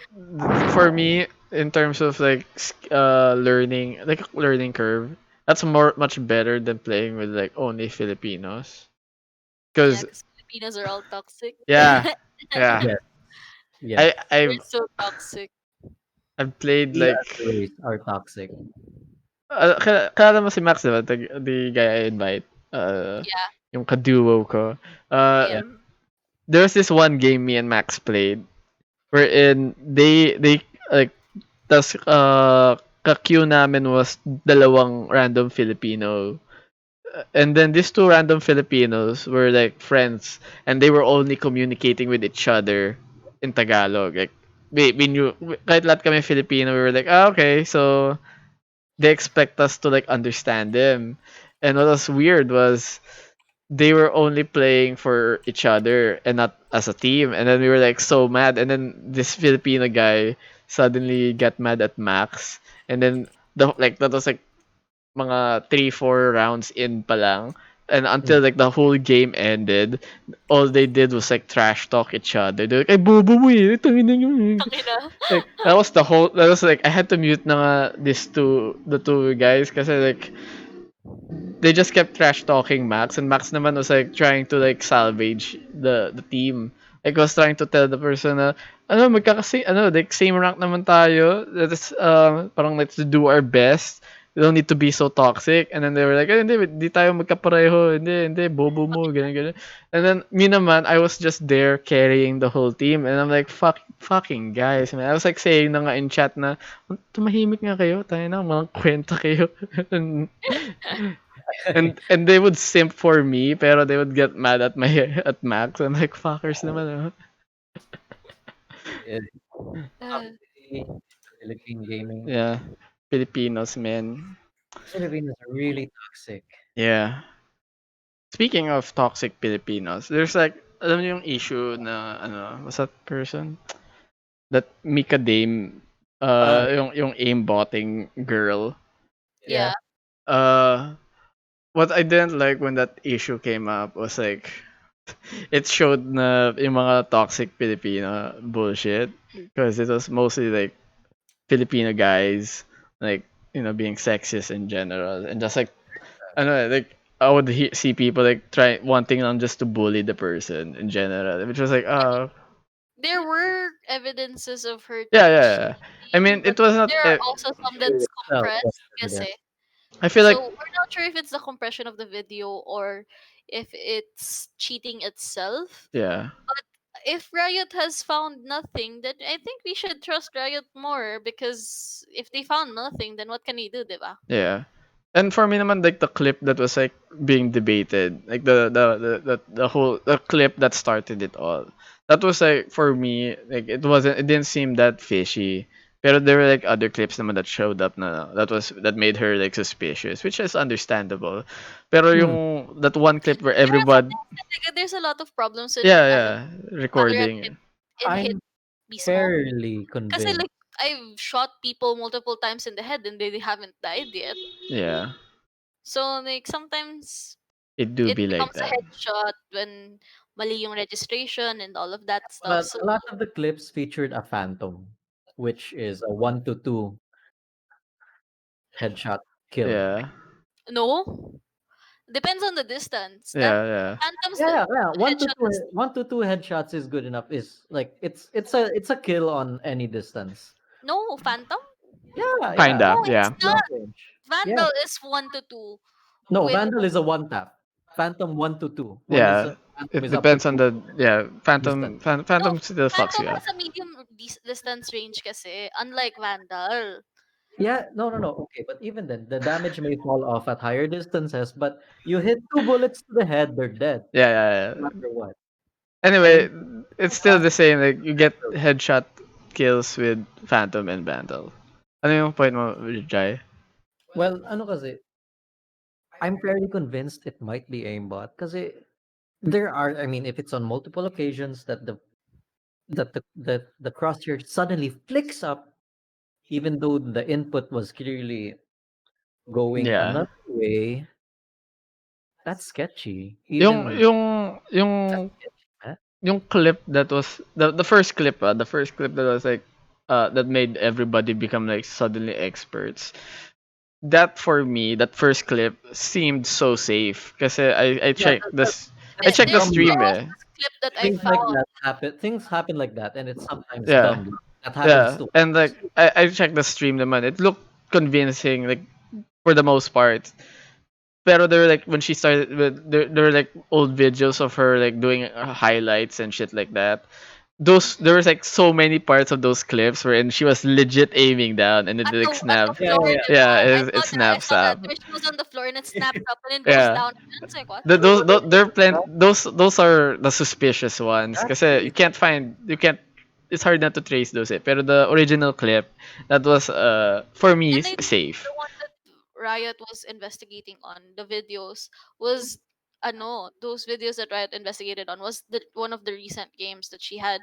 for me, in terms of like learning curve, that's much better than playing with like only Filipinos. Yeah, Cause because Filipinos are all toxic. yeah, yeah, Yes, yes. I They're I've so toxic. I've played We as like a race are toxic. kilala mo si Max, diba? The guy I invite. Yeah, Yung kaduo ko. yeah. Yeah. There was this one game me and Max played wherein they like tas ka-queue namin was dalawang random Filipino. And then these two random Filipinos were like friends and they were only communicating with each other in Tagalog. Like we knew kahit lahat kami Filipino, we were like, ah, okay, so they expect us to like understand them. And what was weird was they were only playing for each other and not as a team. And then we were like so mad. And then this Filipino guy suddenly got mad at Max. And then that was like mga 3 4 rounds in pa lang. And Mm. until like the whole game ended, all they did was like trash talk each other. They're like, "Ay bobo mo eh, tangina niyo eh." Tangina. Like that was like I had to mute na nga the two guys kasi like they just kept trash talking Max, and Max naman was like trying to like salvage the team. Like was trying to tell the person na like same rank naman tayo. Let's parang let's do our best. We don't need to be so toxic. And then they were like, "Eh, hindi tayo magkapareho. Hindi, bobo mo, ganyan, ganyan." And then me naman, I was just there carrying the whole team. And I'm like, fucking guys, man. I was like saying na nga in chat na, tumahimik nga kayo, tayo na, mga kwenta kayo. And they would simp for me, pero they would get mad at my at Max. I'm like, fuckers naman, ah. It, Uh, toxicity, Philippine gaming. Yeah, Filipinos, man. Filipinos are really toxic. Yeah. Speaking of toxic Filipinos, there's like, alam niyo yung issue na, what's that person? That Mika Dame, Ah, yung aimbotting girl. yeah. yeah. Uh, what I didn't like when that issue came up was like, it showed na yung mga toxic Filipino bullshit because it was mostly like Filipino guys like being sexist in general and just like I don't know like I would see people like try wanting on just to bully the person in general, which was like I mean, there were evidences of her yeah, yeah. I mean cheating, but it was not there are also some Issue that's itself was compressed. evident. Kasi. I feel So like we're not sure if it's the compression of the video or if it's cheating itself. yeah. But if Riot has found nothing, then I think we should trust Riot more because if they found nothing, then what can we do, diba? Yeah. And for me naman like the clip that was like being debated, like the whole the clip that started it all. That was like for me like it didn't seem that fishy. Pero there were like other clips naman that showed up na that made her like suspicious, which is understandable. Pero Hmm. yung that one clip where Pero sa everybody like, there's a lot of problems with yeah, ano, yeah, Valorant recording. in hit I'm mismo. fairly Kasi convinced. like I've shot people multiple times in the head and they haven't died yet. Yeah. So like sometimes It do it be like becomes a that. headshot when mali yung registration and all of that stuff. But So a lot of the clips featured a phantom, which is a 1 to 2. headshot kill. Yeah. No, depends on the distance. That Yeah, yeah. Phantom's Yeah, the yeah, yeah. headshot is 1 to 2 headshots is good enough. Is like it's a kill on any distance. no Phantom. Yeah, yeah. No, Kinda, it's yeah. Long not. range. Yeah. Vandal is 1 to 2 No, with Vandal is a one tap. Phantom 1 to 2. Yeah. Phantom It is up to depends on 2 the yeah, distance. no Phantom still fucks Phantom you up. has a medium distance range kasi unlike Vandal. Yeah, no, no, no. Okay, but even then, the damage may fall off at higher distances, but you hit 2 bullets to the head, they're dead, Yeah, yeah, no yeah. matter what. And Anyway, it's so still fast the same. Like you get Vandal. headshot kills with Phantom and Vandal. Ano yung point mo, Jai? Well, ano kasi, I'm fairly convinced it might be aimbot kasi there are, I mean, if it's on multiple occasions that the crosshair suddenly flicks up, even though the input was clearly going Yeah. another way, that's sketchy. Yung Even yung yung that's sketchy, man. yung clip that was the first clip, the first clip that was like that made everybody become like suddenly experts. That for me, that first clip seemed so safe kasi I Yeah, checked this I that's checked the There's dumb luck. stream there was eh. this clip that I Things like found. that happen. Things happen like that, and it's sometimes Yeah. dumb luck. That happens Yeah. to And like I checked the stream naman. It looked convincing like for the most part. Pero there were like when she started there were like old videos of her like doing highlights and shit like that. Those there was like so many parts of those clips wherein she was legit aiming down and it like At the snap. yeah, floor, yeah, yeah. diba? Yeah, it I snaps saw that. up. Where she was on the floor and it snaps up and then goes Yeah. down again. It's like what? Those they're those are the suspicious ones That's kasi crazy. you can't it's hard not to trace those eh. Pero the original clip that was for me And I think safe. the one that Riot was investigating on the videos was those videos that Riot investigated on was the one of the recent games that she had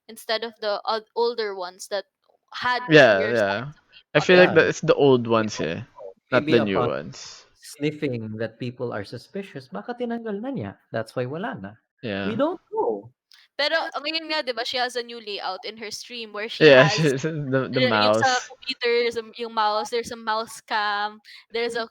instead of the older ones that had Yeah, clear yeah. signs of I aimbot. feel like Yeah, that it's the old we ones don't eh, know. not Maybe the new upon ones. sniffing that people are suspicious, baka tinanggal na niya. That's why wala na. We Yeah. don't know. Pero ngayon nga, 'di ba, she has a new layout in her stream where she Yeah, has the yung sa mouse. computer, yung mouse, there's a mouse cam, there's a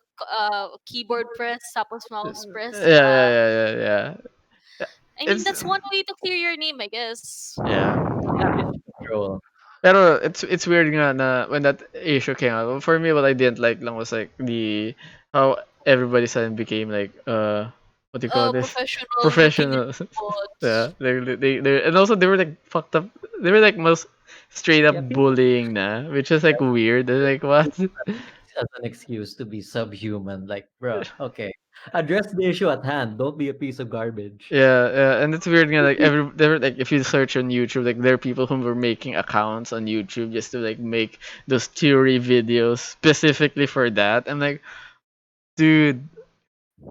keyboard press, tapos mouse press Yeah, pa. yeah, yeah, yeah, yeah. I mean, It's that's one way to clear your name, I guess. yeah. Damage control. Pero it's weird nga na when that issue came out. For me, what I didn't like lang was like the how everybody suddenly became like what do you call this Professional looking professionals. robots. Yeah, they and also they were like fucked up. They were like most straight up Yeah, people bullying na, which is like weird. They're like what? use as an excuse to be subhuman. Like, bruh, okay. Address the issue at hand. Don't be a piece of garbage. Yeah, yeah, and it's weird, like there were like if you search on YouTube, like there are people who were making accounts on YouTube just to like make those theory videos specifically for that. I'm like, dude,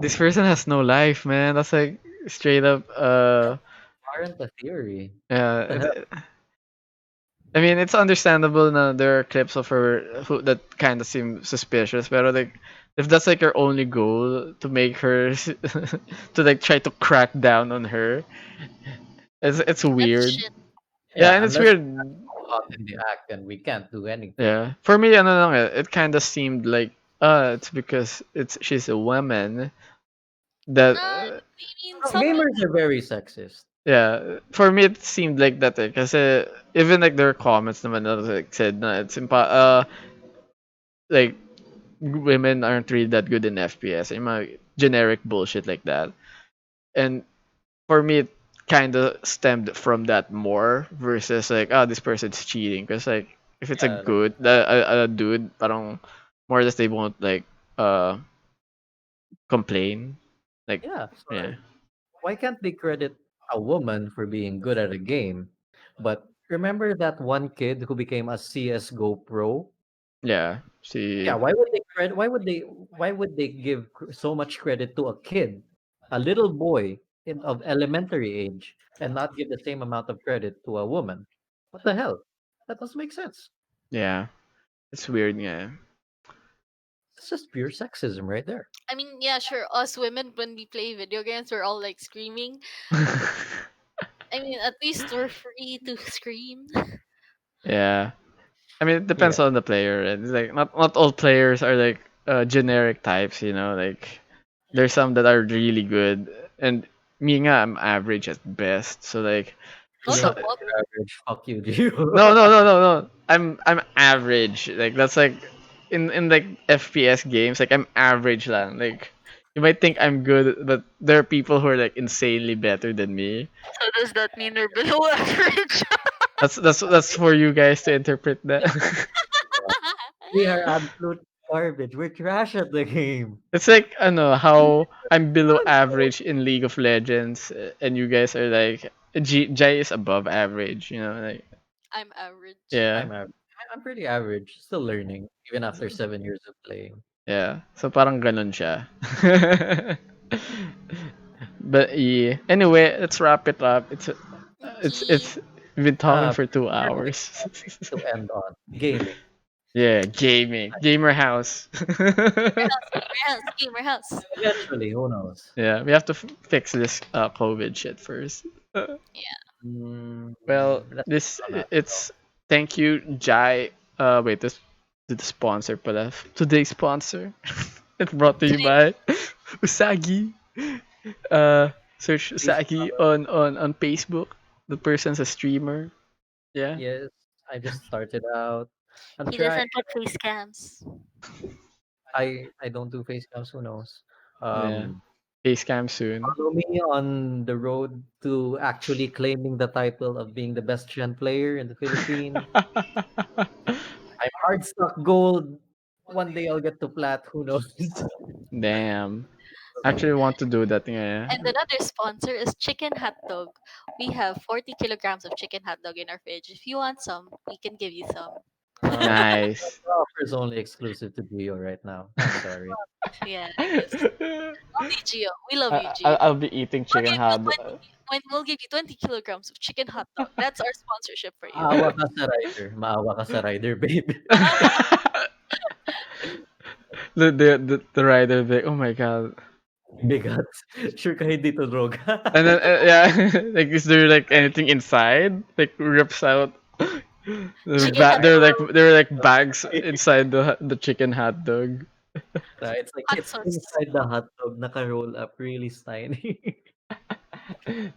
this person has no life, man. That's like straight up. Aren't a theory. What Yeah. the hell? I mean, it's understandable. Na there are clips of her who that kind of seem suspicious, but like if that's like your only goal to make her to like try to crack down on her, it's That's weird. shit. Yeah, Yeah, and it's unless weird. you're caught in the act, then we can't do anything. Yeah, for me, ano lang it kind of seemed like it's because it's she's a woman that I mean, No, some gamers are very sexist. yeah, for me it seemed like that eh, kasi even like there are comments naman that like said na like women aren't really that good in FPS, yung mga generic bullshit like that. And for me, it kind of stemmed from that more versus like, oh, this person's cheating. Because like, if it's a Yeah, like, good a dude, parang more or less they won't like uh complain. Like, yeah. So yeah, why can't they credit a woman for being good at a game? But remember that one kid who became a CS:GO pro? yeah. Yeah, See, why would they give so much credit to a kid, a little boy of elementary age, and not give the same amount of credit to a woman? What the hell? That doesn't make sense. yeah, it's weird. Yeah, It's just pure sexism right there. I mean, yeah, sure. Us women, when we play video games, we're all like screaming. I mean, at least we're free to scream. yeah. I mean, it Yeah. depends on the player. And it's like not all players are like generic types. You know, like there's some that are really good, and me nga, I'm average at best. So like, What You're the so, fuck? average. Fuck you, Gio. no. I'm average. Like that's like in like FPS games, like I'm average lang. Like you might think I'm good, but there are people who are like insanely better than me. So does that mean they're below average? That's for you guys to interpret that. We are absolute garbage. We're trash at the game. It's like I know how I'm below average in League of Legends, and you guys are like Jai is above average. You know, like I'm average. yeah, I'm average. I'm pretty average. Still learning, even after 7 years of playing. yeah. So parang ganun siya. But yeah. Anyway, let's wrap it up. Okay. It's we've been talking for Perfect 2 hours. to end on. Gaming. Yeah, gaming, gamer house. Gamer house, gamer house. Eventually, who knows? Yeah, we have to fix this COVID shit first. Yeah. Mm, Well, let's this on that. it's thank you, Jai. Wait, this the sponsor pala. Today's sponsor. It's brought to you by UsaGi. Search Please UsaGi follow. on Facebook. The person's a streamer. Yeah, Yes, I just started out. I'm He trying. doesn't put face cams. I don't do face cams. Who knows? yeah. Um, Face cam soon. Follow me on the road to actually claiming the title of being the best Shen player in the Philippines. I'm hard stuck gold. One day I'll get to plat. Who knows? Damn. Actually want to do that. Yeah. And another sponsor is Chicken Hot Dog. We have 40 kilograms of chicken hot dog in our fridge. If you want some, we can give you some. Nice. The offer is only exclusive to Gio right now. I'm sorry. Yeah, I guess. Only Gio. We love you, Gio. I'll be eating We'll chicken give you hot. 20, when we'll give you 20 kilograms of chicken hot dog. That's our sponsorship for you. Maawa ka sa rider. Maawa ka sa rider, babe. The rider be like, oh my god. Bigat. Sure ka hindi to droga. And then yeah, like is there like anything inside? Like rips out. Chicken hot There are like bags inside the chicken hot dog. It's like hot it's sauce. inside the hot dog, naka-roll up, really tiny.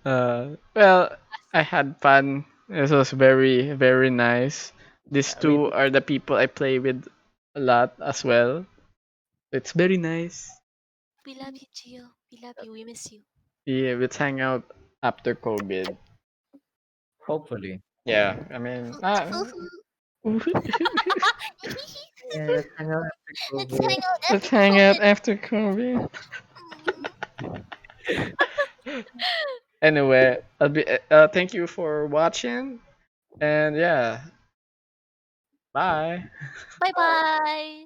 Well, I had fun. This was very nice. These Yeah, we two are the people I play with a lot as well. It's very nice. We love you, Gio. We love you. We miss you. Yeah, let's hang out after COVID. hopefully. Yeah, I mean, Yeah, let's hang out after Let's COVID. hang out let's after hang out COVID. after COVID. Anyway, I'll be. Thank you for watching, and yeah, bye. Bye bye.